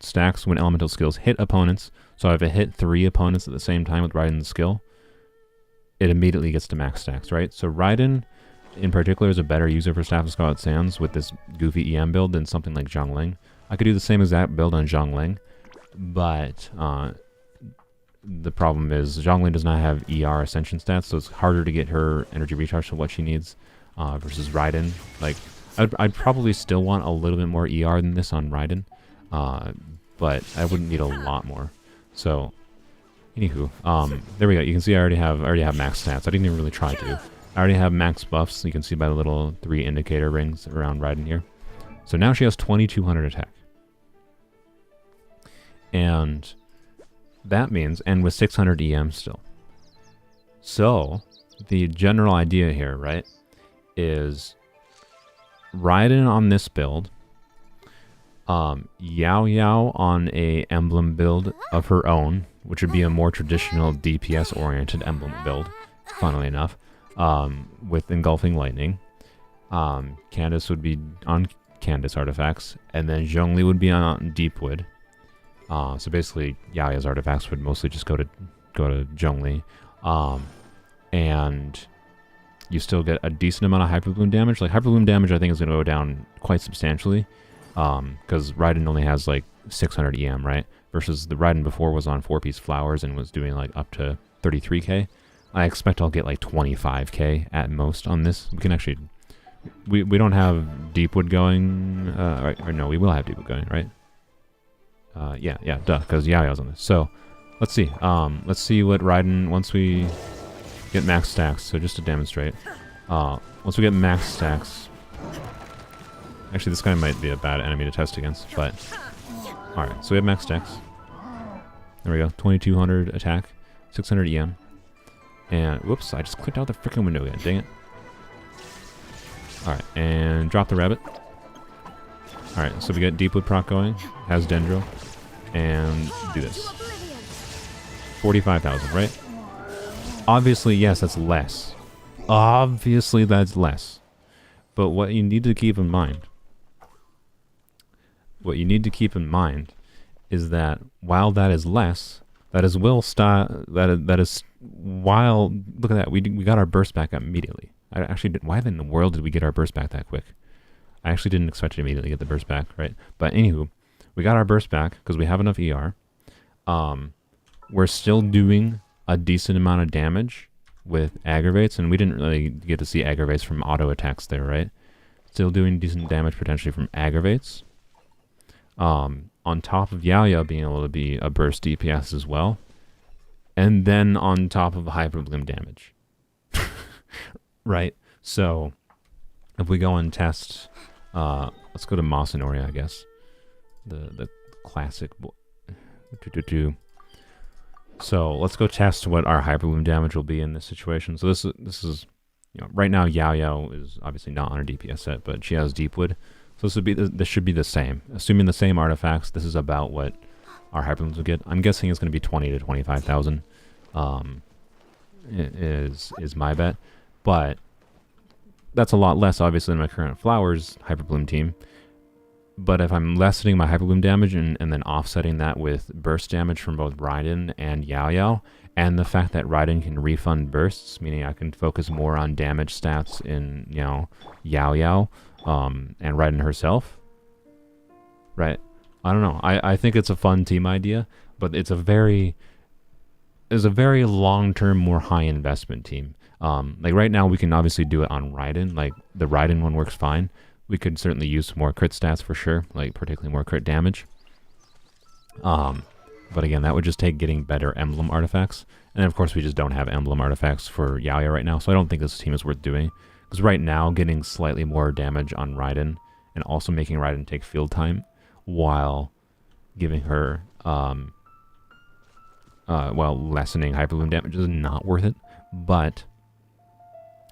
stacks when elemental skills hit opponents. So if it hit 3 opponents at the same time with Raiden's skill, it immediately gets to max stacks, right? So Raiden in particular is a better user for Staff of Scarlet Sands with this goofy EM build than something like Zhongling. I could do the same exact build on Zhongling, but the problem is Zhongling does not have ER Ascension stats, so it's harder to get her energy recharge to what she needs versus Raiden. Like, I'd probably still want a little bit more ER than this on Raiden, but I wouldn't need a lot more. So, anywho, there we go. You can see I already have max stats. I didn't even really try to. I already have max buffs. You can see by the little 3 indicator rings around Raiden here. So now she has 2200 attack. And that means, and with 600 EM still. So, the general idea here, right, is Raiden on this build, Yaoyao on a emblem build of her own, which would be a more traditional DPS-oriented emblem build, funnily enough, with Engulfing Lightning. Candace would be on Candace artifacts, and then Zhongli would be on Deepwood. So basically, Yaoya's artifacts would mostly just go to Zhongli, and you still get a decent amount of Hyper Bloom damage. Like, Hyper Bloom damage, I think, is going to go down quite substantially, because Raiden only has like 600 EM, right? Versus the Raiden before was on 4-piece flowers and was doing like up to 33k. I expect I'll get like 25k at most on this. We can actually, we don't have Deepwood going, or no, we will have Deepwood going, right? Yeah, duh, because Yaoyao's on this. So, let's see. Let's see what Raiden, once we get max stacks, so just to demonstrate, once we get max stacks, actually this guy might be a bad enemy to test against, but, alright, so we have max stacks. There we go, 2200 attack, 600 EM, and, whoops, I just clicked out the freaking window again, dang it. Alright, and drop the rabbit. Alright, so we got Deepwood proc going, has Dendro, and do this. 45,000, right? Obviously, yes, that's less. Obviously, that's less. But what you need to keep in mind, is that while that is less, that is while, look at that, we got our burst back up immediately. I actually didn't, why in the world did we get our burst back that quick? I actually didn't expect to immediately get the burst back, right? But anywho, we got our burst back because we have enough ER. We're still doing a decent amount of damage with aggravates, and we didn't really get to see aggravates from auto attacks there, right? still doing decent damage potentially from aggravates. On top of Yaoyao being able to be a burst DPS as well. And then on top of Hyper Bloom damage. Right? So, if we go and test... let's go to Masanori, I guess. The classic... So, let's go test what our Hyper Bloom damage will be in this situation. So, this is you know, right now Yaoyao is obviously not on her DPS set, but she has Deepwood. So this should be the same. Assuming the same artifacts, this is about what our Hyperlooms will get. I'm guessing it's going to be 20 to 25,000. Is my bet. But that's a lot less, obviously, than my current Flowers Hyperbloom team. But if I'm lessening my Hyperbloom damage and then offsetting that with burst damage from both Raiden and Yaoyao, and the fact that Raiden can refund bursts, meaning I can focus more on damage stats in, you know, Yaoyao, and Raiden herself, right? I don't know. I think it's a fun team idea, but it's a very long-term, more high investment team. Like right now, we can obviously do it on Raiden. Like the Raiden one works fine. We could certainly use some more crit stats for sure, like particularly more crit damage. But again, that would just take getting better emblem artifacts. And of course, we just don't have emblem artifacts for Yaoyao right now, so I don't think this team is worth doing. Because right now, getting slightly more damage on Raiden and also making Raiden take field time while giving her, while lessening Hyperloom damage is not worth it. But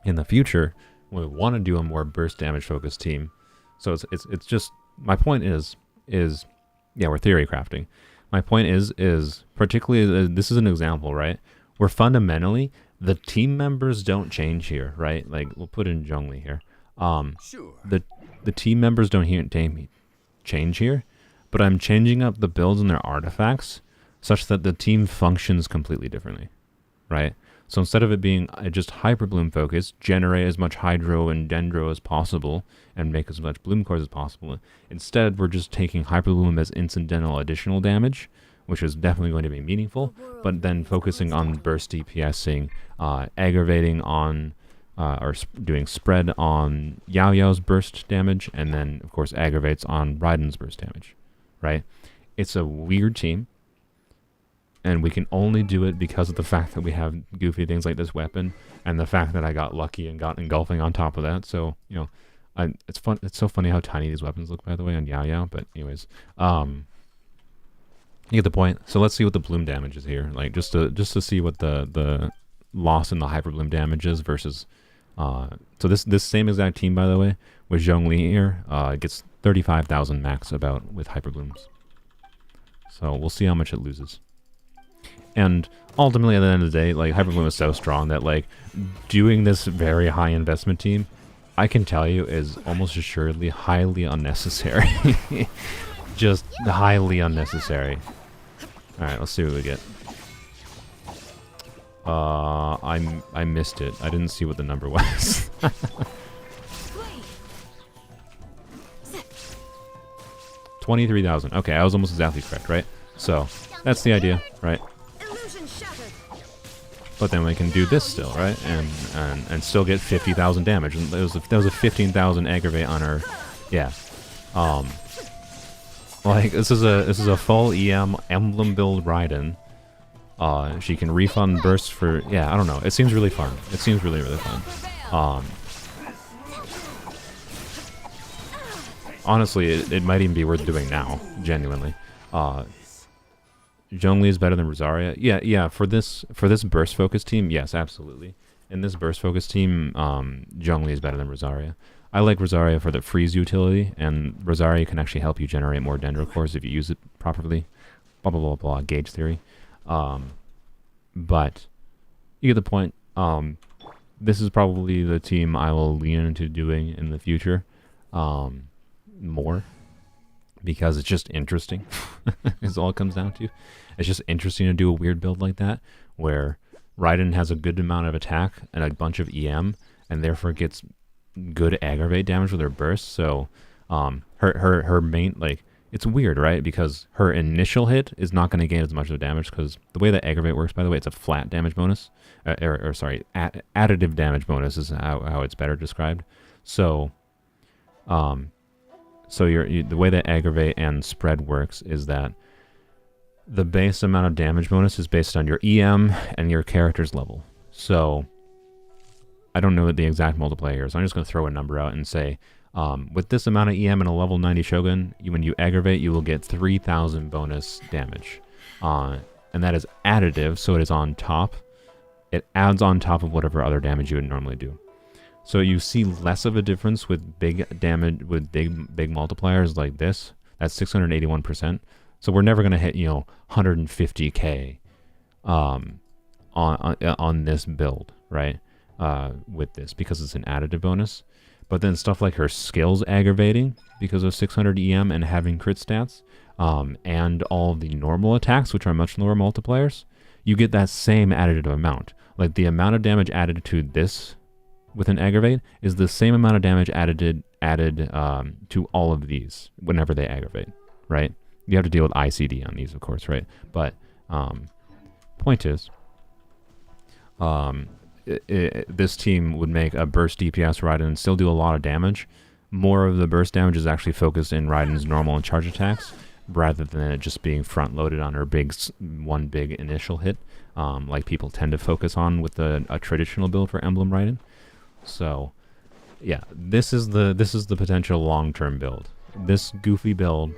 in the future, when we want to do a more burst damage focused team, so it's just, my point is yeah, we're theory crafting. My point is particularly, this is an example, right? Where fundamentally, the team members don't change here, right? Like, we'll put in Zhongli here. Sure. The team members don't change here, but I'm changing up the builds and their artifacts such that the team functions completely differently, right? So instead of it being just Hyper Bloom focused, generate as much Hydro and Dendro as possible, and make as much Bloom Cores as possible, instead we're just taking Hyper Bloom as incidental additional damage, which is definitely going to be meaningful, but then focusing on burst DPSing, aggravating on, doing spread on Yaoyao's burst damage, and then, of course, aggravates on Raiden's burst damage, right? It's a weird team, and we can only do it because of the fact that we have goofy things like this weapon, and the fact that I got lucky and got engulfing on top of that. So, you know, it's fun. It's so funny how tiny these weapons look, by the way, on Yaoyao. But anyways, you get the point. So let's see what the bloom damage is here, like just to see what the loss in the hyper bloom damage is versus. So this same exact team, by the way, with Zhongli here, gets 35,000 max about with hyper blooms. So we'll see how much it loses. And ultimately, at the end of the day, like, Hyperbloom is so strong that, like, doing this very high investment team, I can tell you, is almost assuredly highly unnecessary. Just highly unnecessary. Alright, let's see what we get. I missed it. I didn't see what the number was. 23,000. Okay, I was almost exactly correct, right? So, that's the idea, right? But then we can do this still, right? And still get 50,000 damage. And there was a 15,000 aggravate on her. Yeah. Like this is a full EM emblem build Raiden. She can refund bursts for, yeah, I don't know. It seems really fun. It seems really fun. Honestly, it might even be worth doing now, genuinely. Zhongli is better than Rosaria. Yeah. For this burst focus team, yes, absolutely. In this burst focus team, Zhongli is better than Rosaria. I like Rosaria for the freeze utility, and Rosaria can actually help you generate more Dendro cores if you use it properly. Blah blah blah blah. Gauge theory. But you get the point. This is probably the team I will lean into doing in the future, more. Because it's just interesting, is all it comes down to. It's just interesting to do a weird build like that, where Raiden has a good amount of attack and a bunch of EM, and therefore gets good aggravate damage with her burst. So, her main, like, it's weird, right? Because her initial hit is not going to gain as much of damage, because the way that aggravate works, by the way, it's a flat damage bonus, additive damage bonus is how it's better described. So, So the way that aggravate and spread works is that the base amount of damage bonus is based on your EM and your character's level. So I don't know what the exact multiplier is. I'm just going to throw a number out and say, with this amount of EM and a level 90 Shogun, when you aggravate, you will get 3,000 bonus damage. And that is additive, so it is on top. It adds on top of whatever other damage you would normally do. So you see less of a difference with big damage, with big multipliers like this. That's 681%. So we're never going to hit, 150k on this build, right? With this, because it's an additive bonus. But then stuff like her skills aggravating because of 600 EM and having crit stats, and all the normal attacks, which are much lower multipliers, you get that same additive amount. Like the amount of damage added to this with an aggravate is the same amount of damage added to all of these whenever they aggravate, right? You have to deal with ICD on these, of course, right? But point is, this team would make a burst DPS Raiden and still do a lot of damage. More of the burst damage is actually focused in Raiden's normal and charge attacks, rather than it just being front-loaded on her one big initial hit, like people tend to focus on with a traditional build for Emblem Raiden. So, yeah, this is the potential long-term build. This goofy build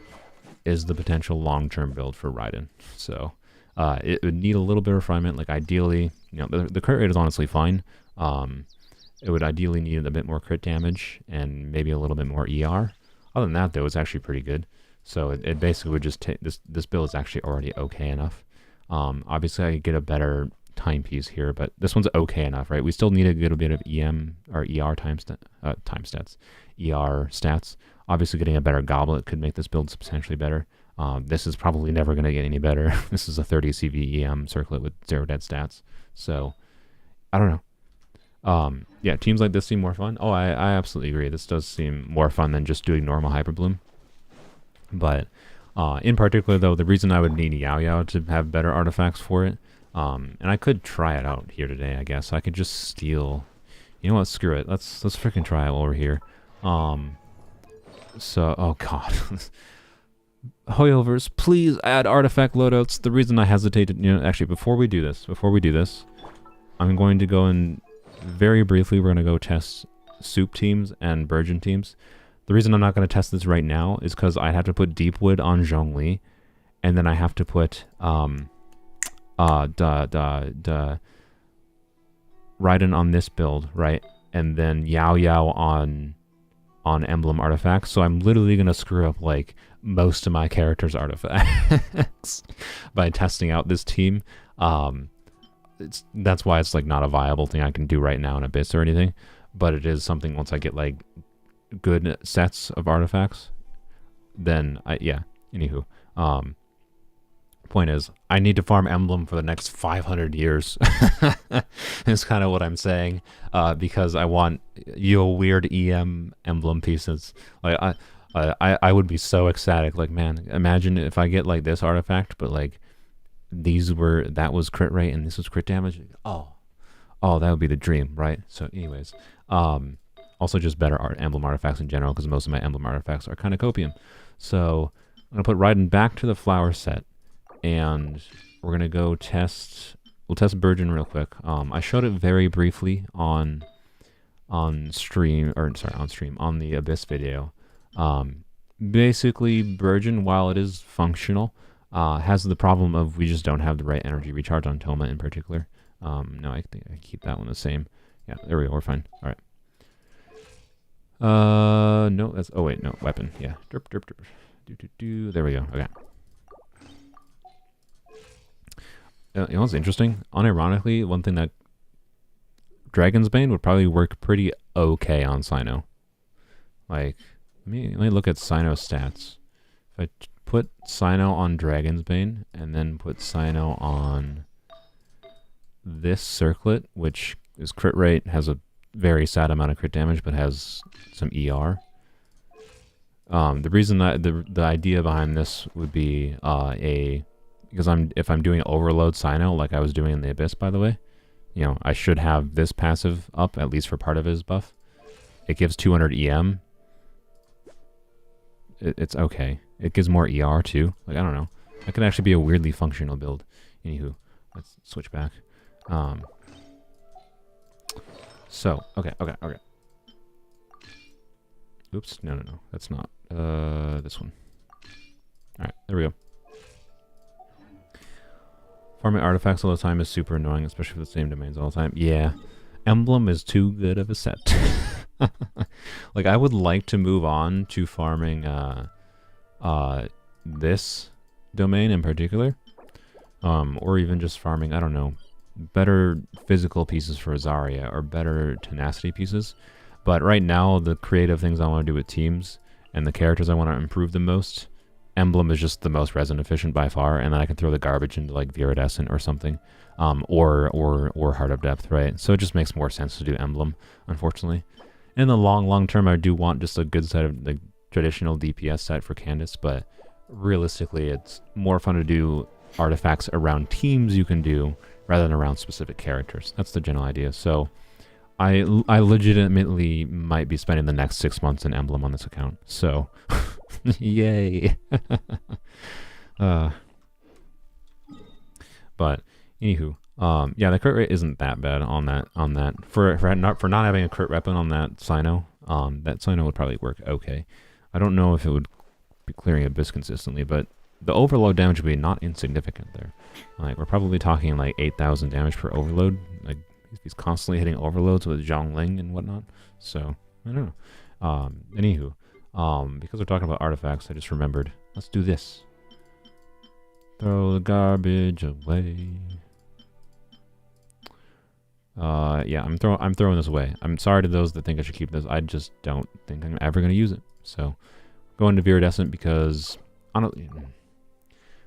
is the potential long-term build for Raiden. So, it would need a little bit of refinement. Like ideally, the crit rate is honestly fine. It would ideally need a bit more crit damage and maybe a little bit more ER. Other than that, though, it's actually pretty good. So it basically would just take this build is actually already okay enough. Obviously, I could get a better timepiece here, but this one's okay enough, right? We still need a good bit of EM or ER time stats, ER stats. Obviously, getting a better goblet could make this build substantially better. This is probably never going to get any better. This is a 30 CV EM circlet with 0 dead stats. So, I don't know. Yeah, teams like this seem more fun. Oh, I absolutely agree. This does seem more fun than just doing normal Hyperbloom. But in particular, though, the reason I would need Yaoyao to have better artifacts for it, and I could try it out here today, I guess. I could just steal. You know what? Screw it. Let's freaking try it while we're here. So, oh god. Hoyoverse, please add artifact loadouts. The reason I hesitated, actually, before we do this, I'm going to go and very briefly, we're going to go test soup teams and Burgeon teams. The reason I'm not going to test this right now is because I have to put Deepwood on Zhongli, and then I have to put Raiden on this build, right? And then Yaoyao on Emblem artifacts. So I'm literally going to screw up like most of my character's artifacts by testing out this team. That's why it's like not a viable thing I can do right now in Abyss or anything, but it is something once I get like good sets of artifacts, then anywho, point is I need to farm Emblem for the next 500 years is kind of what I'm saying, because I want weird EM Emblem pieces. Like I would be so ecstatic. Like, man, imagine if I get like this artifact, but like that was crit rate and this was crit damage. Oh, that would be the dream, right? So anyways, also just better Emblem artifacts in general, because most of my Emblem artifacts are kind of copium. So I'm going to put Raiden back to the flower set, and we're going to go we'll test Burgeon real quick. I showed it very briefly on the Abyss video. Basically, Burgeon, while it is functional, has the problem of we just don't have the right energy recharge on Toma in particular. No, I think I keep that one the same. Yeah, there we go, we're fine. All right. No, that's, oh wait, no, weapon, yeah. Derp. There we go, okay. You know what's interesting? Unironically, one thing that Dragon's Bane would probably work pretty okay on Cyno. Like, let me look at Cyno's stats. If I put Cyno on Dragon's Bane, and then put Cyno on this circlet, which is crit rate, has a very sad amount of crit damage, but has some ER. The reason that the idea behind this would be because if I'm doing overload Cyno like I was doing in the Abyss, by the way, I should have this passive up at least for part of his buff. It gives 200 EM, it's okay. It gives more ER too. Like, I don't know. That could actually be a weirdly functional build. Anywho, let's switch back. So, okay. Oops, no. That's not, this one. Alright, there we go. Farming artifacts all the time is super annoying, especially for the same domains all the time. Yeah, Emblem is too good of a set. Like, I would like to move on to farming this domain in particular, or even just farming, I don't know, better physical pieces for Zarya or better tenacity pieces. But right now, the creative things I want to do with teams and the characters I want to improve the most, Emblem is just the most resin efficient by far, and then I can throw the garbage into like Viridescent or something, or Heart of Depth, right? So it just makes more sense to do Emblem, unfortunately. In the long term, I do want just a good set of the traditional DPS set for Candace, but realistically, it's more fun to do artifacts around teams you can do rather than around specific characters. That's the general idea. So I legitimately might be spending the next 6 months in Emblem on this account. So yay. But anywho, yeah, the crit rate isn't that bad on that. For not having a crit weapon on that Sino, that Sino would probably work okay. I don't know if it would be clearing Abyss consistently, but the overload damage would be not insignificant there. Like, we're probably talking like 8,000 damage per overload. Like, he's constantly hitting overloads with Zhongling and whatnot. So, I don't know. Anywho, because we're talking about artifacts, I just remembered. Let's do this. Throw the garbage away. Yeah, I'm throwing this away. I'm sorry to those that think I should keep this. I just don't think I'm ever going to use it. So, going to Viridescent because honestly,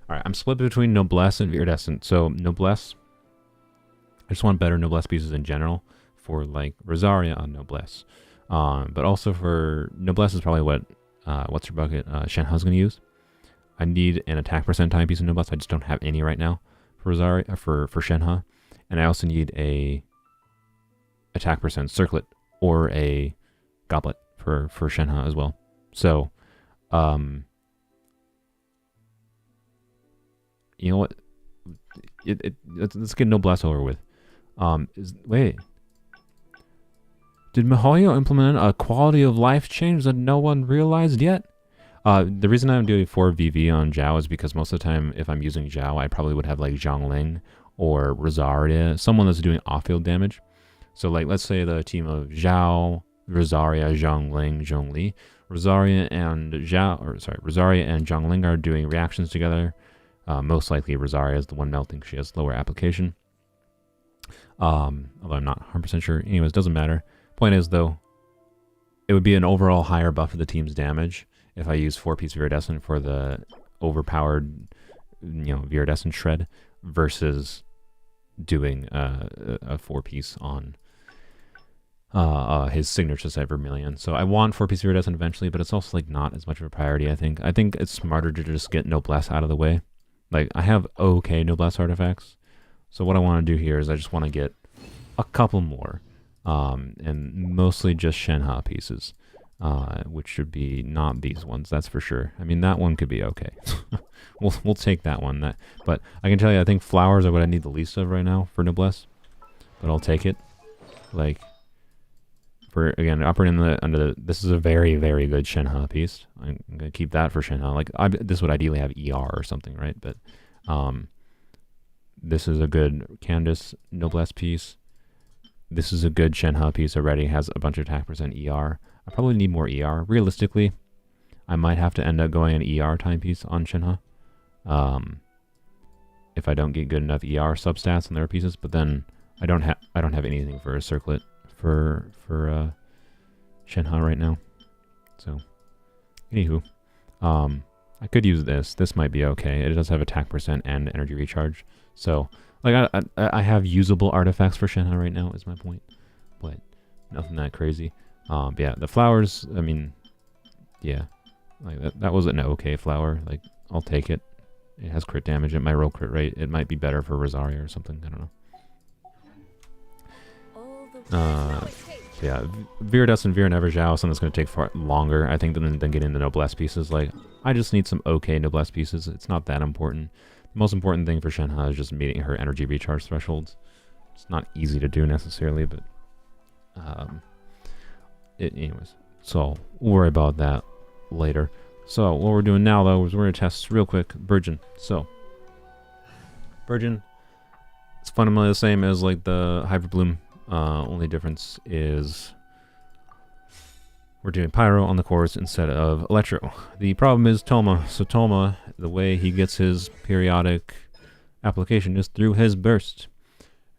alright, I'm split between Noblesse and Viridescent. So, Noblesse, I just want better Noblesse pieces in general for like Rosaria on Noblesse. But also for Noblesse is probably what what's your bucket? Shenhe's going to use. I need an attack percent time piece of Noblesse. I just don't have any right now for Rosaria for Shenhe. And I also need a attack percent circlet or a goblet for Shenhe as well. So, you know what? Let's get Noblesse over with. Wait. Did MiHoYo implement a quality of life change that no one realized yet? The reason I'm doing 4 VV on Zhao is because most of the time, if I'm using Zhao, I probably would have like Zhongling or Rosaria, someone that's doing off-field damage. So like, let's say the team of Zhao, Rosaria, Zhongling, Zhongli, Rosaria and Zhongling are doing reactions together. Most likely Rosaria is the one melting. She has lower application. Although I'm not 100% sure. Anyways, doesn't matter. Point is though, it would be an overall higher buff of the team's damage if I use 4-piece Viridescent for the overpowered, Viridescent shred versus doing a 4-piece on his signature set Vermilion. So I want 4-piece Viridescent eventually, but it's also like not as much of a priority, I think. I think it's smarter to just get Noblesse out of the way. Like, I have okay Noblesse artifacts. So what I want to do here is I just want to get a couple more. And mostly just Shenhe pieces. Which should be not these ones, that's for sure. I mean, that one could be okay. We'll take that one. But I can tell you, I think flowers are what I need the least of right now for Noblesse. But I'll take it. Like, for again, operating this is a very, very good Shenhe piece. I'm gonna keep that for Shenhe. Like, this would ideally have ER or something, right? But this is a good Candace Noblesse piece. This is a good Shenhe piece already. Has a bunch of attack percent ER. I probably need more ER. Realistically, I might have to end up going an ER timepiece on Shenhe. If I don't get good enough ER substats on their pieces, but then I don't have anything for a circlet for Shenhe right now. So, anywho, I could use this. This might be okay. It does have attack percent and energy recharge. So, like, I have usable artifacts for Shenhe right now, is my point. But nothing that crazy. But yeah, the flowers, I mean, yeah. Like, that was an okay flower. Like, I'll take it. It has crit damage. It might roll crit rate. It might be better for Rosaria or something. I don't know. So yeah, Viridescent and Vir Never Zhao, something that's going to take far longer, I think, than getting the Noblesse pieces. Like, I just need some okay Noblesse pieces. It's not that important. The most important thing for Shenhe is just meeting her energy recharge thresholds. It's not easy to do necessarily, but anyways. So we'll worry about that later. So what we're doing now, though, is we're going to test real quick Burgeon. So Burgeon, it's fundamentally the same as like the Hyperbloom. Only difference is we're doing Pyro on the cores instead of Electro. The problem is Toma. So Toma, the way he gets his periodic application is through his burst.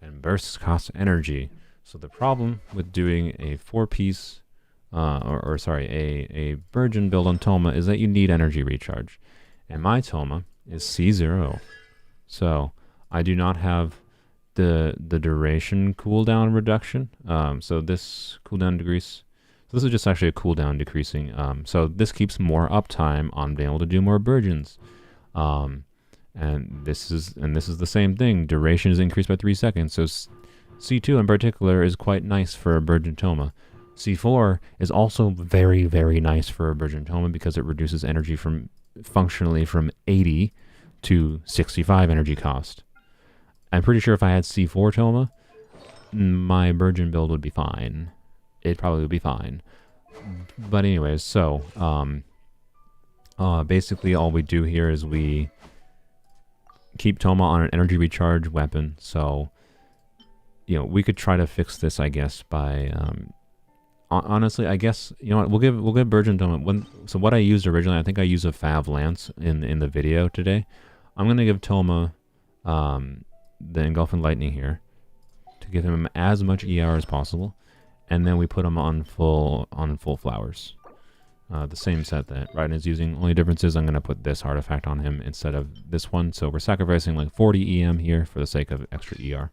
And bursts cost energy. So the problem with doing a 4-piece, a Burgeon build on Toma is that you need energy recharge. And my Toma is C0. So I do not have the duration cooldown reduction. So this cooldown decrease. So this is just actually a cooldown decreasing. So this keeps more uptime on being able to do more Burgeons. And this is the same thing. Duration is increased by 3 seconds. So C2 in particular is quite nice for a Burgeon Toma. C4 is also very, very nice for a Burgeon Toma because it reduces energy functionally from 80 to 65 energy cost. I'm pretty sure if I had C4 Toma, my Burgeon build would be fine. It probably would be fine. But anyways, so basically all we do here is we keep Toma on an energy recharge weapon. So, you know, we could try to fix this, I guess, by honestly, I guess, you know what, we'll give Burgeon Toma so what I used originally, I think I used a Fav Lance in the video today. I'm gonna give Toma the Engulfing Lightning here to give him as much ER as possible, and then we put him on full flowers. The same set that Raiden is using. Only difference is I'm going to put this artifact on him instead of this one. So we're sacrificing like 40 EM here for the sake of extra ER.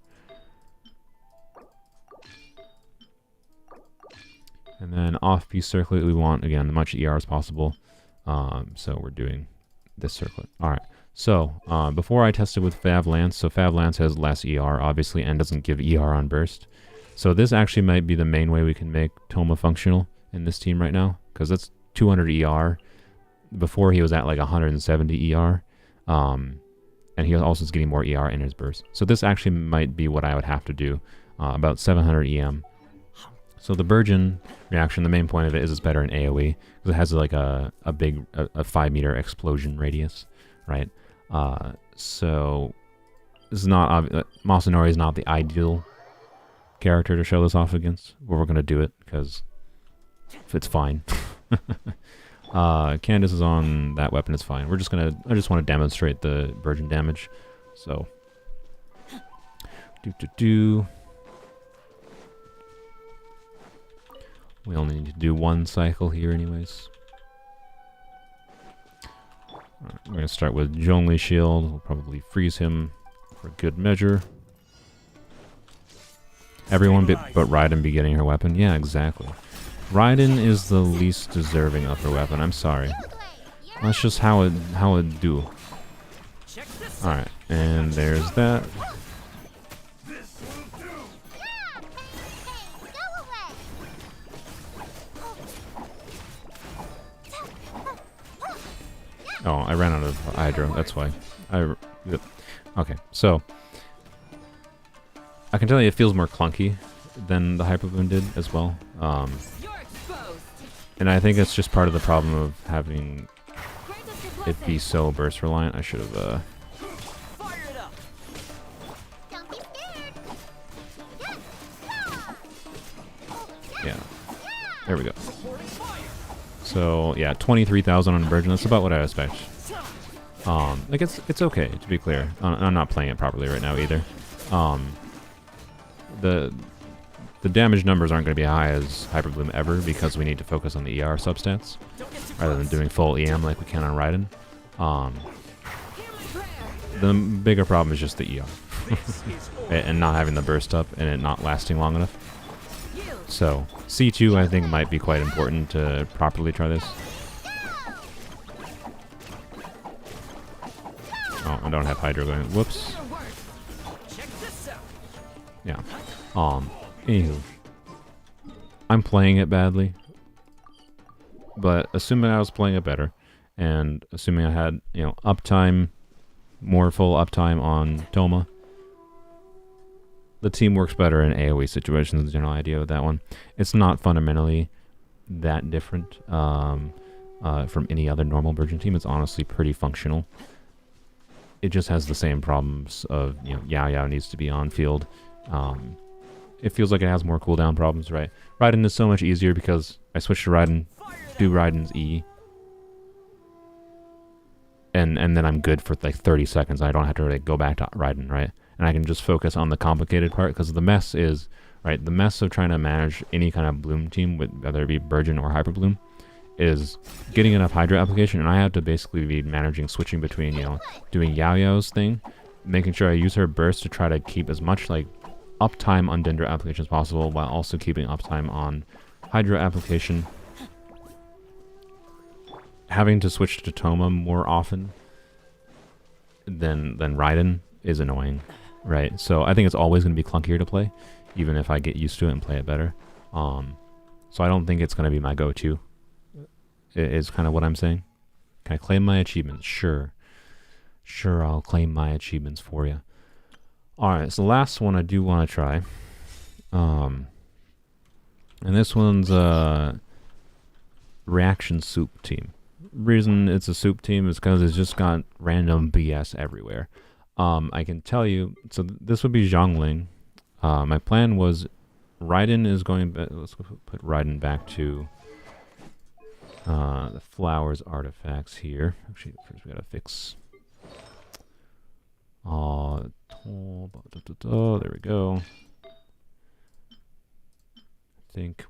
And then off-piece circlet, we want, again, as much ER as possible. So we're doing this circlet. All right. So before I tested with Fav Lance, so Fav Lance has less ER, obviously, and doesn't give ER on burst. So this actually might be the main way we can make Toma functional in this team right now, because that's 200 ER. Before he was at like 170 ER, and he also is getting more ER in his burst. So this actually might be what I would have to do, about 700 EM. So the Burgeon reaction, the main point of it is it's better in AoE because it has like a big 5-meter explosion radius, right? So this is not Masanori is not the ideal character to show this off against, but we're gonna do it because it's fine. Candace is on that weapon, it's fine. I just want to demonstrate the Burgeon damage. So we only need to do one cycle here anyways. Alright, we're gonna start with Zhongli shield. We'll probably freeze him for good measure. Everyone but Raiden be getting her weapon. Yeah, exactly. Raiden is the least deserving of her weapon. I'm sorry. That's just how it do. Alright, and there's that. Oh, I ran out of Hydro. That's why. Okay, so I can tell you it feels more clunky than the Hyperboom did as well. And I think it's just part of the problem of having it be so burst reliant. I should have yeah. There we go. So yeah, 23,000 on Virgin. That's about what I expect. Like it's okay, to be clear. I'm not playing it properly right now either. The damage numbers aren't going to be high as Hyperbloom ever because we need to focus on the ER substats rather than doing full EM like we can on Raiden. The bigger problem is just the ER and not having the burst up and it not lasting long enough. So C2 I think might be quite important to properly try this. Oh, I don't have Hydro going. Whoops. Yeah. Anywho. I'm playing it badly. But assuming I was playing it better, and assuming I had, you know, uptime, more full uptime on Toma, the team works better in AoE situations, the general idea of that one. It's not fundamentally that different from any other normal Virgin team. It's honestly pretty functional. It just has the same problems of, you know, Yaoyao needs to be on field. It feels like it has more cooldown problems, right? Raiden is so much easier because I switch to Raiden, do Raiden's E, and then I'm good for like 30 seconds. I don't have to really go back to Raiden, right? And I can just focus on the complicated part, because the mess is, right, the mess of trying to manage any kind of Bloom team, whether it be Virgin or Hyper Bloom, is getting enough Hydra application, and I have to basically be managing switching between, you know, doing Yaoyao's thing, making sure I use her burst to try to keep as much like uptime on Dendro application as possible, while also keeping uptime on Hydra application. Having to switch to Toma more often than Raiden is annoying, right? So I think it's always going to be clunkier to play, even if I get used to it and play it better. So I don't think it's going to be my go-to, is kind of what I'm saying. Can I claim my achievements? Sure. Sure, I'll claim my achievements for you. Alright, so the last one I do want to try. And this one's Reaction Soup Team. Reason it's a soup team is because it's just got random BS everywhere. I can tell you, so this would be Zhongling. My plan was Raiden is going back, let's put Raiden back to the flowers artifacts here. Actually, first we gotta fix. There we go. I think,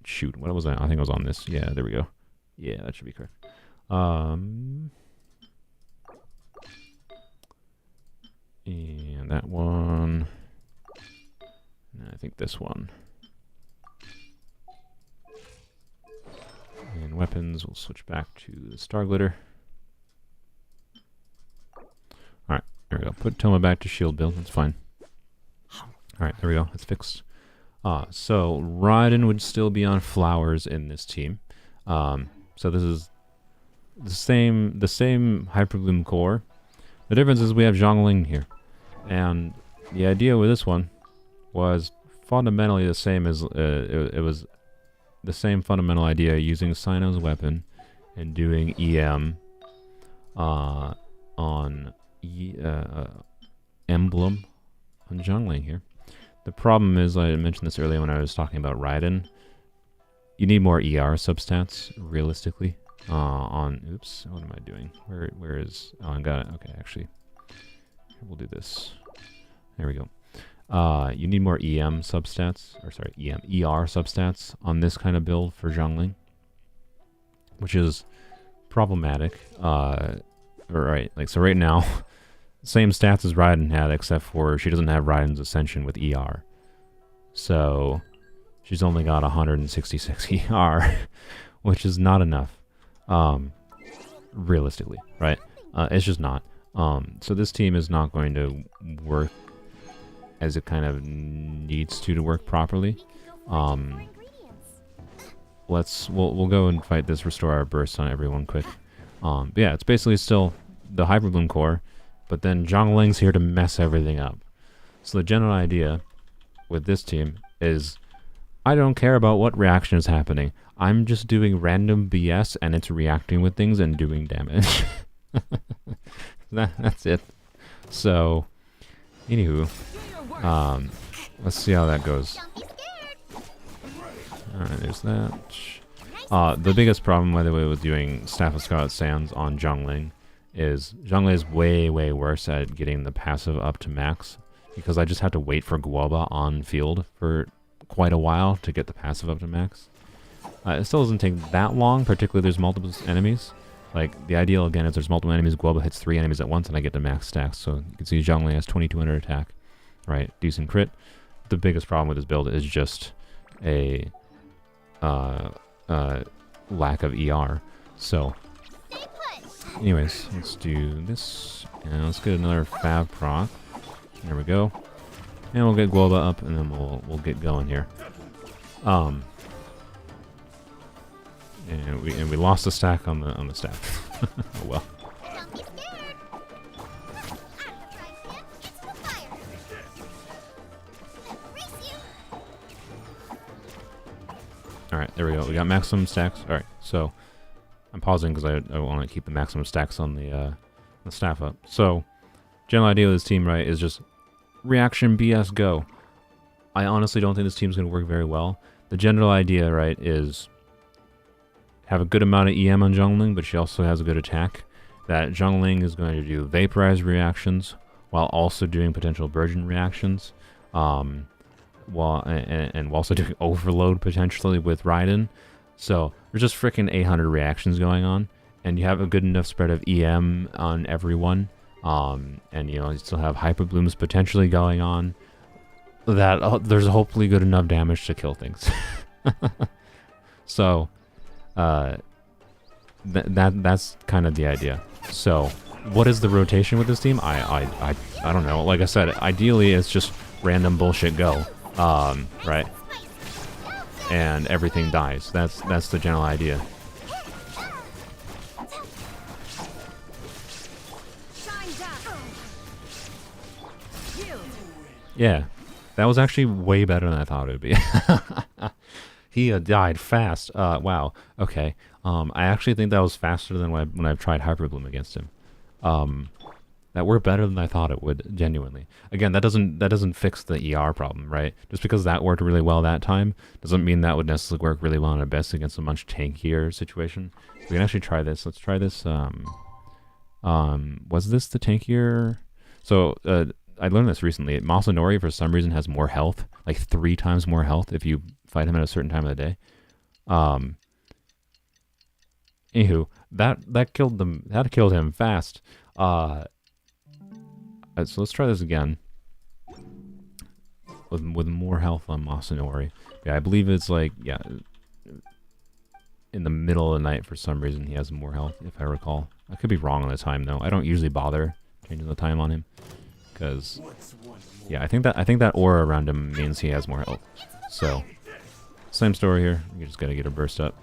shoot, what was that? I think I was on this. Yeah, there we go. Yeah, that should be correct. And that one. And I think this one. And weapons, we'll switch back to the Star Glitter. Alright, there we go. Put Toma back to shield build, that's fine. Alright, there we go, it's fixed. So Raiden would still be on flowers in this team. So this is the same Hyperbloom core. The difference is we have Zhongling here. And the idea with this one was fundamentally the same as it was the same fundamental idea, using Sino's weapon and doing EM on Emblem on Zhongling here. The problem is, I mentioned this earlier when I was talking about Raiden, you need more ER substats, realistically. Oops, what am I doing? Where is, oh, I got it, okay, actually. We'll do this. There we go. You need more EM substats, or sorry, ER substats on this kind of build for Zhongling, which is problematic. Right, like, so right now, same stats as Raiden had, except for she doesn't have Raiden's Ascension with ER. So she's only got 166 ER, which is not enough, realistically, right? It's just not. So this team is not going to work as it kind of needs to work properly. We'll go and fight this restore our burst on everyone quick. But yeah, it's basically still the Hyperbloom core, but then Zhongling's here to mess everything up. So the general idea with this team is, I don't care about what reaction is happening. I'm just doing random BS and it's reacting with things and doing damage. That's it. So, anywho, let's see how that goes. Alright, there's that. The biggest problem, by the way, with doing Staff of Scarlet Sands on Zhongling is way, way worse at getting the passive up to max, because I just have to wait for Guoba on field for quite a while to get the passive up to max. It still doesn't take that long, particularly if there's multiple enemies. Like, the ideal, again, is there's multiple enemies, Guoba hits 3 enemies at once, and I get the max stacks. So you can see Zhongling has 2200 attack, right? Decent crit. The biggest problem with this build is just a lack of ER. So, anyways, let's do this, and let's get another Fab proc. There we go. And we'll get Guoba up, and then we'll get going here. And we lost a stack on the staff. Oh well. Don't be scared. I'm the prize pit. It's the fire. Race you. All right, there we go. We got maximum stacks. All right, so I'm pausing because I want to keep the maximum stacks on the staff up. So general idea of this team, right, is just reaction BS go. I honestly don't think this team's going to work very well. The general idea, right, is have a good amount of EM on Zhongling, but she also has a good attack. That Zhongling is going to do vaporize reactions while also doing potential burgeon reactions, and also doing overload potentially with Raiden. So there's just freaking 800 reactions going on, and you have a good enough spread of EM on everyone, and you still have hyper blooms potentially going on. That there's hopefully good enough damage to kill things. So that's kind of the idea. So what is the rotation with this team? I don't know. Like I said, ideally it's just random bullshit go, right? And everything dies. That's the general idea. Yeah, that was actually way better than I thought it would be. He died fast. Wow. Okay. I actually think that was faster than when I've tried Hyper Bloom against him. That worked better than I thought it would. Genuinely. Again, that doesn't fix the ER problem, right? Just because that worked really well that time doesn't mean that would necessarily work really well in Abyss against a much tankier situation. We can actually try this. Let's try this. Was this the tankier? So I learned this recently. Masanori for some reason has more health, like 3 times more health if you fight him at a certain time of the day. Anywho, that killed them. That killed him fast. So let's try this again with more health on Masanori. Yeah, I believe it's like in the middle of the night for some reason he has more health, if I recall. I could be wrong on the time though. I don't usually bother changing the time on him because I think that aura around him means he has more health. So same story here. You just gotta get a burst up.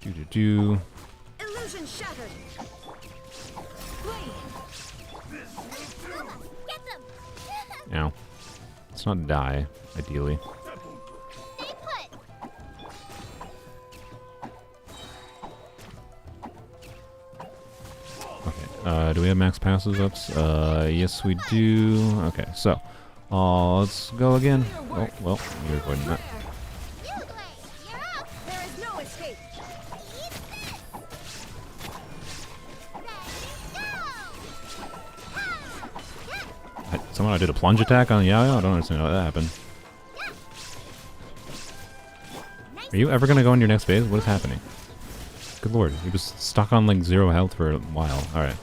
Illusion shattered. Get them. Now, let's not die, ideally. Stay put. Okay, do we have max passive ups? Yes we do. Okay, so, let's go again. Oh, well, you're avoiding that. You're up. There is no escape. Somehow I did a plunge attack on Yaoyao? I don't understand how that happened. Are you ever gonna go in your next phase? What is happening? Good lord, he was stuck on like 0 health for a while. Alright.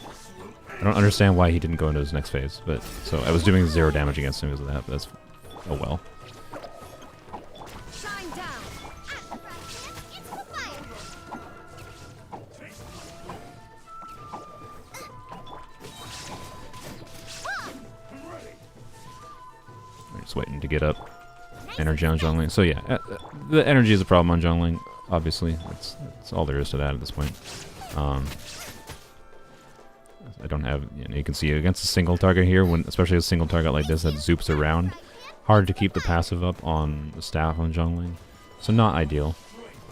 I don't understand why he didn't go into his next phase, but so I was doing 0 damage against him because of that, but that's oh well. Shine down. It's the fire. I'm just waiting to get up energy on Zhongling. So yeah, the energy is a problem on Zhongling, obviously. That's all there is to that at this point. I don't have, you can see against a single target here, especially a single target like this that zoops around, hard to keep the passive up on the staff on Zhongling. So not ideal,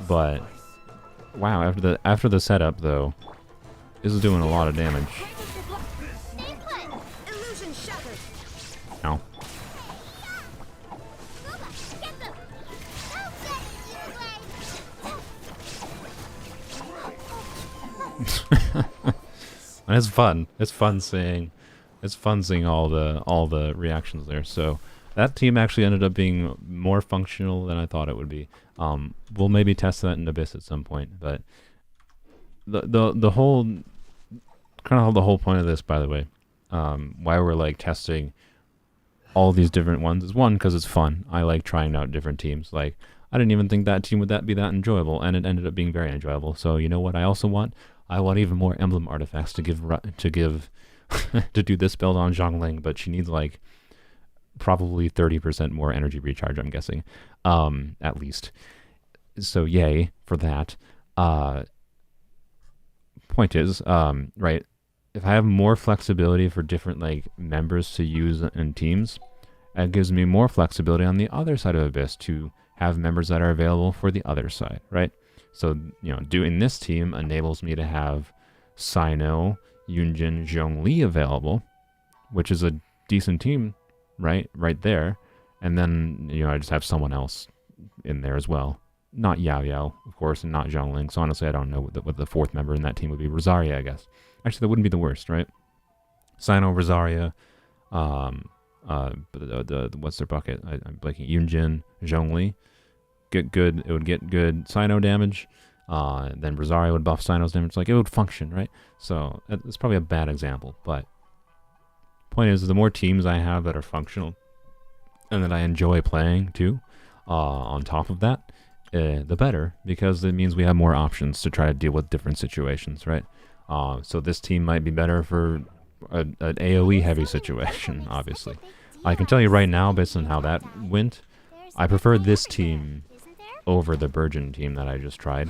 but wow, after the setup though, this is doing a lot of damage. Illusion shattered. Ow. And it's fun. It's fun seeing all the reactions there. So that team actually ended up being more functional than I thought it would be. We'll maybe test that in Abyss at some point, but the whole the whole point of this, by the way, why we're like testing all these different ones is one, because it's fun. I like trying out different teams. Like I didn't even think that team would be that enjoyable, and it ended up being very enjoyable. So you know what I also want? I want even more emblem artifacts to give to do this build on Zhongling, but she needs like probably 30% more energy recharge, I'm guessing, at least. So yay for that. Point is, right, if I have more flexibility for different like members to use in teams, that gives me more flexibility on the other side of Abyss to have members that are available for the other side, right? So, doing this team enables me to have Sino, Yunjin, Zhongli available, which is a decent team, right there. And then, I just have someone else in there as well. Not Yaoyao, of course, and not Zhongling. So honestly, I don't know what the fourth member in that team would be. Rosaria, I guess. Actually, that wouldn't be the worst, right? Sino, Rosaria, what's their bucket? I'm blanking. Yunjin, Zhongli. It would get good Sino damage. Then Rosaria would buff Sino's damage. Like, it would function, right? So it's probably a bad example, but point is, the more teams I have that are functional and that I enjoy playing too, on top of that, the better, because it means we have more options to try to deal with different situations, right? So this team might be better for an AoE heavy situation, obviously. I can tell you right now, based on how that went, I prefer this team over the Burgeon team that I just tried.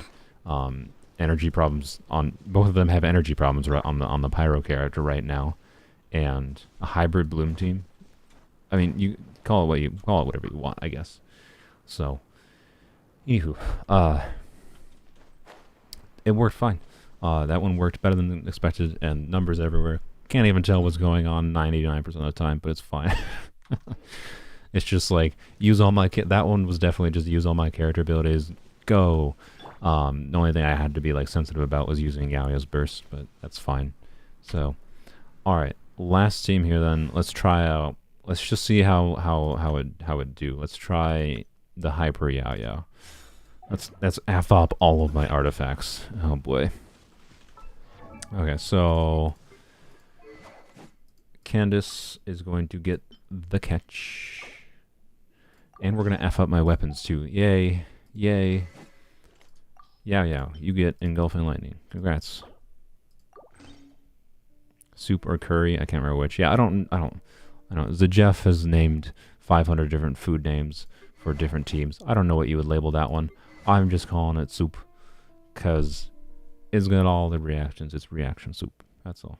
Energy problems on both of them have energy problems on the Pyro character right now, and a hybrid Bloom team. I mean, you call it whatever you want, I guess. So, anywho, it worked fine. That one worked better than expected, and numbers everywhere. Can't even tell what's going on 99% of the time, but it's fine. It's just like, use all my... that one was definitely just use all my character abilities, go. The only thing I had to be like sensitive about was using Yaoyao's burst, but that's fine. So, alright, last team here then. Let's try out... Let's just see how it do. Let's try the Hyper Yaoyao. Let's F up all of my artifacts. Oh boy. Okay, so Candace is going to get the catch. And we're going to F up my weapons too. Yay. Yay. Yaoyao, you get Engulfing Lightning. Congrats. Soup or curry, I can't remember which. Yeah, I don't know. The Jeff has named 500 different food names for different teams. I don't know what you would label that one. I'm just calling it soup, because it's got all the reactions. It's reaction soup. That's all.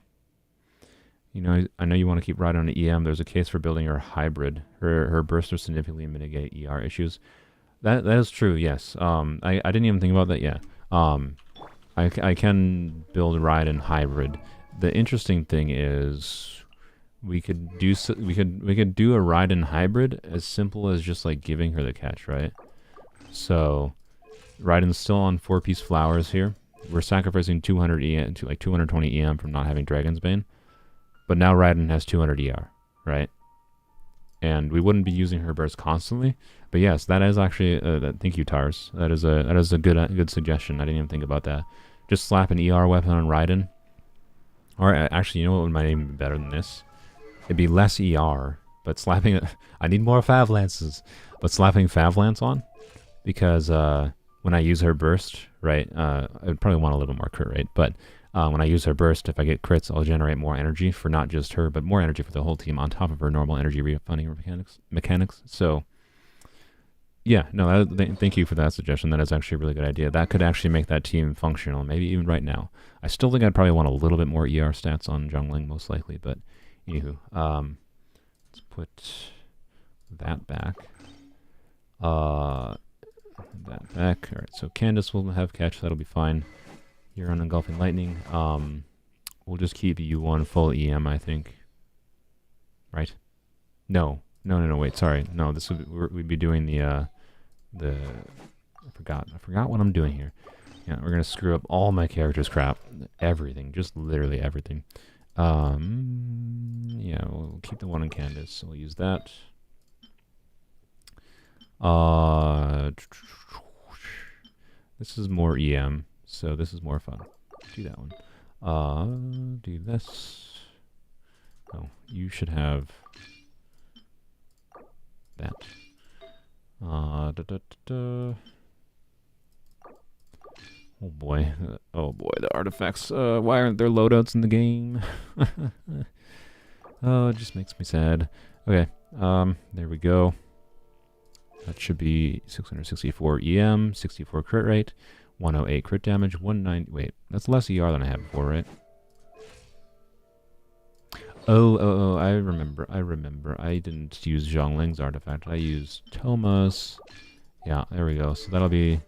I know you want to keep riding on the EM. There's a case for building her hybrid. Her bursters significantly mitigate ER issues. That is true, yes. I didn't even think about that yet. I can build Raiden hybrid. The interesting thing is we could do a Raiden hybrid as simple as just like giving her the catch, right? So Raiden's still on 4-piece flowers here. We're sacrificing 200 EM to like 220 EM from not having Dragon's Bane. But now Raiden has 200 ER, right? And we wouldn't be using her burst constantly. But yes, that is actually thank you, Tars. That is a good suggestion. I didn't even think about that. Just slap an ER weapon on Raiden. Or actually, you know what might even be better than this? It'd be less ER, but slapping I need more Fav Lances. But slapping Fav Lance on, because when I use her burst, right? I'd probably want a little more crit rate, but when I use her burst, if I get crits, I'll generate more energy for not just her, but more energy for the whole team on top of her normal energy refunding mechanics. So, yeah, no, thank you for that suggestion. That is actually a really good idea. That could actually make that team functional, maybe even right now. I still think I'd probably want a little bit more ER stats on Zhongling, most likely, but anywho. Let's put that back. That back. Alright, so Candace will have catch, that'll be fine. You're on Engulfing Lightning. We'll just keep you on full EM, I think. Right? No, wait, sorry. No, this we'd be doing the I forgot what I'm doing here. Yeah, we're gonna screw up all my characters' crap. Everything, just literally everything. Yeah, we'll keep the one in Candace, so we'll use that. This is more EM. So this is more fun. Do that one. Do this. Oh, you should have that. Oh boy, the artifacts. Why aren't there loadouts in the game? Oh, it just makes me sad. Okay, there we go. That should be 664 EM, 64 crit rate, 108 crit damage, 190. Wait, that's less ER than I had before, right? Oh, I remember. I didn't use Zhongling's artifact. I used Toma's. Yeah, there we go. So that'll be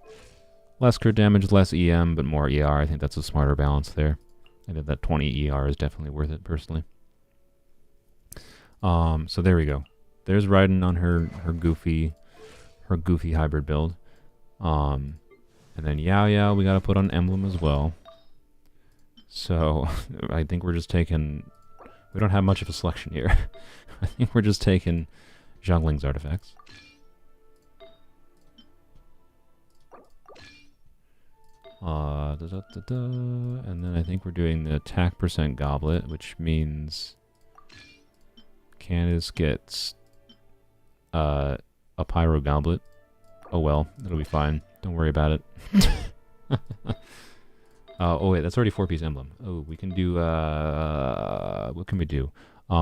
less crit damage, less EM, but more ER. I think that's a smarter balance there. I think that 20 ER is definitely worth it, personally. So there we go. There's Raiden on her goofy hybrid build. And then Yaoyao we gotta put on Emblem as well. So I think we're just taking... We don't have much of a selection here. I think we're just taking Zhongling's artifacts. And then I think we're doing the attack percent goblet, which means Candace gets a pyro goblet. Oh well, it'll be fine. Don't worry about it. Oh wait, that's already 4-piece emblem. Oh, we can do what can we do? We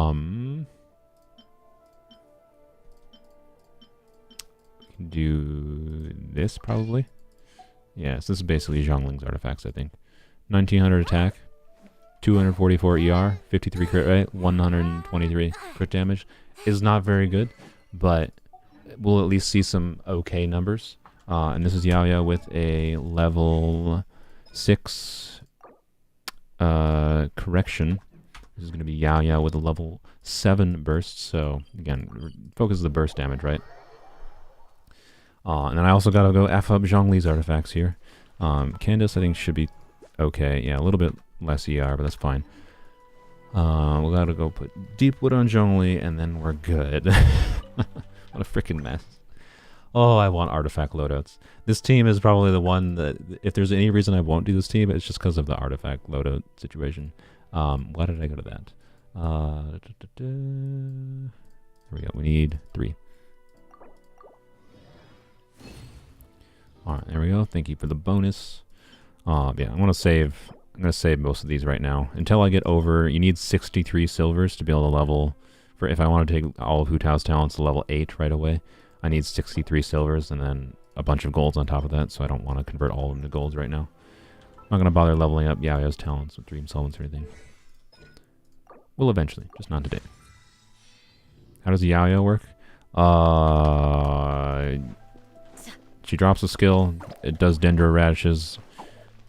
can do this probably. Yes, this is basically Zhongling's artifacts, I think. 1900 attack, 244 ER, 53 crit rate, 123 crit damage. Is not very good, but we'll at least see some okay numbers. And this is Yaoyao with a level 6 correction. This is going to be Yaoyao with a level 7 burst. So, again, focus the burst damage, right? And then I also got to go F up Zhongli's artifacts here. Candace, I think, should be okay. Yeah, a little bit less ER, but that's fine. We got to go put Deepwood on Zhongli, and then we're good. What a freaking mess. Oh, I want artifact loadouts. This team is probably the one that, if there's any reason I won't do this team, it's just because of the artifact loadout situation. Why did I go to that? Here we go. We need 3. Alright, there we go. Thank you for the bonus. Yeah, I'm gonna save most of these right now. Until I get over, you need 63 silvers to be able to level, for if I want to take all of Hu Tao's talents to level 8 right away, I need 63 silvers and then a bunch of golds on top of that, so I don't want to convert all of them to golds right now. I'm not gonna bother leveling up Yaoyao's talents with Dream Solvents or anything. Will eventually, just not today. How does Yaoyao work? She drops a skill, it does Dendro radishes,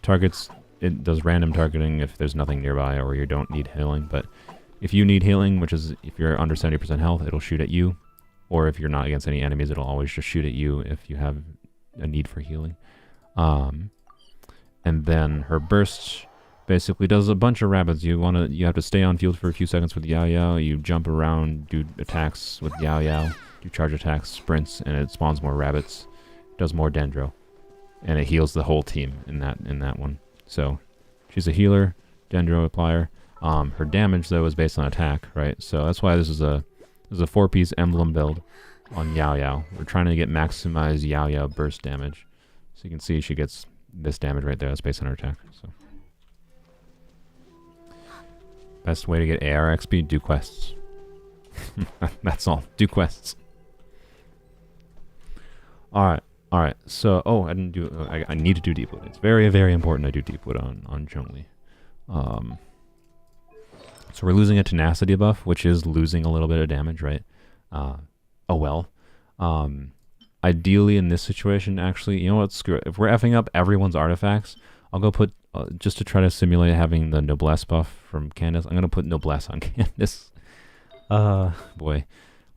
targets, it does random targeting if there's nothing nearby or you don't need healing, but if you need healing, which is if you're under 70% health, it'll shoot at you, or if you're not against any enemies, it'll always just shoot at you if you have a need for healing. And then her burst basically does a bunch of rabbits. You have to stay on field for a few seconds with Yaoyao, you jump around, do attacks with Yaoyao, do charge attacks, sprints, and it spawns more rabbits. Does more Dendro, and it heals the whole team in that one. So she's a healer, Dendro applier. Her damage though is based on attack, right? So that's why this is a 4-piece emblem build on Yaoyao. We're trying to get maximized Yaoyao burst damage. So you can see she gets this damage right there. That's based on her attack. So best way to get AR XP: do quests. That's all. Do quests. All right, so, I didn't do, I need to do Deepwood. It's very, very important I do Deepwood on Zhongli. So we're losing a tenacity buff, which is losing a little bit of damage, right? Oh well. Ideally in this situation, actually, you know what, screw it. If we're effing up everyone's artifacts, I'll go put, just to try to simulate having the Noblesse buff from Candace, I'm going to put Noblesse on Candace. Boy,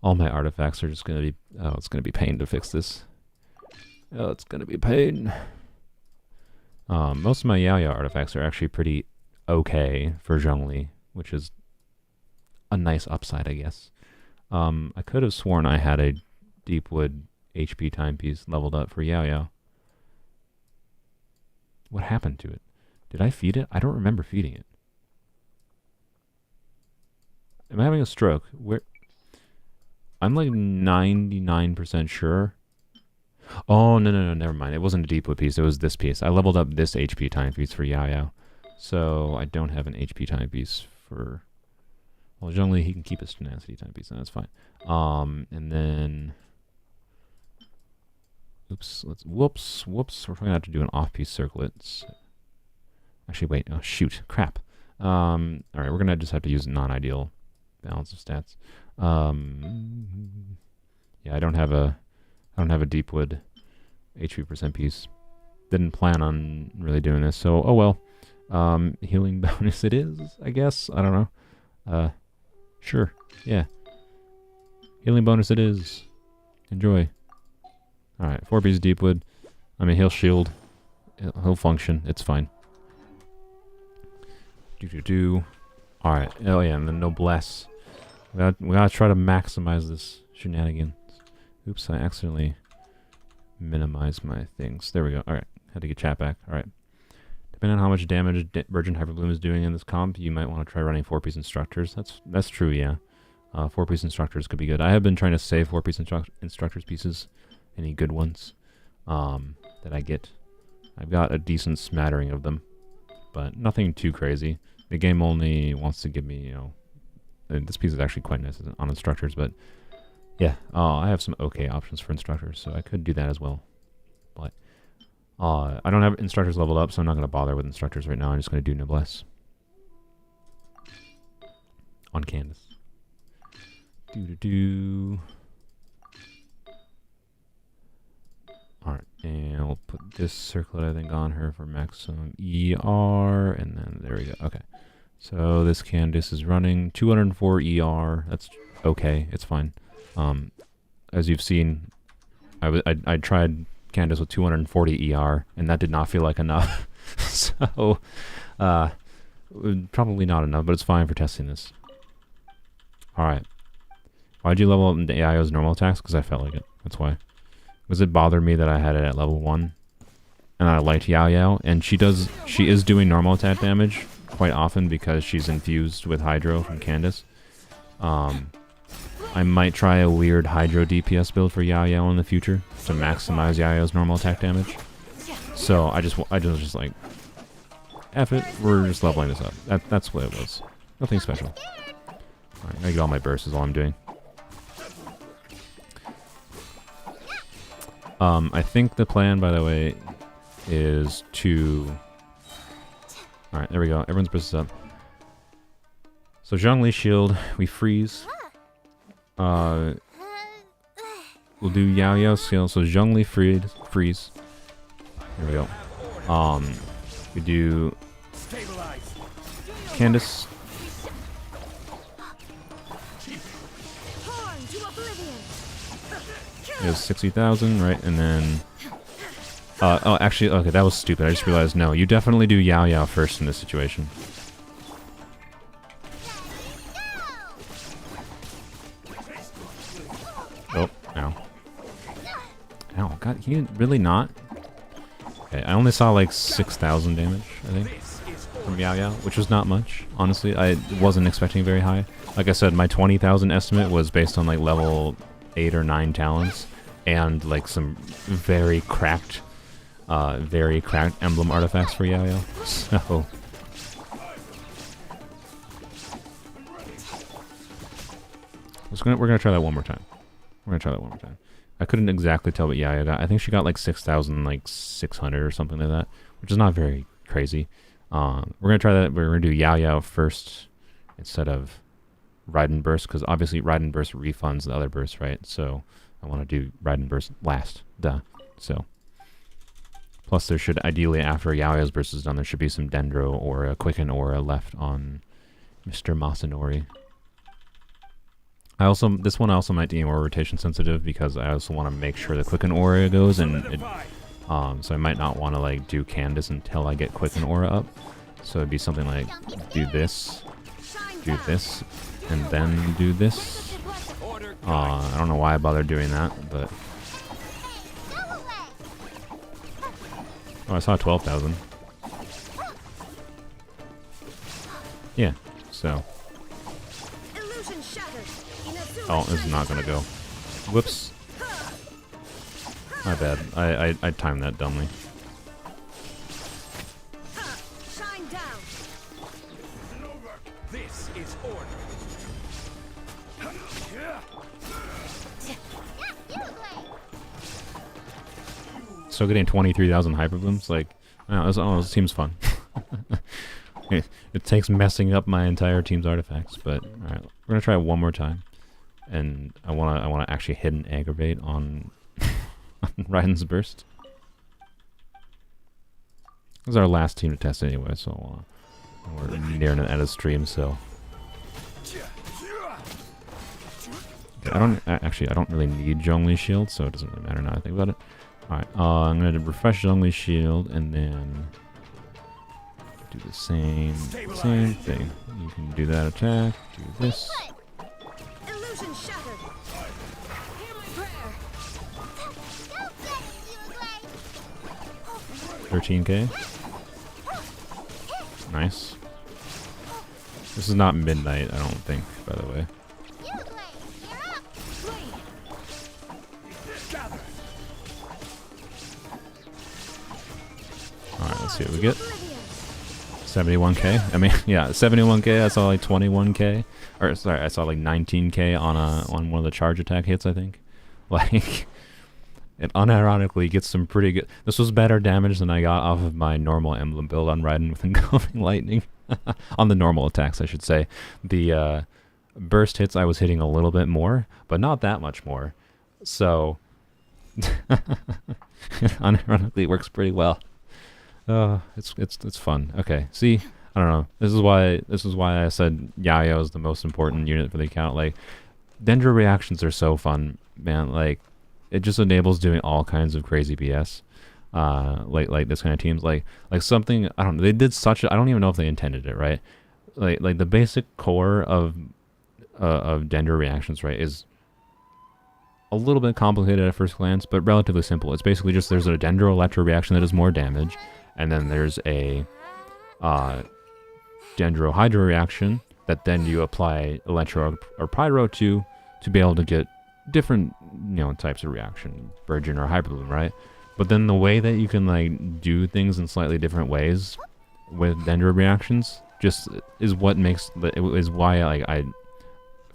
all my artifacts are just going to be, oh, it's going to be pain to fix this. Oh, it's gonna be pain. Most of my Yaoyao artifacts are actually pretty okay for Zhongli, which is a nice upside, I guess. I could have sworn I had a Deepwood HP timepiece leveled up for Yaoyao. What happened to it? Did I feed it? I don't remember feeding it. Am I having a stroke? Where? I'm like 99% sure. Oh, no, no, no, never mind. It wasn't a Deepwood piece. It was this piece. I leveled up this HP timepiece for Yaoyao. So I don't have an HP timepiece for... Well, Zhongli, he can keep his tenacity timepiece, and that's fine. And then... Oops, whoops. We're trying not to do an off-piece circlet. Actually, wait. Oh, shoot. Crap. Alright, we're going to just have to use non-ideal balance of stats. Yeah, I don't have a Deepwood HP percent piece. Didn't plan on really doing this, so oh well. Healing bonus it is, I guess. I don't know. Sure. Yeah. Healing bonus it is. Enjoy. Alright, 4-piece Deepwood. I mean, he'll shield. He'll function. It's fine. Alright. Oh yeah, and the Noblesse. We gotta try to maximize this shenanigans. Oops, I accidentally minimized my things. There we go. Alright, had to get chat back. Alright. Depending on how much damage Virgin Hyperbloom is doing in this comp, you might want to try running 4-piece Instructors. That's true, yeah. 4-piece Instructors could be good. I have been trying to save 4-piece Instructors pieces. Any good ones that I get. I've got a decent smattering of them, but nothing too crazy. The game only wants to give me, you know... This piece is actually quite nice on Instructors, but... Yeah, I have some okay options for Instructors, so I could do that as well. But I don't have Instructors leveled up, so I'm not going to bother with Instructors right now. I'm just going to do Noblesse. On Candace. Alright, and we'll put this circlet, I think, on her for maximum ER, and then there we go. Okay. So this Candace is running 204 ER. That's okay. It's fine. As you've seen, I tried Candace with 240 ER, and that did not feel like enough. So, probably not enough, but it's fine for testing this. Alright. Why'd you level up Yaoyao's normal attacks? Because I felt like it. That's why. Because it bothered me that I had it at level 1. And I liked Yaoyao, and she is doing normal attack damage quite often because she's infused with Hydro from Candace. I might try a weird Hydro DPS build for Yaoyao in the future to maximize Yaoyao's normal attack damage. So I just like, F it, we're just leveling this up. That's what it was. Nothing special. Alright, I get all my bursts is all I'm doing. I think the plan, by the way, is to... Alright, there we go. Everyone's burst is up. So Zhongli shield, we freeze. We'll do Yaoyao skill, so Zhongli freeze. There we go. We do Candace. It was 60,000, right? And then... oh, actually, okay, that was stupid. I just realized, no, you definitely do Yaoyao first in this situation. Oh, ow. Ow, God, he didn't really not? Okay, I only saw like 6,000 damage, I think, from Yaoyao, which was not much, honestly. I wasn't expecting very high. Like I said, my 20,000 estimate was based on like level 8 or 9 talents and like some very cracked emblem artifacts for Yaoyao. So we're gonna try that one more time. I couldn't exactly tell what Yaoyao got. I think she got like 6,600 or something like that, which is not very crazy. We're gonna try that. We're gonna do Yaoyao first instead of Raiden Burst, because obviously Raiden Burst refunds the other burst, right? So I want to do Raiden Burst last. Duh. So plus there should, ideally after Yaoyao's burst is done, there should be some Dendro or a Quicken Aura left on Mr. Masanori. This one also might be more rotation sensitive because I also want to make sure the Quicken Aura goes, and so I might not want to like do Candace until I get Quicken Aura up. So it'd be something like do this, and then do this. I don't know why I bothered doing that, but... Oh, I saw 12,000. Yeah, so... Oh, this is not gonna go. Whoops. My bad. I timed that dumbly. Shine down. This is order. So getting 23,000 hyper blooms, like, I don't know, this seems fun. It takes messing up my entire team's artifacts, but alright, we're gonna try it one more time. And I wanna actually hit an aggravate on Raiden's burst. This is our last team to test anyway, so we're nearing an end of stream, so I don't really need Zhongli's shield, so it doesn't really matter now I think about it. Alright, I'm gonna refresh Zhongli's shield and then do the same thing. You can do that attack, do this. Illusion shattered. Hear my prayer. Don't get it, 13k. Nice. This is not midnight, I don't think, by the way. Alright, let's see what we get. 71k. I mean, yeah, 71k. I saw like 21k. Or sorry, I saw like 19k on one of the charge attack hits, I think. Like, it unironically gets some pretty good. This was better damage than I got off of my normal emblem build on Raiden with Engulfing Lightning. On the normal attacks, I should say. The burst hits I was hitting a little bit more, but not that much more. So, unironically, it works pretty well. It's fun. Okay, see, I don't know. This is why I said Yaoyao is the most important unit for the account. Like, Dendro reactions are so fun, man. Like, it just enables doing all kinds of crazy BS. Like this kind of teams. Like something, I don't know. They did such a, I don't even know if they intended it, right? Like the basic core of Dendro reactions, right, is a little bit complicated at first glance, but relatively simple. It's basically just there's a Dendro Electro reaction that does more damage, and then there's a Dendro Hydro reaction that then you apply Electro or Pyro to be able to get different, types of reaction, Virgin or Hyper Bloom, right? But then the way that you can like do things in slightly different ways with Dendro reactions just is what makes is why I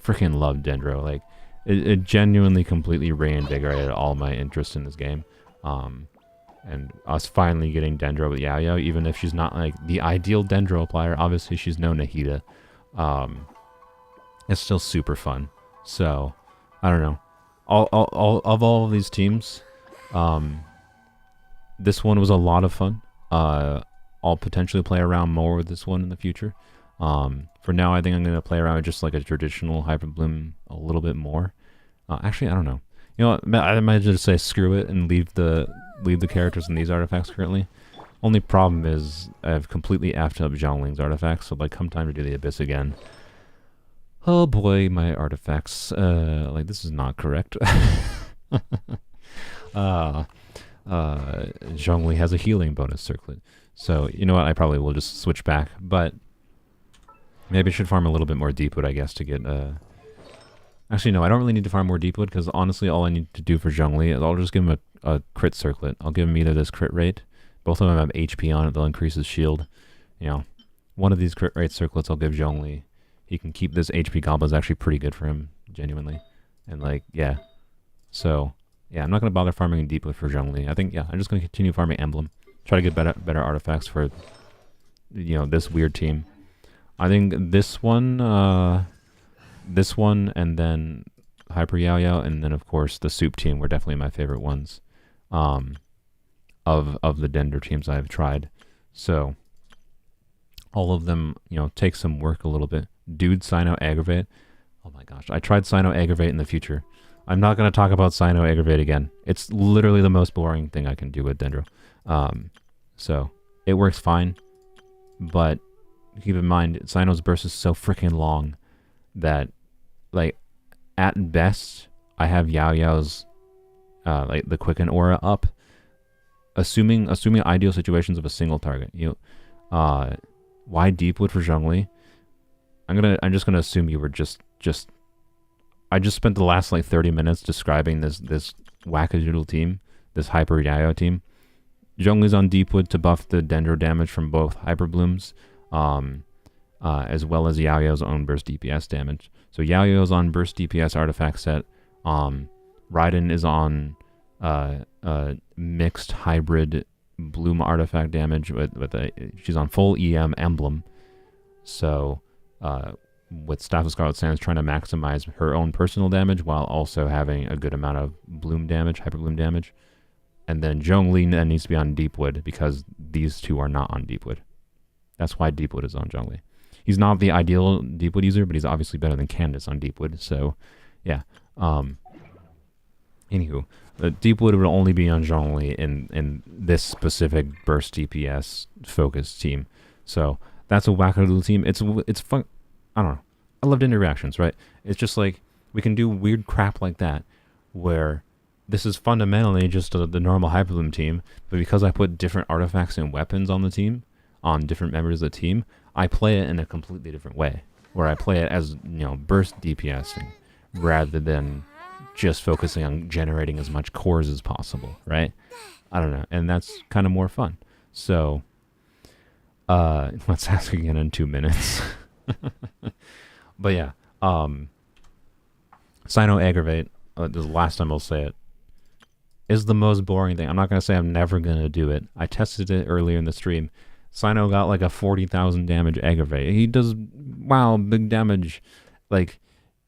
freaking love Dendro. Like it genuinely completely reinvigorated all my interest in this game. And us finally getting Dendro with Yaoyao, even if she's not like the ideal Dendro applier, obviously she's no Nahida. It's still super fun. So I don't know. All of these teams, this one was a lot of fun. I'll potentially play around more with this one in the future. For now, I think I'm going to play around with just like a traditional Hyper Bloom a little bit more. Actually, I don't know. You know what? I might just say screw it and leave the characters in these artifacts currently. Only problem is I've completely effed up Zhongling's artifacts, so like come time to do the Abyss again. Oh boy, my artifacts. Like this is not correct. Zhongli has a healing bonus circlet. So, you know what, I probably will just switch back, but maybe I should farm a little bit more Deepwood, I guess, to get, Actually, no, I don't really need to farm more Deepwood, because honestly, all I need to do for Zhongli is I'll just give him a crit circlet. I'll give him either this crit rate, both of them have HP on it, they'll increase his shield. One of these crit rate circlets I'll give Zhongli. He can keep this HP combo, is actually pretty good for him, genuinely. And like, yeah. So, yeah, I'm not going to bother farming Deepwood for Zhongli. I think, yeah, I'm just going to continue farming Emblem. Try to get better artifacts for, this weird team. I think this one, and then Hyper Yaoyao, and then, of course, the Soup team were definitely my favorite ones of the Dendro teams I've tried. So, all of them, take some work a little bit. Dude, Sino Aggravate. Oh my gosh, I tried Sino Aggravate in the future. I'm not going to talk about Sino Aggravate again. It's literally the most boring thing I can do with Dendro. So, it works fine, but keep in mind, Sino's burst is so freaking long that, like, at best, I have Yaoyao's, like, the Quicken Aura up, assuming ideal situations of a single target. Why Deepwood for Zhongli? I'm just gonna assume you were just I just spent the last like 30 minutes describing this wackadoodle team this Hyper Yaoyao team. Zhongli's on Deepwood to buff the Dendro damage from both Hyper Blooms, as well as Yaoyao's own burst DPS damage. So Yaoyao's on burst DPS artifact set. Raiden is on mixed hybrid bloom artifact damage she's on full EM emblem. So with Staff of Scarlet Sands trying to maximize her own personal damage while also having a good amount of bloom damage, hyper bloom damage. And then Zhongli then needs to be on Deepwood because these two are not on Deepwood. That's why Deepwood is on Zhongli. He's not the ideal Deepwood user, but he's obviously better than Candace on Deepwood. So, yeah. Anywho, Deepwood would only be on Zhongli in this specific burst DPS focused team. So that's a wackadoodle team. It's fun. I don't know. I loved interactions, right? It's just like we can do weird crap like that where this is fundamentally just the normal Hyperbloom team, but because I put different artifacts and weapons on the team, on different members of the team, I play it in a completely different way, where I play it as, burst DPSing rather than just focusing on generating as much cores as possible, right? I don't know, and that's kind of more fun. So, let's ask again in 2 minutes. But yeah, Sino Aggravate, this is the last time I'll say it, is the most boring thing. I'm not going to say I'm never going to do it. I tested it earlier in the stream. Sino got like a 40,000 damage Aggravate. He does, wow, big damage. Like,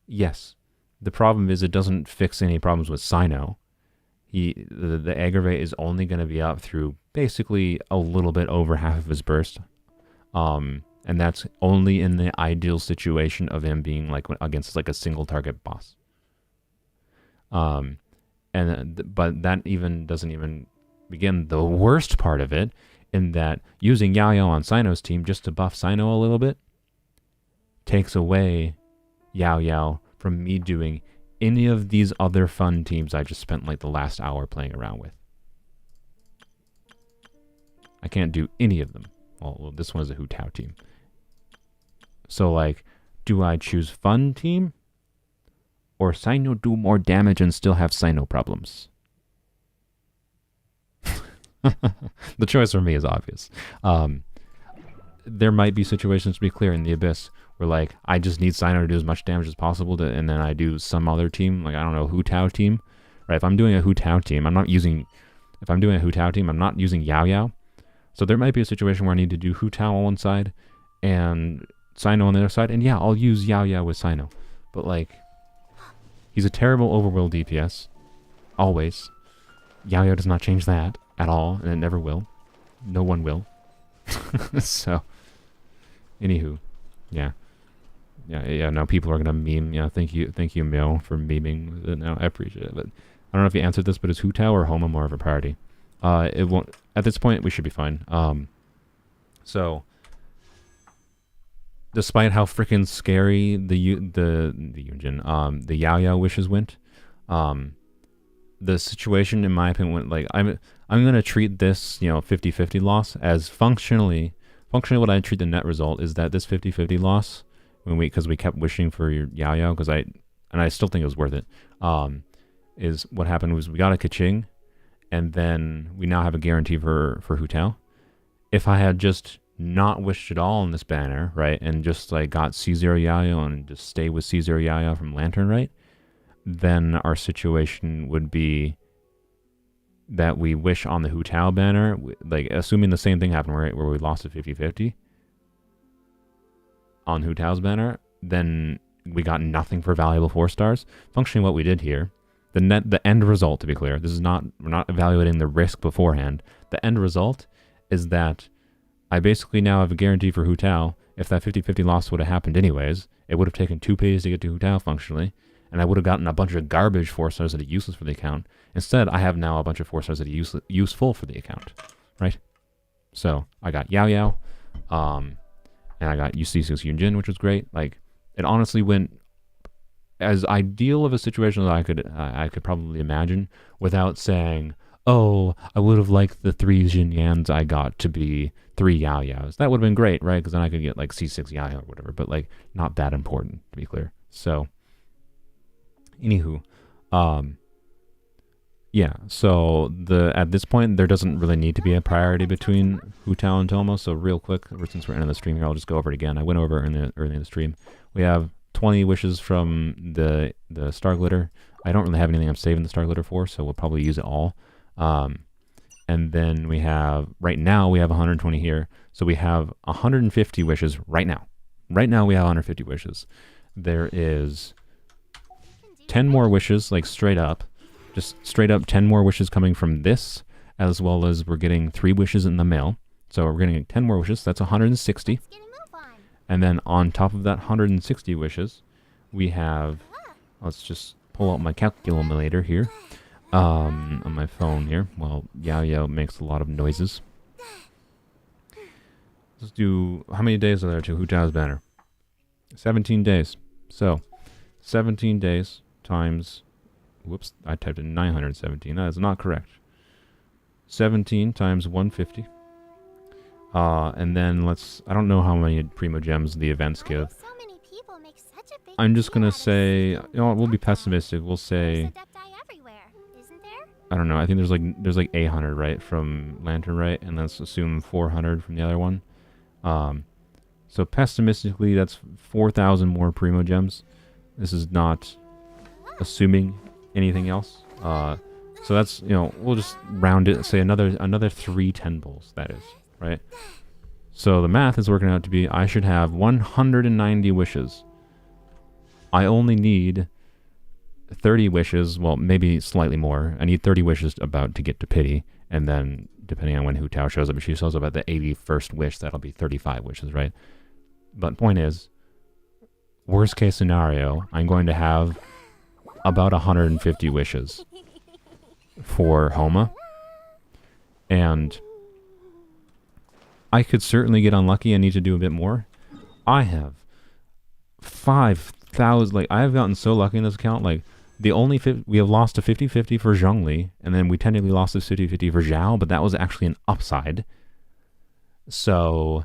yes. The problem is it doesn't fix any problems with Sino. The Aggravate is only going to be up through basically a little bit over half of his burst. And that's only in the ideal situation of him being like against like a single target boss. But that even doesn't even begin the worst part of it, in that using Yaoyao on Sino's team just to buff Sino a little bit takes away Yaoyao from me doing any of these other fun teams I just spent like the last hour playing around with. I can't do any of them. Well, this one is a Hu Tao team. So like, do I choose fun team? Or Sino do more damage and still have Sino problems? The choice for me is obvious. There might be situations, to be clear, in the Abyss where like I just need Sino to do as much damage as possible and then I do some other team, like I don't know, Hu Tao team. Right? If I'm doing a Hu Tao team, I'm not using Yaoyao. So there might be a situation where I need to do Hu Tao on one side and Sino on the other side, and yeah, I'll use Yaoyao with Sino. But like, he's a terrible overworld DPS. Always. Yaoyao does not change that at all, and it never will. No one will. So, anywho, yeah. No, people are gonna meme. Yeah, thank you, Mel, for memeing. No, I appreciate it. But I don't know if you answered this, but is Hu Tao or Homa more of a priority? It won't. At this point, we should be fine. So, despite how freaking scary the Yaoyao wishes went, the situation, in my opinion, went like I'm gonna treat this 50-50 loss as functionally what I treat the net result is that this 50-50 loss, because we kept wishing for your Yaoyao, because I still think it was worth it, is what happened was we got a Kaching, and then we now have a guarantee for Hu Tao. If I had just not wished at all on this banner, right, and just like got C0 Yaoyao and just stay with C0 Yaoyao from Lantern, right, then our situation would be that we wish on the Hu Tao banner, like assuming the same thing happened, right, where we lost at 50-50 on Hu Tao's banner, then we got nothing for valuable 4 stars. Functionally, what we did here, the end result, to be clear, we're not evaluating the risk beforehand. The end result is that I basically now have a guarantee for Hu Tao. If that 50-50 loss would have happened anyways, it would have taken 2 pages to get to Hu Tao functionally, and I would have gotten a bunch of garbage 4 stars that are useless for the account. Instead, I have now a bunch of 4 stars that are useful for the account, right? So I got Yaoyao, and I got UC6 Yunjin, which was great. Like, it honestly went as ideal of a situation as I could probably imagine, without saying, oh, I would have liked the 3 Jinyans I got to be 3 Yaoyaos. That would have been great, right? Because then I could get like C6 Yaoyao or whatever, but like not that important, to be clear. So, anywho, Yeah, so at this point there doesn't really need to be a priority between Hu Tao and Tomo. So real quick, since we're ending the stream here, I'll just go over it again. I went over it early in the stream. We have 20 wishes from the Star Glitter. I don't really have anything I'm saving the Star Glitter for, so we'll probably use it all. And then we have, right now we have 120 here, so we have 150 wishes right now. Right now we have 150 wishes. There is 10 more wishes, like straight up. Just straight up 10 more wishes coming from this, as well as we're getting 3 wishes in the mail. So we're getting 10 more wishes, that's 160. Let's get a move on. And then on top of that 160 wishes, we have, let's just pull out my calculator here, on my phone here, while Yaoyao makes a lot of noises. Let's do, how many days are there to Hu Tao's banner? 17 days. So, 17 days times, whoops, I typed in 917. That is not correct. 17 times 150. And then I don't know how many Primo Gems the events Why give. do so many people make such a big I'm just deal gonna out of say, this? we'll be pessimistic. We'll say, There's adepti everywhere, isn't there? I don't know. I think there's like 800, right, from Lantern, right? And let's assume 400 from the other one. So pessimistically, that's 4,000 more Primo Gems. This is not assuming anything else. So that's, we'll just round it, say another 3 10 pulls, that is, right? So the math is working out to be, I should have 190 wishes. I only need 30 wishes, well, maybe slightly more. I need 30 wishes about to get to pity, and then depending on when Hu Tao shows up, if she shows up at the 81st wish, that'll be 35 wishes, right? But point is, worst case scenario, I'm going to have about 150 wishes for Homa. And I could certainly get unlucky and need to do a bit more. I have 5,000, like, I have gotten so lucky in this account, like, we have lost a 50-50 for Zhongli, and then we technically lost a 50-50 for Zhao, but that was actually an upside. So,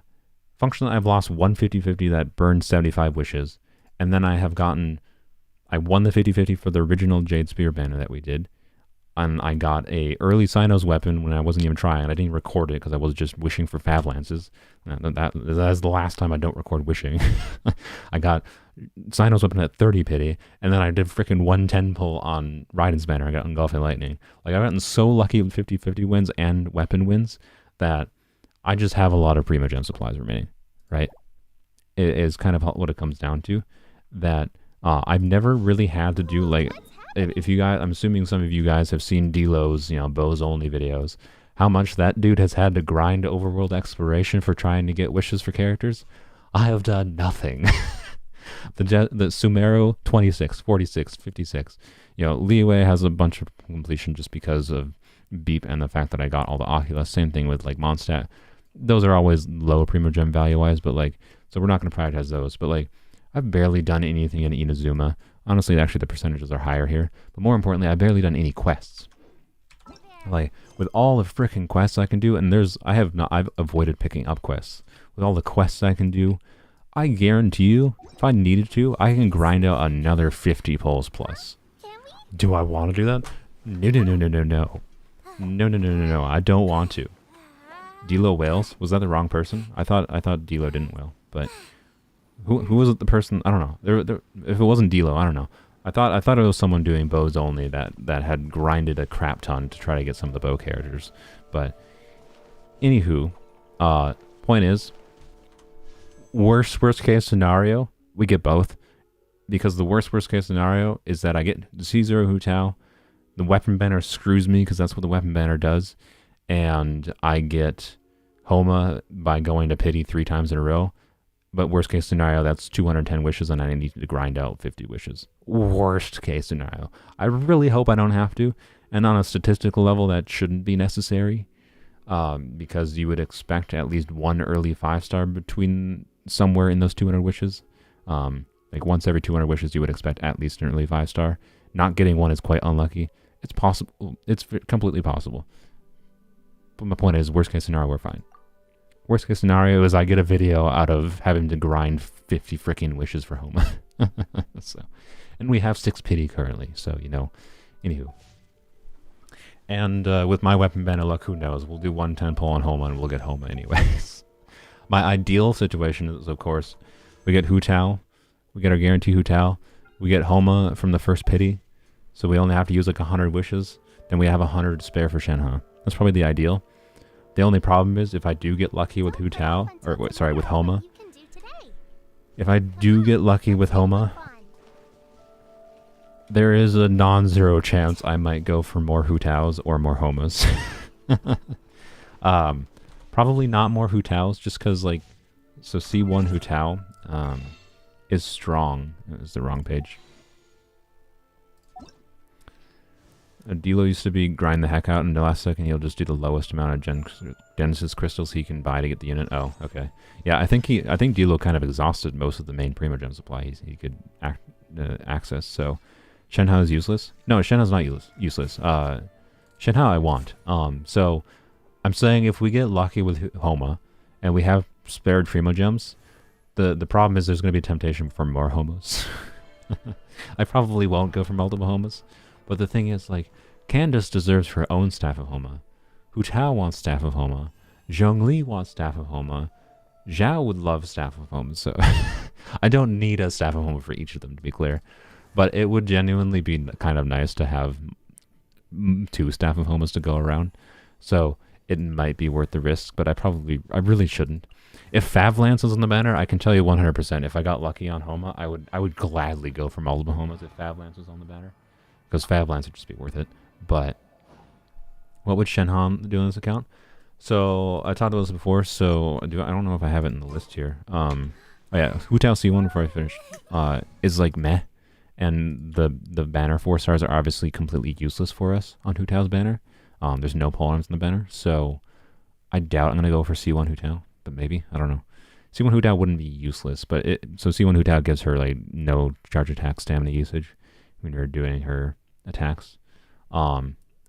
functionally, I've lost one 50-50 that burned 75 wishes, and then I won the 50-50 for the original Jade Spear banner that we did, and I got a early Sino's weapon when I wasn't even trying. I didn't even record it because I was just wishing for Fav Lances. That is the last time I don't record wishing. I got Sino's weapon at 30 pity, and then I did freaking 110 pull on Raiden's banner. I got Engulfing Lightning. Like, I've gotten so lucky with 50-50 wins and weapon wins that I just have a lot of Primo Gem supplies remaining, right? It is kind of what it comes down to. That I've never really had to do, like, if you guys, I'm assuming some of you guys have seen D-Lo's, Bows Only videos, how much that dude has had to grind overworld exploration for trying to get wishes for characters. I have done nothing. The Sumeru 26, 46, 56. Liyue has a bunch of completion just because of Beep and the fact that I got all the Oculus. Same thing with, like, Mondstadt. Those are always low Primo Gem value-wise, but, like, so we're not going to prioritize those. But, like, I've barely done anything in Inazuma. Honestly, actually, the percentages are higher here. But more importantly, I've barely done any quests. Like, with all the freaking quests I can do, and I've avoided picking up quests. With all the quests I can do, I guarantee you, if I needed to, I can grind out another 50 pulls plus. Can we? Do I want to do that? No. No. I don't want to. D-Lo wails? Was that the wrong person? I thought D-Lo didn't wail, but who was it? The person? I don't know. If it wasn't D-Lo, I don't know. I thought it was someone doing bows only that had grinded a crap ton to try to get some of the bow characters. But anywho, point is, worst case scenario, we get both, because the worst case scenario is that I get C0 Hu Tao, the weapon banner screws me because that's what the weapon banner does, and I get Homa by going to pity 3 times in a row. But worst case scenario, that's 210 wishes and I need to grind out 50 wishes. Worst case scenario. I really hope I don't have to. And on a statistical level, that shouldn't be necessary. Because you would expect at least one early 5-star between somewhere in those 200 wishes. Like once every 200 wishes, you would expect at least an early 5-star. Not getting one is quite unlucky. It's possible. It's completely possible. But my point is, worst case scenario, we're fine. Worst case scenario is I get a video out of having to grind 50 freaking wishes for Homa. And we have 6 pity currently, so, anywho. And with my weapon banner luck, who knows? We'll do 110 pull on Homa and we'll get Homa anyways. My ideal situation is, of course, we get Hu Tao, we get our guarantee Hu Tao, we get Homa from the first pity, so we only have to use like 100 wishes, then we have 100 spare for Shenhe. That's probably the ideal. The only problem is if I do get lucky with Hu Tao, or wait, sorry, with Homa, if I do get lucky with Homa, there is a non-zero chance I might go for more Hu Taos or more Homas. Probably not more Hu Taos, just because, like, so C1 Hu Tao is strong. It's the wrong page. Dilo used to be grind the heck out, and in the last second he'll just do the lowest amount of Genesis crystals he can buy to get the unit. Oh, okay. Yeah, I think Dilo kind of exhausted most of the main Primo Gem supply he could access, so Shenhe is useless. No, Shenhe's not useless. Shenhe I want. So I'm saying if we get lucky with Homa, and we have spared Primo Gems, the problem is there's going to be a temptation for more Homos. I probably won't go for multiple Homos. But the thing is, like, Candace deserves her own Staff of Homa. Hu Tao wants Staff of Homa. Zhongli wants Staff of Homa. Zhao would love Staff of Homa, so I don't need a Staff of Homa for each of them, to be clear. But it would genuinely be kind of nice to have 2 Staff of Homas to go around. So it might be worth the risk, but I really shouldn't. If Fav Lance was on the banner, I can tell you 100%. If I got lucky on Homa, I would gladly go for multiple Homas if Fav Lance was on the banner. Because Fav Lance would just be worth it. But what would Shenhe do on this account? So I talked about this before, so I don't know if I have it in the list here. Oh yeah, Hu Tao C1 before I finish is like meh. And the banner 4 stars are obviously completely useless for us on Hu Tao's banner. There's no polearms in the banner, so I doubt I'm going to go for C1 Hu Tao, but maybe, I don't know. C1 Hu Tao wouldn't be useless, but so C1 Hu Tao gives her like no charge attack stamina usage when you're doing her attacks,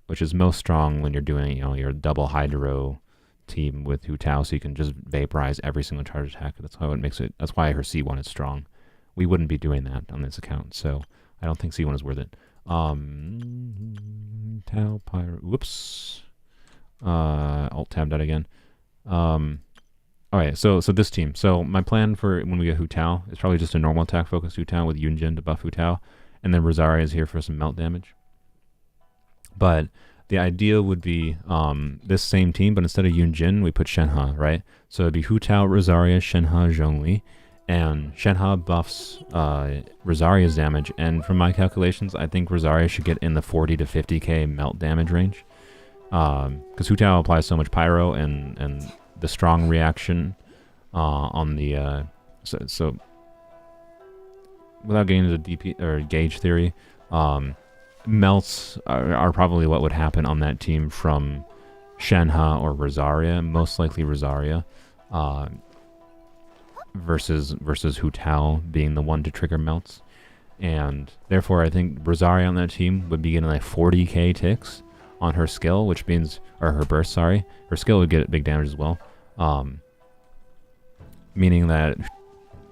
which is most strong when you're doing, your double Hydro team with Hu Tao, so you can just vaporize every single charge attack. That's why her C1 is strong. We wouldn't be doing that on this account, so I don't think C1 is worth it. Tao Pyro, whoops. Alt tab that again. Alright, so this team. So my plan for when we get Hu Tao is probably just a normal attack focus Hu Tao with Yunjin to buff Hu Tao, and then Rosaria is here for some melt damage. But the idea would be this same team, but instead of Yunjin, we put Shenhe, right? So it'd be Hu Tao, Rosaria, Shenhe, Zhongli, and Shenhe buffs Rosaria's damage, and from my calculations, I think Rosaria should get in the 40 to 50k melt damage range. Because Hu Tao applies so much pyro, and the strong reaction on the... So without getting into DP or gauge theory, melts are probably what would happen on that team from Shenhe or Rosaria, most likely Rosaria, versus Hu Tao being the one to trigger melts. And therefore I think Rosaria on that team would be getting like 40k ticks on her skill, which means, or her burst, sorry. Her skill would get big damage as well. Meaning that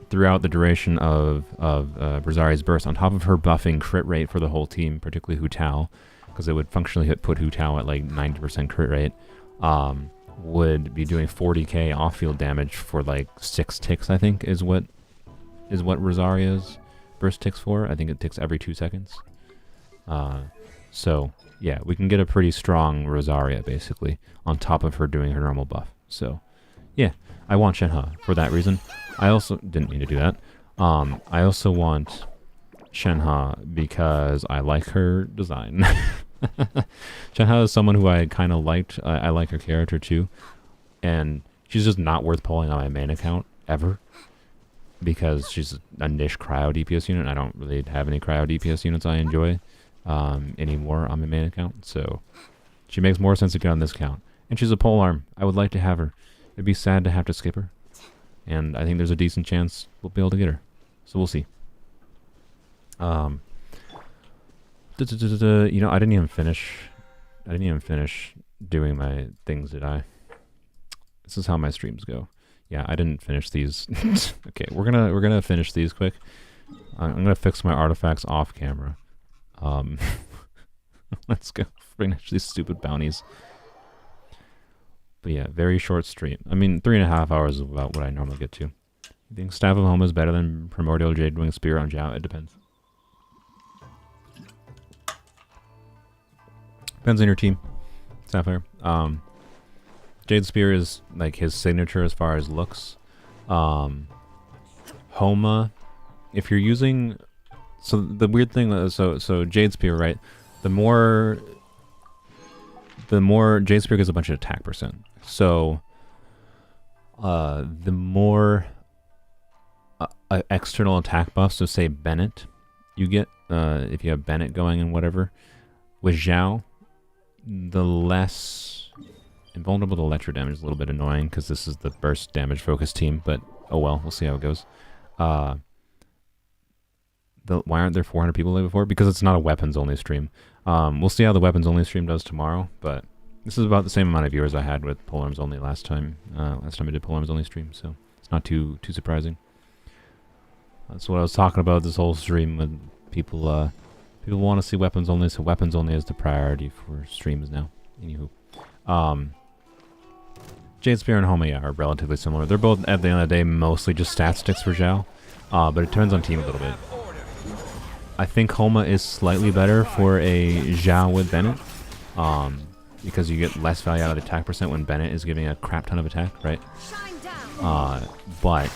throughout the duration of Rosaria's burst, on top of her buffing crit rate for the whole team, particularly Hu Tao, because it would functionally put Hu Tao at like 90% crit rate, would be doing 40k off-field damage for like 6 ticks, I think, is what Rosaria's burst ticks for. I think it ticks every 2 seconds. So yeah, we can get a pretty strong Rosaria basically on top of her doing her normal buff. So yeah, I want Shenhe for that reason. I also didn't mean to do that. I also want Shenhe because I like her design. Shenhe is someone who I kind of liked. I like her character too, and she's just not worth pulling on my main account ever because she's a niche cryo DPS unit. I don't really have any cryo DPS units I enjoy anymore on my main account, so she makes more sense to get on this account. And she's a polearm. I would like to have her. It'd be sad to have to skip her, and I think there's a decent chance we'll be able to get her. So we'll see. I didn't even finish doing my things, did I? This is how my streams go. Yeah, I didn't finish these. Okay, we're gonna finish these quick. I'm gonna fix my artifacts off camera. Let's go bring these stupid bounties. But yeah, very short stream. I mean, 3.5 hours is about what I normally get to. You think Staff of Homa is better than Primordial Jade Wing Spear on Jiao? It depends. Depends on your team, Sapphire. Jade Spear is like his signature as far as looks. Homa, if you're using, so the weird thing, so Jade Spear, right? The more Jade Spear gets a bunch of attack percent. So the more external attack buffs, so say Bennett, you get if you have Bennett going and whatever. With Zhao, the less invulnerable to electro damage is a little bit annoying because this is the burst damage focused team, but oh well, we'll see how it goes. Why aren't there 400 people like before? Because it's not a weapons only stream. We'll see how the weapons only stream does tomorrow, but this is about the same amount of viewers I had with Polearms Only last time. Last time I did Polearms Only stream, so it's not too surprising. That's what I was talking about this whole stream with people. People want to see weapons only, so weapons only is the priority for streams now. Anywho, Jade Spear and Homa are relatively similar. They're both at the end of the day mostly just stat sticks for Zhao, but it depends on team a little bit. I think Homa is slightly better for a Zhao with Bennett, because you get less value out of the attack percent when Bennett is giving a crap ton of attack, right? But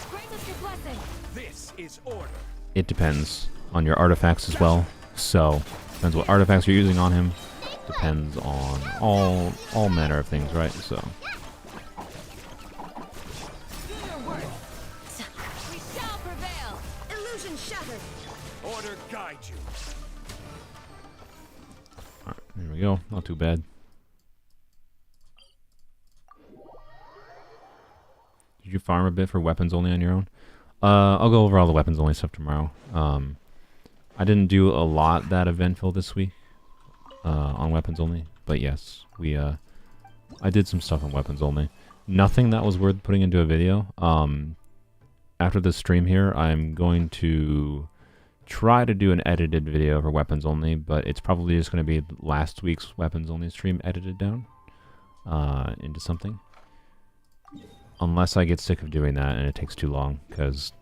it depends on your artifacts as well. So depends what artifacts you're using on him. Depends on all manner of things, right? So. We shall prevail. Illusion shattered. Order guide you. Alright, there we go. Not too bad. Did you farm a bit for weapons only on your own? I'll go over all the weapons only stuff tomorrow. I didn't do a lot that eventful this week on weapons only, but yes, I did some stuff on weapons only. Nothing that was worth putting into a video. After this stream here, I'm going to try to do an edited video for weapons only, but it's probably just going to be last week's weapons only stream edited down into something. Unless I get sick of doing that and it takes too long, because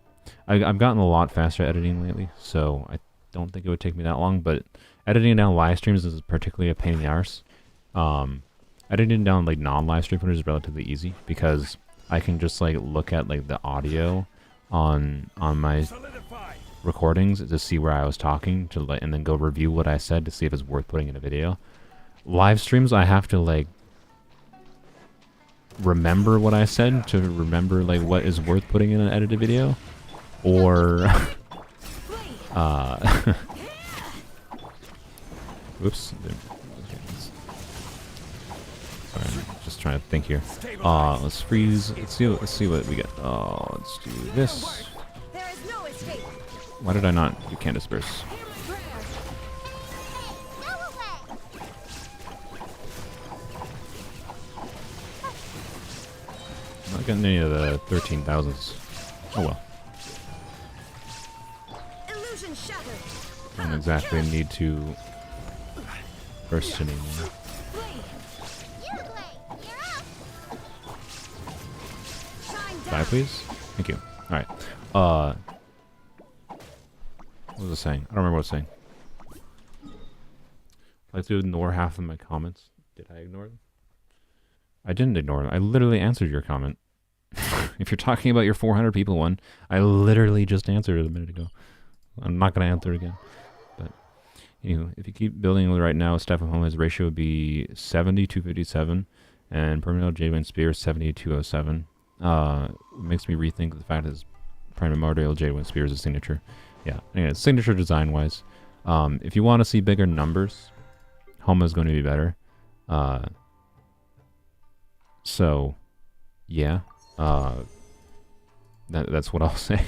I've gotten a lot faster at editing lately, so I don't think it would take me that long, but editing down live streams is particularly a pain in the arse. Editing down like non-live stream footage is relatively easy because I can just like look at like the audio on my recordings to see where I was talking to and then go review what I said to see if it's worth putting in a video. Live streams, I have to like remember what I said to remember like what is worth putting in an edited video, or whoops. Sorry, I'm just trying to think here. Let's freeze. Let's see what we get. Let's do this. There is no escape. Why did I not do Candace Burst? I'm not getting any of the 13,000s. Oh well. Illusion shattered. I don't exactly need to burst anymore. Die, please. Thank you. All right. What was it saying? I don't remember what it was saying. I like to ignore half of my comments. Did I ignore them? I didn't ignore them. I literally answered your comment. If you're talking about your 400 people one, I literally just answered it a minute ago. I'm not going to answer it again. But anyway, if you keep building right now, Staff of Home, his ratio would be 70-257, and Primordial Jade Wing Spear 70-207. Makes me rethink the fact that Primordial Jade Wing Spear is a signature. Yeah, anyway, signature design-wise. If you want to see bigger numbers, Homa is going to be better. So, yeah. That's what I'll say.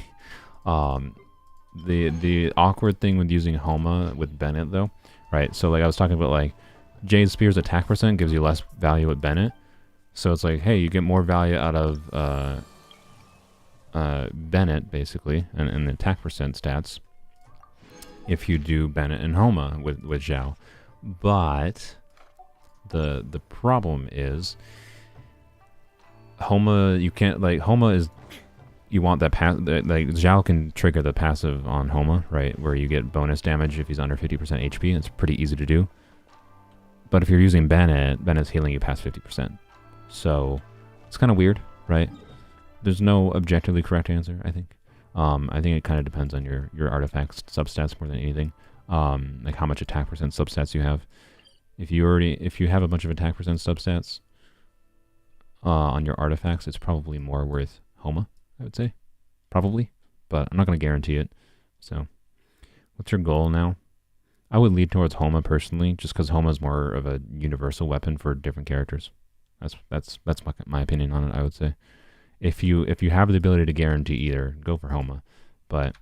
The awkward thing with using Homa with Bennett though, right? So like I was talking about, like Jade Spear's attack percent gives you less value with Bennett. So it's like, hey, you get more value out of Bennett basically, and the attack percent stats if you do Bennett and Homa with Zhao. But The problem is Homa. You can't like Homa is. You want that like Zhao can trigger the passive on Homa, right? Where you get bonus damage if he's under 50% HP. It's pretty easy to do. But if you're using Bennett, Bennett's healing you past 50%. So it's kind of weird, right? There's no objectively correct answer, I think. I think it kind of depends on your artifacts substats more than anything. Like how much attack percent substats you have. If you have a bunch of attack percent substats on your artifacts, it's probably more worth Homa, I would say. Probably. But I'm not going to guarantee it. So what's your goal now? I would lead towards Homa personally, just because Homa is more of a universal weapon for different characters. That's my opinion on it, I would say. If you have the ability to guarantee either, go for Homa. But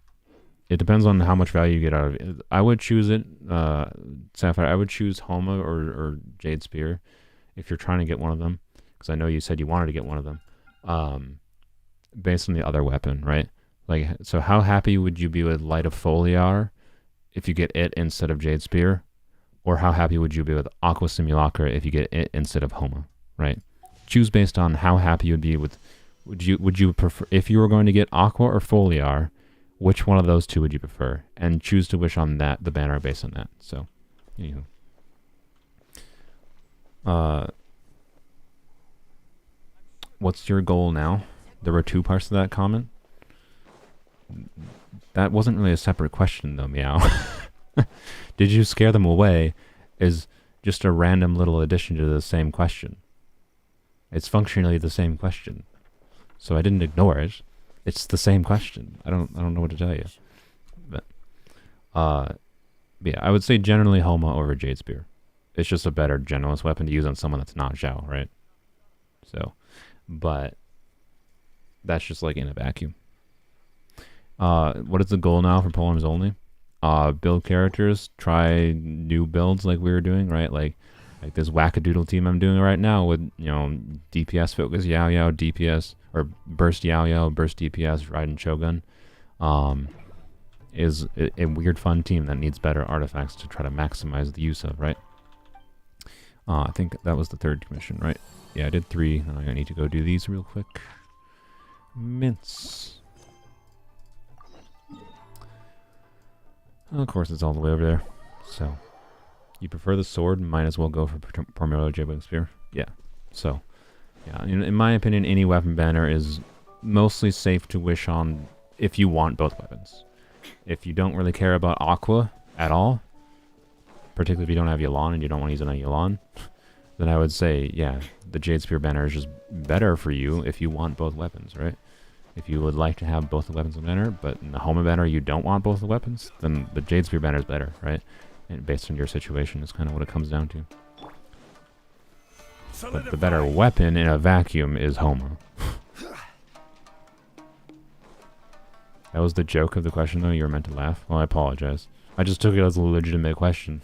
it depends on how much value you get out of it. I would choose it, Sapphire. I would choose Homa or Jade Spear if you're trying to get one of them, because I know you said you wanted to get one of them. Based on the other weapon, right? Like, so how happy would you be with Light of Foliar if you get it instead of Jade Spear? Or how happy would you be with Aqua Simulacra if you get it instead of Homa, right? Choose based on how happy you would be with. Would you prefer, if you were going to get Aqua or Foliar, which one of those two would you prefer? And choose to wish on that, the banner based on that. So, anywho. What's your goal now? There were two parts to that comment. That wasn't really a separate question though, Meow. Did you scare them away is just a random little addition to the same question. It's functionally the same question. So I didn't ignore it. It's the same question. I don't know what to tell you. But yeah, I would say generally Homa over Jade Spear. It's just a better generalist weapon to use on someone that's not Zhao, right? So, but that's just like in a vacuum. What is the goal now for Polearms Only? Build characters, try new builds like we were doing, right? Like this wackadoodle team I'm doing right now with, DPS focus Yaoyao, DPS, or burst Yaoyao, burst DPS, Raiden Shogun, is a weird fun team that needs better artifacts to try to maximize the use of, right? I think that was the third commission, right? Yeah, I did 3. Now I need to go do these real quick. Mints. Of course, it's all the way over there. So, you prefer the sword? Might as well go for Primordial Jade Spear. Yeah. So, yeah. In my opinion, any weapon banner is mostly safe to wish on if you want both weapons. If you don't really care about Aqua at all, particularly if you don't have Yelan and you don't want to use it on Yelan, then I would say, yeah, the Jade Spear banner is just better for you if you want both weapons, right? If you would like to have both the weapons in the banner, but in the Homa banner you don't want both the weapons, then the Jade Spear banner is better, right? And based on your situation is kind of what it comes down to. But the better weapon in a vacuum is Homa. That was the joke of the question, though? You were meant to laugh? Well, I apologize. I just took it as a legitimate question.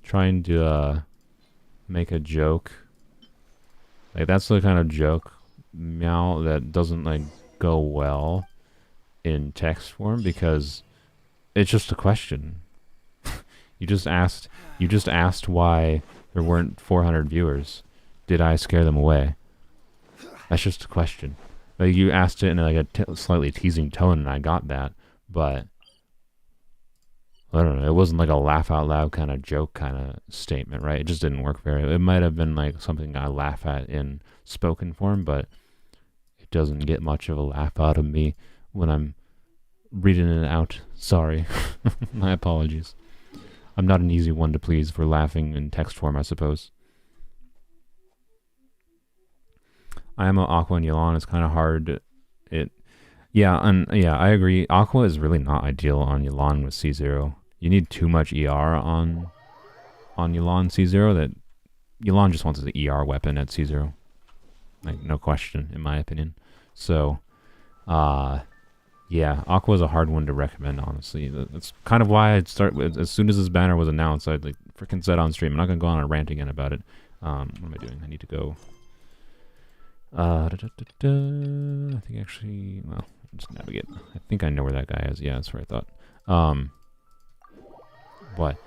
Trying to make a joke. Like, that's the kind of joke, Meow, that doesn't, like, go well in text form because it's just a question. You just asked why there weren't 400 viewers. Did I scare them away? That's just a question. Like, you asked it in like a slightly teasing tone, and I got that, but I don't know. It wasn't like a laugh out loud kind of joke kind of statement, right? It just didn't work very. It might have been like something I laugh at in spoken form, but it doesn't get much of a laugh out of me when I'm reading it out. Sorry, my apologies. I'm not an easy one to please for laughing in text form, I suppose. IMO, Aqua, and Yelan is kind of hard. Yeah, I agree. Aqua is really not ideal on Yelan with C0. You need too much ER on Yelan C0 that Yelan just wants the ER weapon at C0. Like, no question, in my opinion. So, yeah, Aqua is a hard one to recommend, honestly. That's kind of why I'd start with, as soon as this banner was announced, I'd like freaking said on stream. I'm not going to go on a rant again about it. What am I doing? I need to go... I think actually, well, just navigate. I think I know where that guy is. Yeah, that's where I thought. But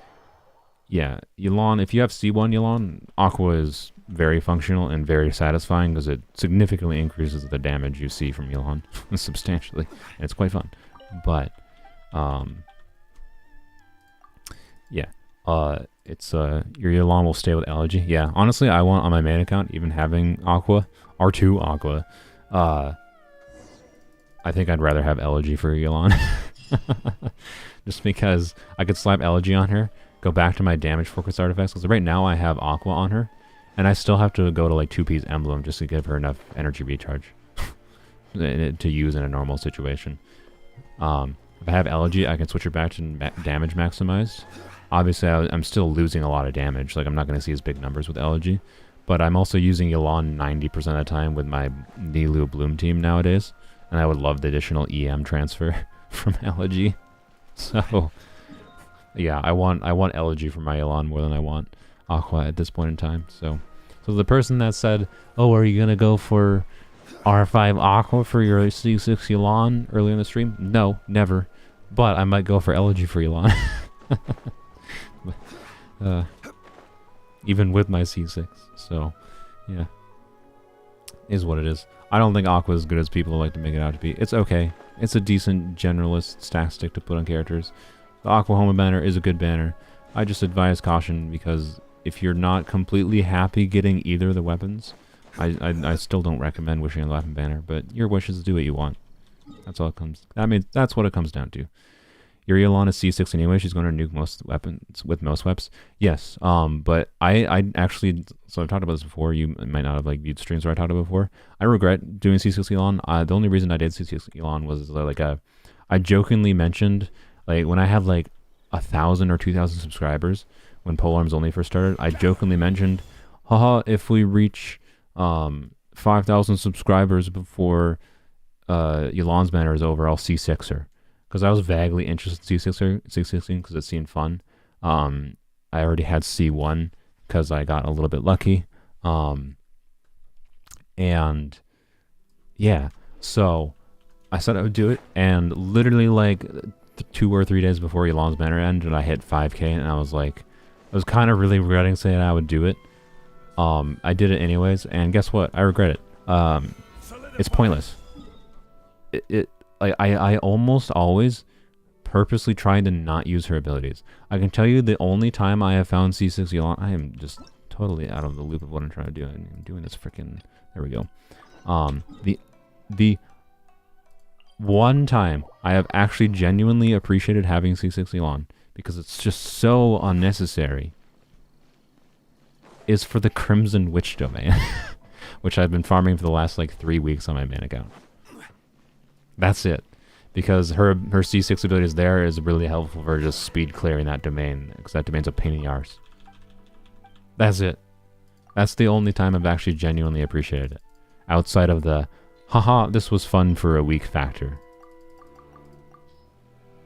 yeah, Yelan, if you have C1 Yelan, Aqua is very functional and very satisfying because it significantly increases the damage you see from Yelan substantially, and it's quite fun. But yeah, it's your Yelan will stay with Elegy. Yeah, honestly, I want on my main account, even having Aqua, R2 Aqua, I think I'd rather have Elegy for Yelan. Just because I could slap Elegy on her, go back to my damage focus artifacts, because right now I have Aqua on her, and I still have to go to like 2P's Emblem just to give her enough energy recharge to use in a normal situation. If I have Elegy, I can switch her back to damage maximized. Obviously, I'm still losing a lot of damage. Like, I'm not going to see as big numbers with Elegy, but I'm also using Yelan 90% of the time with my Nilou Bloom team nowadays, and I would love the additional EM transfer from Elegy. So, yeah, I want Elegy for my Yelan more than I want Aqua at this point in time. So the person that said, "Oh, are you gonna go for R5 Aqua for your C6 Yelan early in the stream?" No, never. But I might go for Elegy for Yelan. Even with my C6. So, yeah, is what it is. I don't think Aqua is as good as people like to make it out to be. It's okay. It's a decent generalist stack stick to put on characters. The Aqua Homa banner is a good banner. I just advise caution because if you're not completely happy getting either of the weapons, I still don't recommend wishing on the weapon banner, but your wishes do what you want. That's all it comes. I mean, that's what it comes down to. Your Yelan is C6 anyway. She's going to nuke most weapons with most weapons. Yes, but I actually, so I've talked about this before. You might not have like viewed streams where I talked about it before. I regret doing C6 Yelan. The only reason I did C6 Yelan was like I jokingly mentioned like when I had like 1,000 or 2,000 subscribers when Polearms Only first started. I jokingly mentioned, haha, if we reach 5,000 subscribers before Yelan's banner is over, I'll C6 her. Because I was vaguely interested in C6 because it seemed fun. I already had C1 because I got a little bit lucky. And yeah, so I said I would do it, and literally like 2 or 3 days before Yelan's banner ended, I hit 5K, and I was like, I was kind of really regretting saying I would do it. I did it anyways, and guess what? I regret it. It's pointless. I almost always purposely trying to not use her abilities. I can tell you the only time I have found C6 Yelan, I am just totally out of the loop of what I'm trying to do. I'm doing this freaking, there we go. The one time I have actually genuinely appreciated having C6 Yelan, because it's just so unnecessary, is for the Crimson Witch domain, which I've been farming for the last like 3 weeks on my main account. That's it. Because her C6 abilities there is really helpful for just speed clearing that domain, because that domain's a pain in the arse. That's it. That's the only time I've actually genuinely appreciated it. Outside of the, haha, this was fun for a week factor.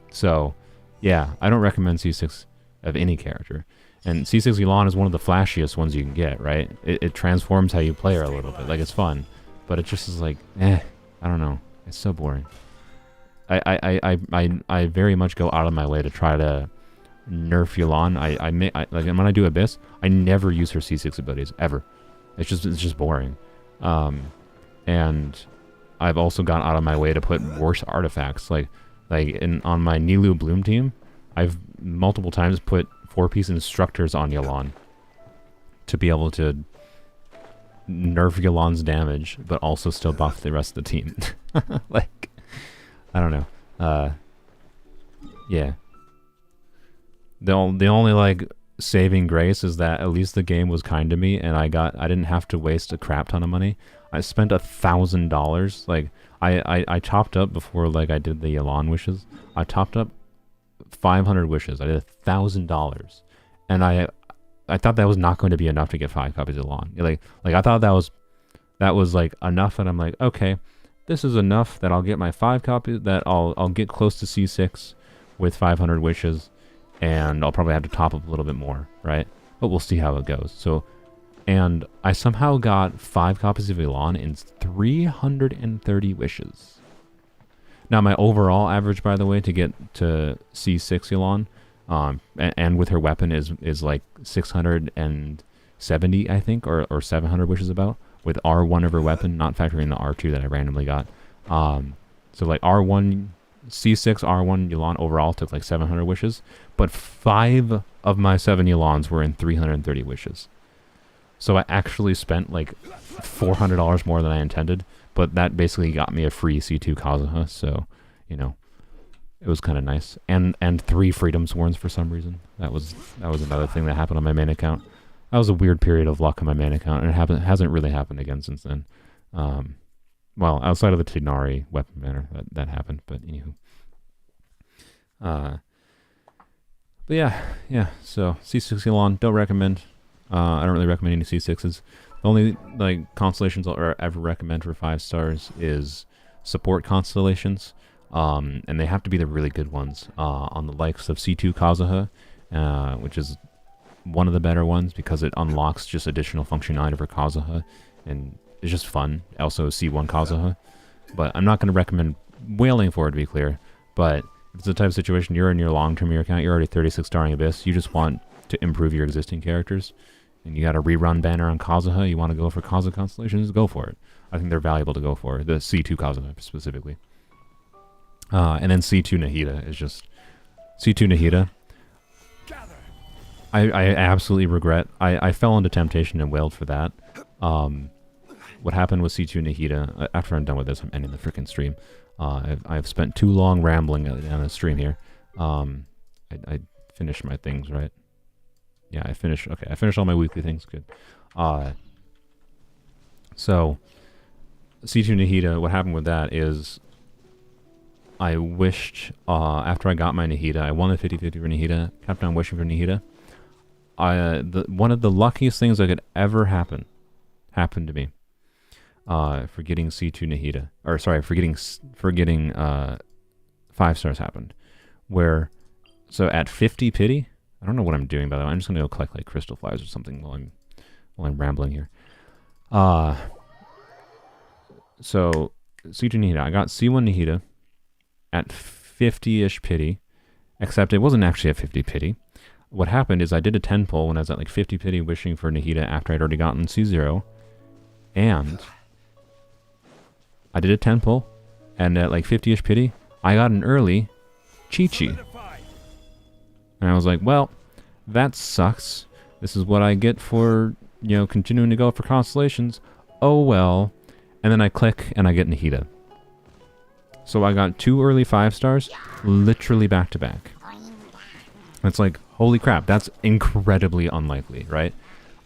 So, yeah, I don't recommend C6 of any character. And C6 Yelan is one of the flashiest ones you can get, right? It transforms how you play her a little bit. Like, it's fun. But it just is like, I don't know. It's so boring. I very much go out of my way to try to nerf Yelan. Like when I do Abyss, I never use her C6 abilities ever. It's just boring. And I've also gone out of my way to put worse artifacts. Like on my Nilou Bloom team, I've multiple times put 4-piece instructors on Yelan to be able to nerf Yelan's damage, but also still buff the rest of the team. Like, I don't know. Yeah. The only like saving grace is that at least the game was kind to me, and I didn't have to waste a crap ton of money. I spent $1,000. Like I topped up before like I did the Yelan wishes. I topped up 500 wishes. I did $1,000, and I thought that was not going to be enough to get 5 copies of Yelan. Like I thought that was like enough, and I'm like, okay, this is enough that I'll get my 5 copies, that I'll get close to C6 with 500 wishes, and I'll probably have to top up a little bit more, right? But we'll see how it goes. So, and I somehow got 5 copies of Yelan in 330 wishes. Now, my overall average, by the way, to get to C6 Yelan and with her weapon is like 670, I think, or 700 wishes about, with R1 of her weapon, not factoring the R2 that I randomly got. So like R1, C6, R1 Yulan overall took like 700 wishes, but 5 of my 7 Yulans were in 330 wishes. So I actually spent like $400 more than I intended, but that basically got me a free C2 Kazuha, so, you know, it was kind of nice. And 3 Freedom Sworns for some reason. That was another thing that happened on my main account. That was a weird period of luck on my main account, and it hasn't really happened again since then. Well, outside of the Tignari weapon banner, that happened, but anywho. But yeah, so C6 Elon, don't recommend. I don't really recommend any C6s. The only like constellations I'll ever recommend for 5 stars is support constellations, and they have to be the really good ones, on the likes of C2 Kazuha, which is one of the better ones because it unlocks just additional functionality for Kazuha, and it's just fun. Also C1 Kazuha, but I'm not going to recommend whaling for it, to be clear. But if it's the type of situation you're in your long-term year account, you're already 36 starring Abyss, you just want to improve your existing characters, and you got a rerun banner on Kazuha, you want to go for Kazuha constellations, go for it. I think they're valuable to go for, the C2 Kazuha specifically. And then C2 Nahida is just... C2 Nahida, I absolutely regret. I fell into temptation and wailed for that. What happened with C2 Nahida, after I'm done with this, I'm ending the freaking stream. I've spent too long rambling on the stream here. I finished my things, right? Yeah, I finished all my weekly things, good. So, C2 Nahida, what happened with that is, I wished, after I got my Nahida, I won the 50-50 for Nahida, kept on wishing for Nahida. One of the luckiest things that could ever happened to me, for getting C2 Nahida, or sorry, for getting 5 stars happened, where, so at 50 pity, I don't know what I'm doing, by the way, I'm just gonna go collect like crystal flies or something while I'm rambling here. So C2 Nahida, I got C1 Nahida at 50-ish pity, except it wasn't actually at 50 pity. What happened is I did a 10 pull when I was at like 50 pity wishing for Nahida after I'd already gotten C0, and I did a 10 pull, and at like 50-ish pity, I got an early Chi-Chi. And I was like, well, that sucks. This is what I get for, continuing to go for constellations. Oh well. And then I click and I get Nahida. So I got 2 early 5 stars, literally back to back. It's like, holy crap, that's incredibly unlikely, right?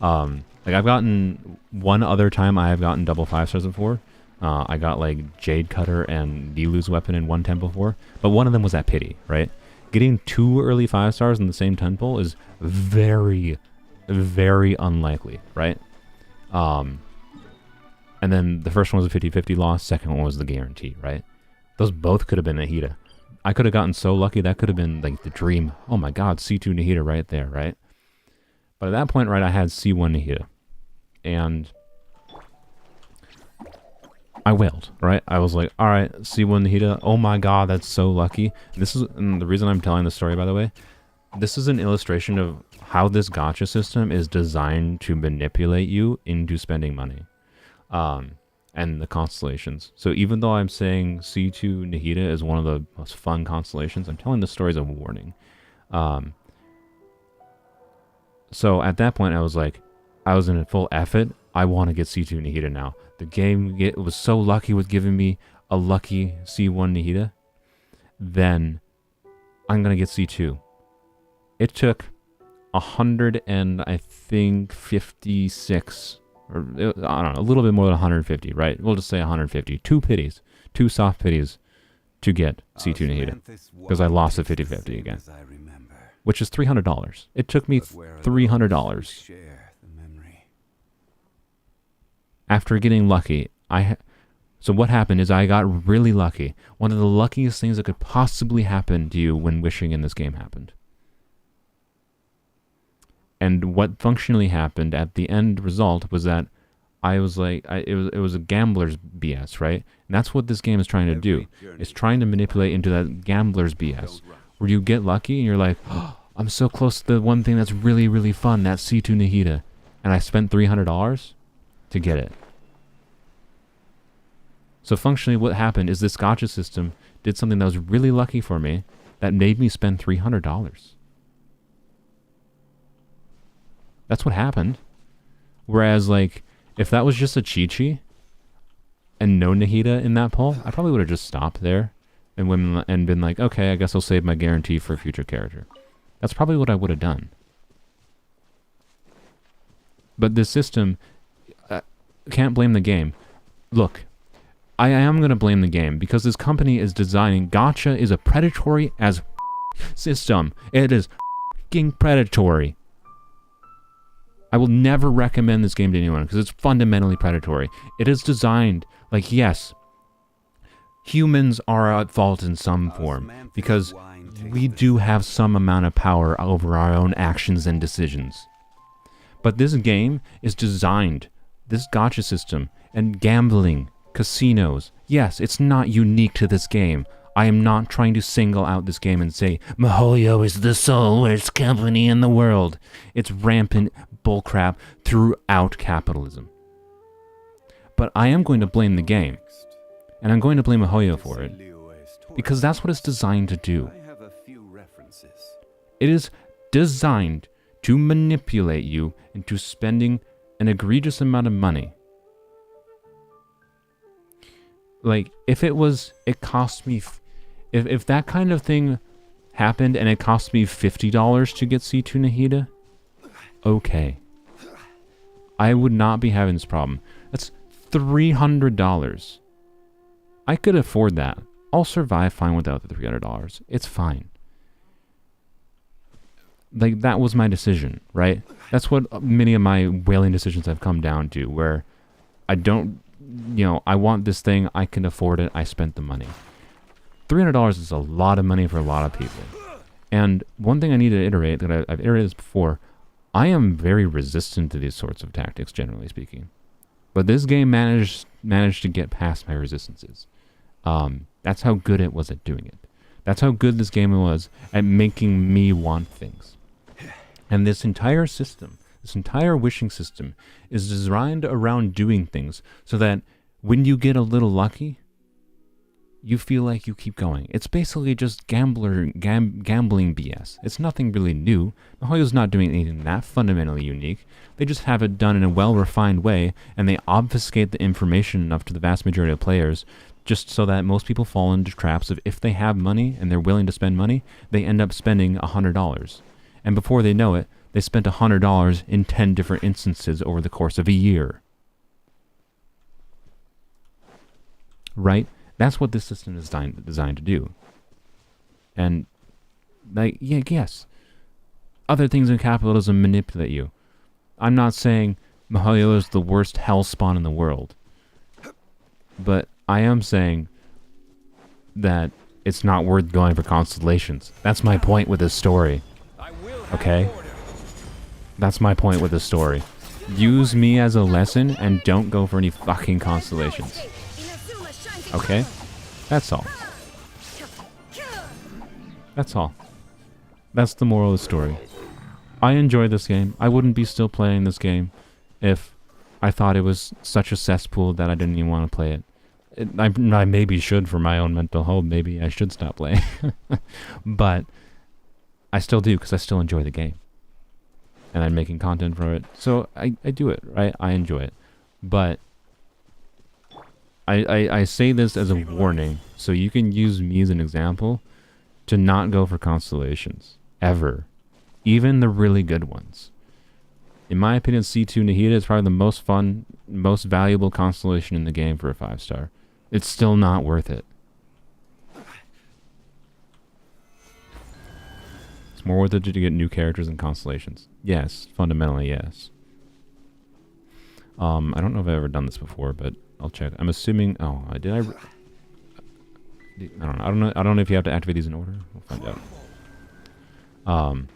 Like I've gotten one other time I have gotten double 5 stars before. I got like Jade Cutter and Nilu's weapon in one temple before, but one of them was at pity, right? Getting 2 early 5 stars in the same temple is very, very unlikely, right? And then the first one was a 50-50 loss, second one was the guarantee, right? Those both could have been Nahida. I could have gotten so lucky, that could have been like the dream. Oh my god, C2 Nahida right there, right? But at that point, right, I had C1 Nahida. And I wailed, right? I was like, alright, C1 Nahida, oh my god, that's so lucky. And the reason I'm telling this story, by the way, this is an illustration of how this gacha system is designed to manipulate you into spending money. And the constellations. So even though I'm saying C2 Nahida is one of the most fun constellations, I'm telling the story as a warning. So at that point, I was like, I was in a full effort. I want to get C2 Nahida now. The game was so lucky with giving me a lucky C1 Nahida. Then I'm going to get C2. It took 100 and I think 56, or I don't know, a little bit more than 150, right? We'll just say 150. 2 pities, 2 soft pities to get C2 Nahida. Because I lost the 50-50 again. Which is $300. It took me $300. After getting lucky, so what happened is I got really lucky. One of the luckiest things that could possibly happen to you when wishing in this game happened. And what functionally happened at the end result was that I was like, it was a gambler's BS, right? And that's what this game is trying to do. It's trying to manipulate into that gambler's BS, where you get lucky and you're like, oh, I'm so close to the one thing that's really, really fun, that C2 Nahida. And I spent $300 to get it. So functionally what happened is this gacha system did something that was really lucky for me that made me spend $300. That's what happened. Whereas, like, if that was just a Chi-Chi and no Nahida in that poll, I probably would have just stopped there and been like, okay, I guess I'll save my guarantee for a future character. That's probably what I would have done. But this system, can't blame the game. Look, I am going to blame the game because this company is designing... Gacha is a predatory as system. It is f***ing predatory. I will never recommend this game to anyone because it's fundamentally predatory. It is designed, like, yes, humans are at fault in some form because we do have some amount of power over our own actions and decisions. But this game is designed, this gacha system, and gambling, casinos. Yes, it's not unique to this game. I am not trying to single out this game and say, MiHoYo is the sole worst company in the world. It's rampant bullcrap throughout capitalism. But I am going to blame the game. And I'm going to blame MiHoYo for it. Because that's what it's designed to do. I have a few references. It is designed to manipulate you into spending an egregious amount of money. Like, if it cost me, if that kind of thing happened and it cost me $50 to get C2 Nahida, okay. I would not be having this problem. That's $300. I could afford that. I'll survive fine without the $300. It's fine. Like, that was my decision, right? That's what many of my whaling decisions have come down to, where I don't, I want this thing, I can afford it, I spent the money. $300 is a lot of money for a lot of people. And one thing I need to iterate, that I've iterated this before, I am very resistant to these sorts of tactics, generally speaking. But this game managed to get past my resistances. That's how good it was at doing it. That's how good this game was at making me want things. And this entire system, this entire wishing system, is designed around doing things so that when you get a little lucky, you feel like you keep going. It's basically just gambling BS. It's nothing really new. MiHoYo's not doing anything that fundamentally unique. They just have it done in a well-refined way, and they obfuscate the information enough to the vast majority of players just so that most people fall into traps of, if they have money and they're willing to spend money, they end up spending $100. And before they know it, they spent $100 in 10 different instances over the course of a year. Right? That's what this system is designed to do. And, like, yeah, yes, other things in capitalism manipulate you. I'm not saying MiHoYo is the worst hellspawn in the world. But I am saying that it's not worth going for constellations. That's my point with this story. Okay? That's my point with this story. Use me as a lesson and don't go for any fucking constellations. Okay? That's all. That's all. That's the moral of the story. I enjoy this game. I wouldn't be still playing this game if I thought it was such a cesspool that I didn't even want to play it. I maybe should, for my own mental health. Maybe I should stop playing. But I still do, because I still enjoy the game. And I'm making content for it. So I do it, right? I enjoy it. But I say this as a warning, so you can use me as an example to not go for constellations. Ever. Even the really good ones. In my opinion, C2 Nahida is probably the most fun, most valuable constellation in the game for a 5-star. It's still not worth it. It's more worth it to get new characters and constellations. Yes, fundamentally, yes. I don't know if I've ever done this before, but I'll check. I'm assuming... Oh, did I... I don't know. I don't know if you have to activate these in order. We'll find out.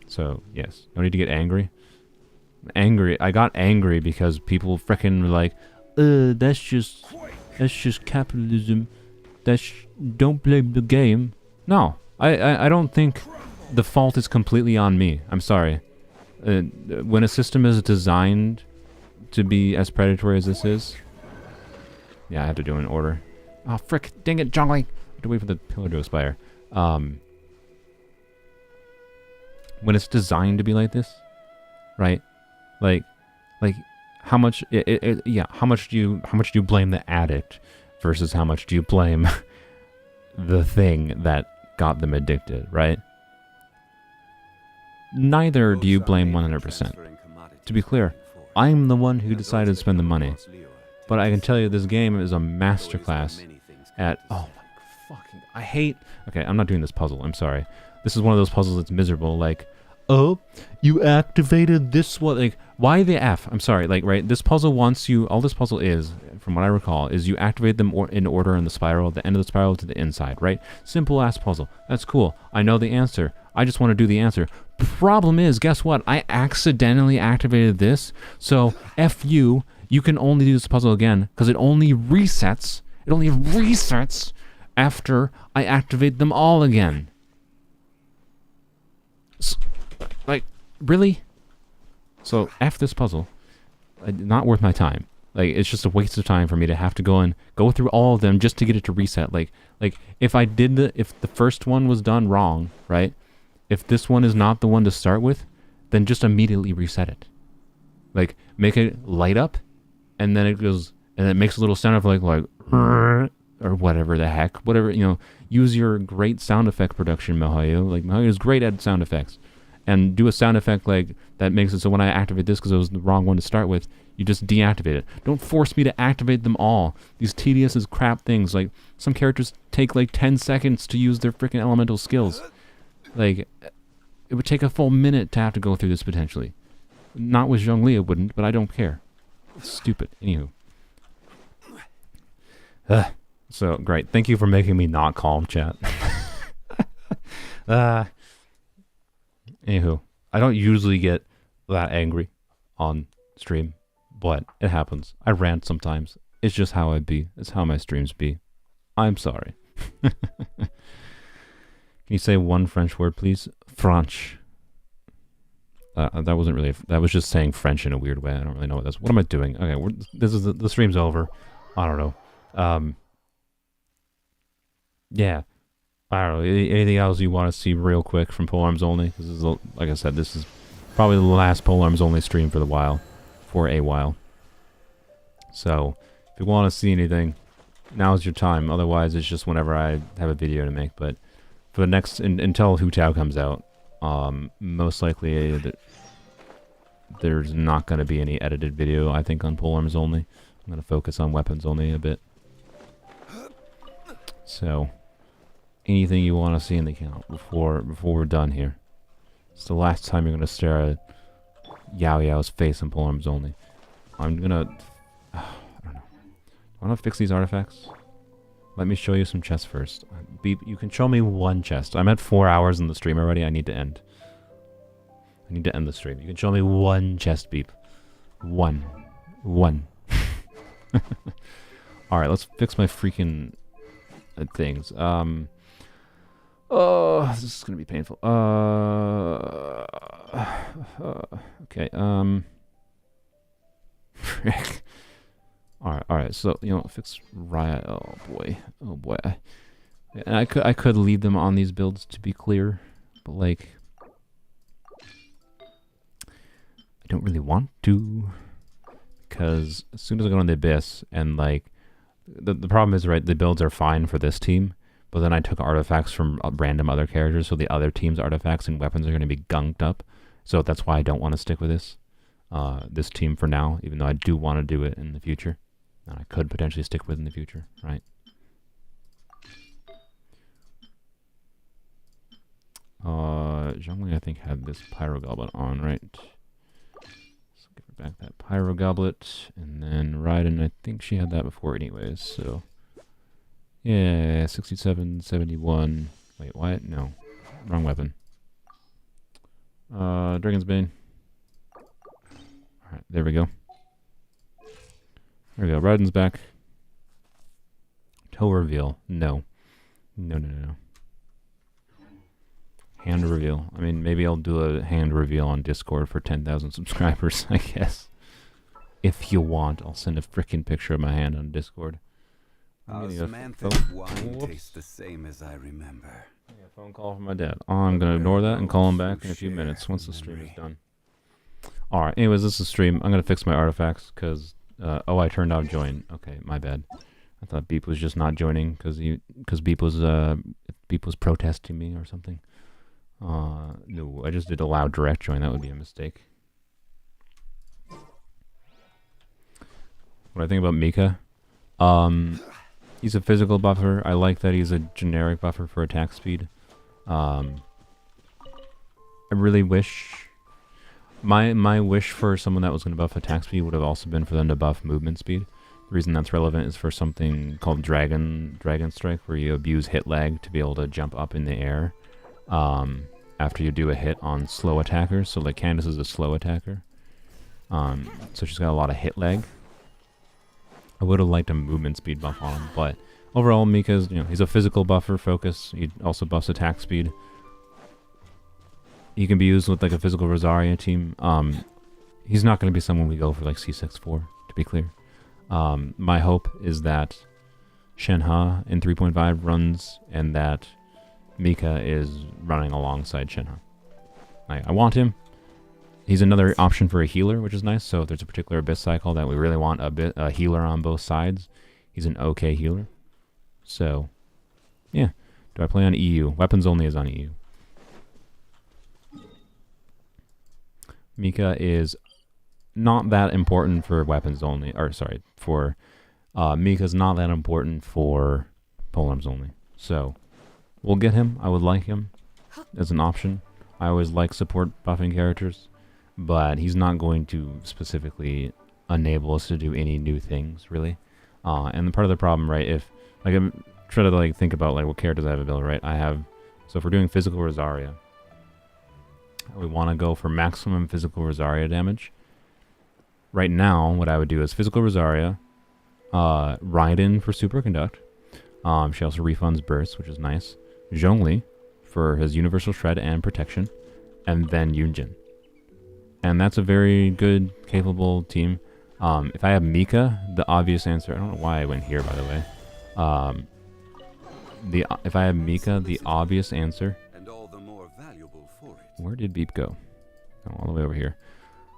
So, yes. No need to get angry. I got angry because people frickin' were like, that's just capitalism. Don't blame the game. No, I don't think the fault is completely on me. I'm sorry. When a system is designed to be as predatory as this is... Yeah, I have to do it in order. Oh, frick. Dang it, Jongling. I have to wait for the pillar to expire. When it's designed to be like this, right? Like, how much... yeah, how much do you blame the addict versus how much do you blame the thing that got them addicted, right? Neither do you blame 100%. To be clear, I'm the one who decided to spend the money. But I can tell you this game is a masterclass at... Oh my fucking... I hate... Okay, I'm not doing this puzzle. I'm sorry. This is one of those puzzles that's miserable. Like, oh, you activated this one. Like, why the F? I'm sorry. Like, right, this puzzle wants you... All this puzzle is, from what I recall, is you activate them in order in the spiral, the end of the spiral to the inside, right? Simple-ass puzzle. That's cool. I know the answer. I just want to do the answer. Problem is, guess what? I accidentally activated this, so F you... You can only do this puzzle again because it only resets. It only resets after I activate them all again. Like, really? So, F this puzzle. Not worth my time. Like, it's just a waste of time for me to have to go through all of them just to get it to reset. Like if if the first one was done wrong, right? If this one is not the one to start with, then just immediately reset it. Like, make it light up. And then it goes, and it makes a little sound of like, or whatever the heck, whatever, you know, use your great sound effect production, Yaoyao. Like, Yaoyao is great at sound effects. And do a sound effect like, that makes it so when I activate this, because it was the wrong one to start with, you just deactivate it. Don't force me to activate them all. These tedious as crap things, like, some characters take like 10 seconds to use their freaking elemental skills. Like, it would take a full minute to have to go through this potentially. Not with Zhongli it wouldn't, but I don't care. Stupid. Anywho. So, great. Thank you for making me not calm, chat. Anywho. I don't usually get that angry on stream, but it happens. I rant sometimes. It's just how I be. It's how my streams be. I'm sorry. Can you say one French word, please? French. That wasn't really... That was just saying French in a weird way. I don't really know what that's... What am I doing? Okay, this is the stream's over. I don't know. Yeah. I don't know. Anything else you want to see real quick from Polearms Only? This is, like I said, this is probably the last Polearms Only stream for a while. So, if you want to see anything, now's your time. Otherwise, it's just whenever I have a video to make. But for the next... until Hu Tao comes out, most likely there's not going to be any edited video, I think, on Polearms Only. I'm going to focus on weapons only a bit. So, anything you want to see in the account before we're done here. It's the last time you're going to stare at Yaoyao's face in Polearms Only. I'm going to... I don't know. I want to fix these artifacts. Let me show you some chests first. Beep, you can show me one chest. I'm at 4 hours in the stream already. I need to end. I need to end the stream. You can show me one chest, Beep. One. Alright, let's fix my freaking things. Oh, this is gonna be painful. Okay, frick. Alright, so, you know, fix Riot. Oh boy. And I could leave them on these builds, to be clear, but, like, I don't really want to, because as soon as I go on the Abyss, and, like, the problem is, right, the builds are fine for this team, but then I took artifacts from random other characters, so the other team's artifacts and weapons are going to be gunked up, so that's why I don't want to stick with this team for now, even though I do want to do it in the future. I could potentially stick with in the future, right? Zhongli, I think, had this Pyro Goblet on, right? So give her back that Pyro Goblet, and then Raiden, I think she had that before anyways, so... Yeah, 67, 71... Wait, what? No. Wrong weapon. Dragon's Bane. Alright, there we go. There we go. Raiden's back. Toe reveal. No. No. Hand reveal. I mean, maybe I'll do a hand reveal on Discord for 10,000 subscribers, I guess. If you want, I'll send a freaking picture of my hand on Discord. Osmanthic wine tastes the same as I remember. Yeah, phone call from my dad. Oh, I'm going to ignore that and call him back in a few minutes once the stream is done. Alright, anyways, this is the stream. I'm going to fix my artifacts because... oh, I turned off join. Okay, my bad. I thought Beep was just not joining because Beep was protesting me or something. No, I just did allow direct join. That would be a mistake. What I think about Mika? He's a physical buffer. I like that he's a generic buffer for attack speed. I really wish... My wish for someone that was going to buff attack speed would have also been for them to buff movement speed. The reason that's relevant is for something called Dragon Strike, where you abuse hit lag to be able to jump up in the air after you do a hit on slow attackers. So like Candace is a slow attacker. So she's got a lot of hit lag. I would have liked a movement speed buff on him, but overall Mika's, he's a physical buffer focus. He also buffs attack speed. He can be used with like a physical Rosaria team. He's not going to be someone we go for like C64, to be clear. My hope is that Shenhe in 3.5 runs and that Mika is running alongside Shenhe. I want him. He's another option for a healer, which is nice. So if there's a particular Abyss cycle that we really want a healer on both sides, he's an okay healer. So, yeah. Do I play on EU? Weapons Only is on EU. Mika is not that important for Weapons Only. Or, sorry, for... Mika's not that important for Polearms Only. So, we'll get him. I would like him as an option. I always like support buffing characters. But he's not going to specifically enable us to do any new things, really. And part of the problem, right, if... Like, I'm trying to, like, think about, like, what characters I have available, right? I have... So if we're doing physical Rosaria, we want to go for maximum physical Rosaria damage. Right now, what I would do is physical Rosaria, Raiden for Superconduct. She also refunds bursts, which is nice. Zhongli for his Universal Shred and Protection. And then Yunjin. And that's a very good, capable team. If I have Mika, the obvious answer... I don't know why I went here, by the way. If I have Mika, the obvious answer... And all the more valuable for it. Where did Beep go? Oh, all the way over here.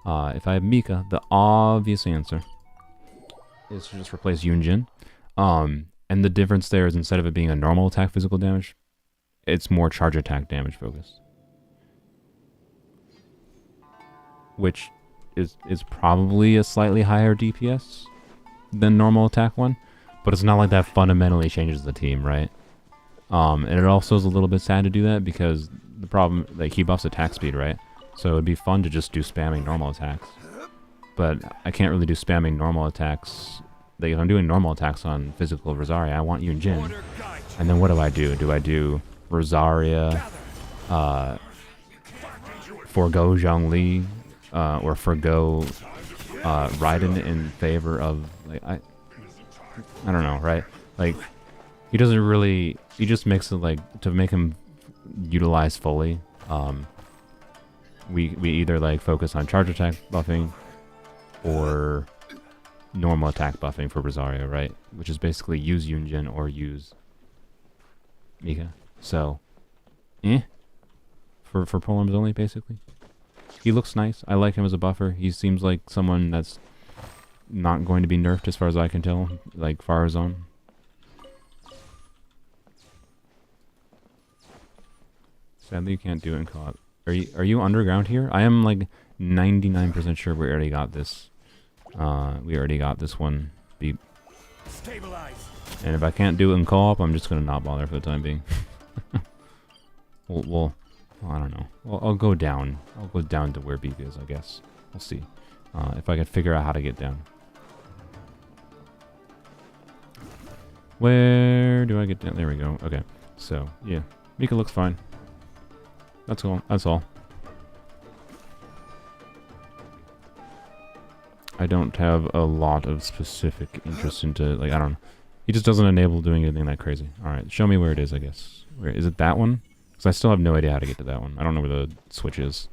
If I have Mika, the obvious answer is to just replace Yunjin. And the difference there is instead of it being a normal attack physical damage, it's more charge attack damage focused. Which is probably a slightly higher DPS than normal attack one. But it's not like that fundamentally changes the team, right? And it also is a little bit sad to do that because the problem, like, he buffs attack speed, right? So it'd be fun to just do spamming normal attacks. But I can't really do spamming normal attacks. Like, if I'm doing normal attacks on physical Rosaria, I want Yunjin. And then what do? Do I do Rosaria, forgo Zhongli, or forgo Raiden in favor of, like, I don't know, right? Like, he doesn't really... He just makes it, like, to make him utilize fully, we either, like, focus on charge attack buffing or normal attack buffing for Rosaria, right? Which is basically use Yunjin or use Mika. So, for Polearms Only, basically. He looks nice. I like him as a buffer. He seems like someone that's not going to be nerfed as far as I can tell, like Farazan. Sadly, you can't do it in co-op. Are you underground here? I am like 99% sure we already got this. We already got this one. Beep. Stabilize. And if I can't do it in co-op, I'm just gonna not bother for the time being. Well, I don't know. Well, I'll go down. I'll go down to where Beep is, I guess. We'll see. If I can figure out how to get down. Where do I get down? There we go. Okay. So, yeah. Mika looks fine. That's all. That's all. I don't have a lot of specific interest into, like, I don't know. He just doesn't enable doing anything that crazy. Alright, show me where it is, I guess. Where is it? That one? Because I still have no idea how to get to that one. I don't know where the switch is.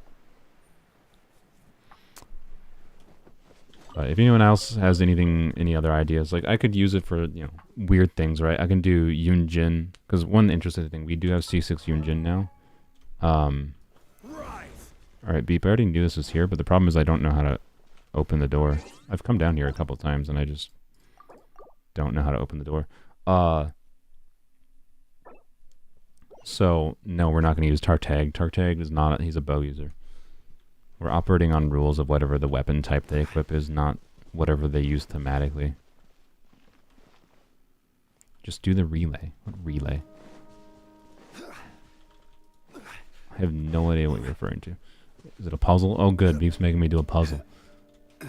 But if anyone else has any other ideas, like I could use it for, you know, weird things, right? I can do Yunjin, because one interesting thing, we do have C6 Yunjin now. Alright, Beep, I already knew this was here, but the problem is I don't know how to open the door. I've come down here a couple times and I just don't know how to open the door. So, no, we're not going to use Tartag. Tartag is not, he's a bow user. We're operating on rules of whatever the weapon type they equip is, not whatever they use thematically. Just do the relay. What relay? I have no idea what you're referring to. Is it a puzzle? Oh good, Beep's making me do a puzzle. I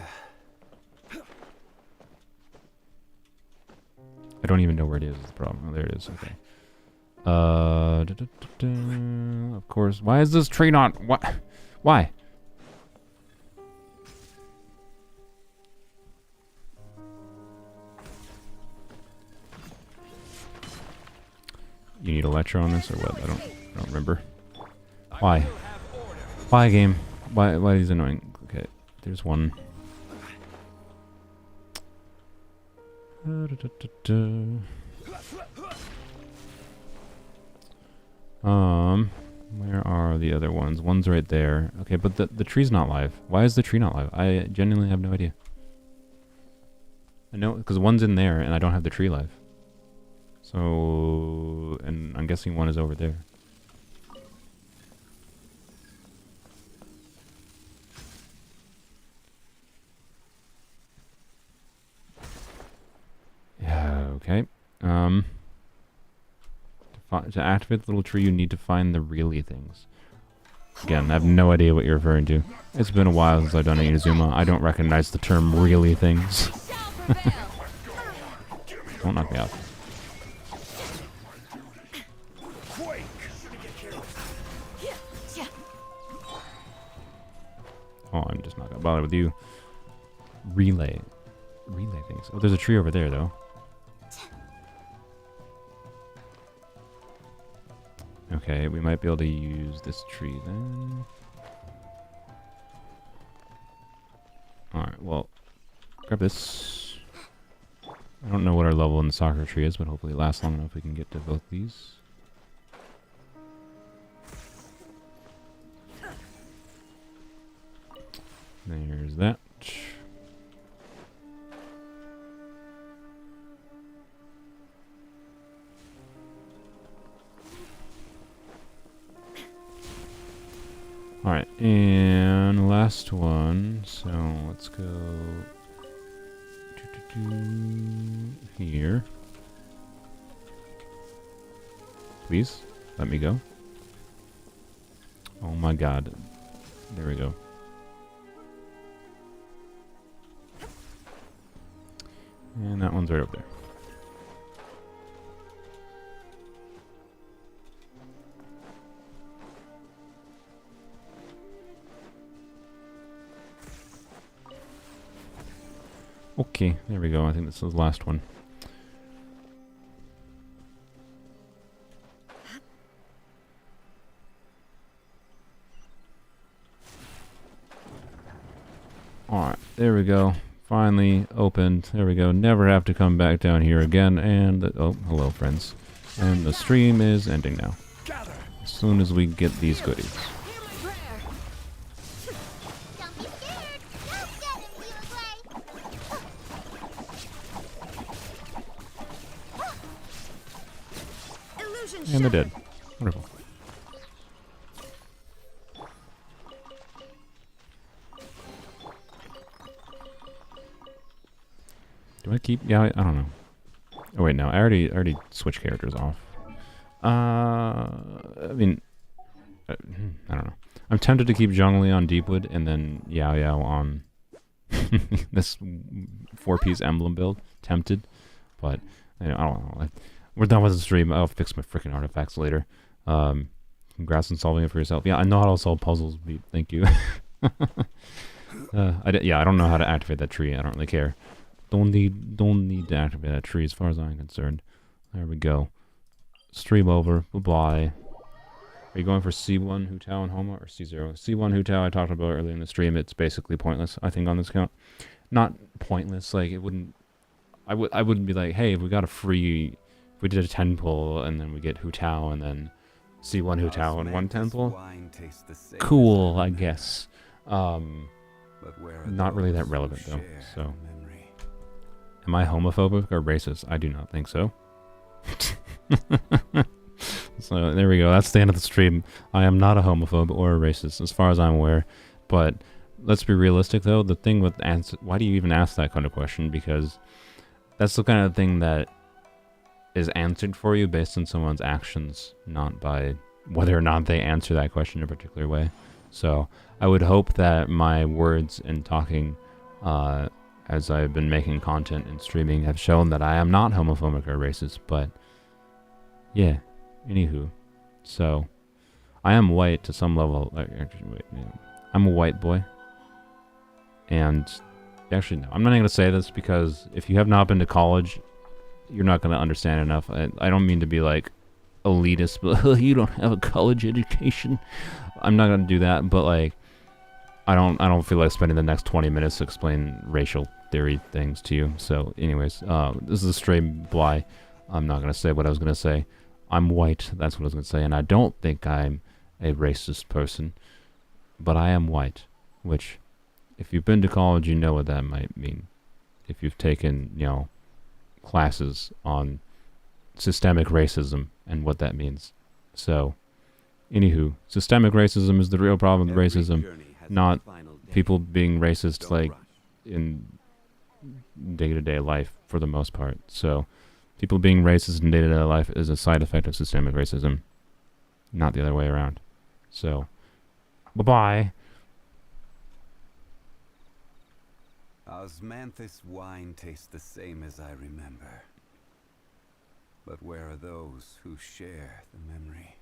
don't even know where it is the problem. Oh, there it is, okay. Of course. Why is this tree not... What? Why? You need a lecture on this or what? I don't remember. Why? Why, game? Why is it annoying? Okay, there's one. Where are the other ones? One's right there. Okay, but the tree's not live. Why is the tree not live? I genuinely have no idea. I know, because one's in there and I don't have the tree live. So, and I'm guessing one is over there. Yeah, okay. To activate the little tree, you need to find the really things. Again, I have no idea what you're referring to. It's been a while since I've done a Inazuma. I don't recognize the term really things. Don't knock me out. Oh, I'm just not gonna bother with you. Relay things. Oh, there's a tree over there, though. Okay, we might be able to use this tree then. Alright, well, grab this. I don't know what our level in the soccer tree is, but hopefully it lasts long enough we can get to both these. There's that. Alright, and last one. So let's go here. Please, let me go. Oh my god. There we go. And that one's right over there. Okay, there we go. I think this is the last one. Alright, there we go. Finally opened. There we go. Never have to come back down here again. And, oh, hello, friends. And the stream is ending now. As soon as we get these goodies. Don't be scared. Don't get him, Uruguay. Illusion And they're dead. Wonderful. Do I keep? Yeah, I don't know. Oh wait, no. I already switched characters off. I mean, I don't know. I'm tempted to keep Zhongli on Deepwood and then Yaoyao on this 4-piece emblem build. Tempted, but I don't know. We're done with the stream. I'll fix my freaking artifacts later. Congrats on solving it for yourself. Yeah, I know how to solve puzzles. Thank you. I don't know how to activate that tree. I don't really care. Don't need to activate that tree as far as I'm concerned. There we go. Stream over. Bye-bye. Are you going for C1 Hu Tao and Homa or C0? C1 Hu Tao I talked about earlier in the stream. It's basically pointless, I think, on this count. Not pointless, like it wouldn't. I wouldn't be like, hey, if we got a free, if we did a 10 pull and then we get Hu Tao and then C1 Hu Tao and 1 10 pull. Cool, I guess. Not really that relevant though. So, am I homophobic or racist? I do not think so. So there we go. That's the end of the stream. I am not a homophobe or a racist, as far as I'm aware. But let's be realistic, though. The thing with answer, why do you even ask that kind of question? Because that's the kind of thing that is answered for you based on someone's actions, not by whether or not they answer that question in a particular way. So I would hope that my words and talking, as I've been making content and streaming, have shown that I am not homophobic or racist. But yeah. Anywho, so I am white to some level. I'm a white boy, and actually, no, I'm not going to say this because if you have not been to college, you're not going to understand enough. I don't mean to be like elitist, but you don't have a college education. I'm not going to do that, but like, I don't feel like spending the next 20 minutes to explain racial theory things to you. So, anyways, this is a straight lie. I'm not going to say what I was going to say. I'm white, that's what I was going to say, and I don't think I'm a racist person, but I am white, which, if you've been to college, you know what that might mean. If you've taken, classes on systemic racism and what that means. So, anywho, systemic racism is the real problem with racism, not people being racist, like, in day-to-day life, for the most part. So, people being racist in day-to-day life is a side effect of systemic racism, not the other way around. So, bye-bye. Osmanthus wine tastes the same as I remember. But where are those who share the memory?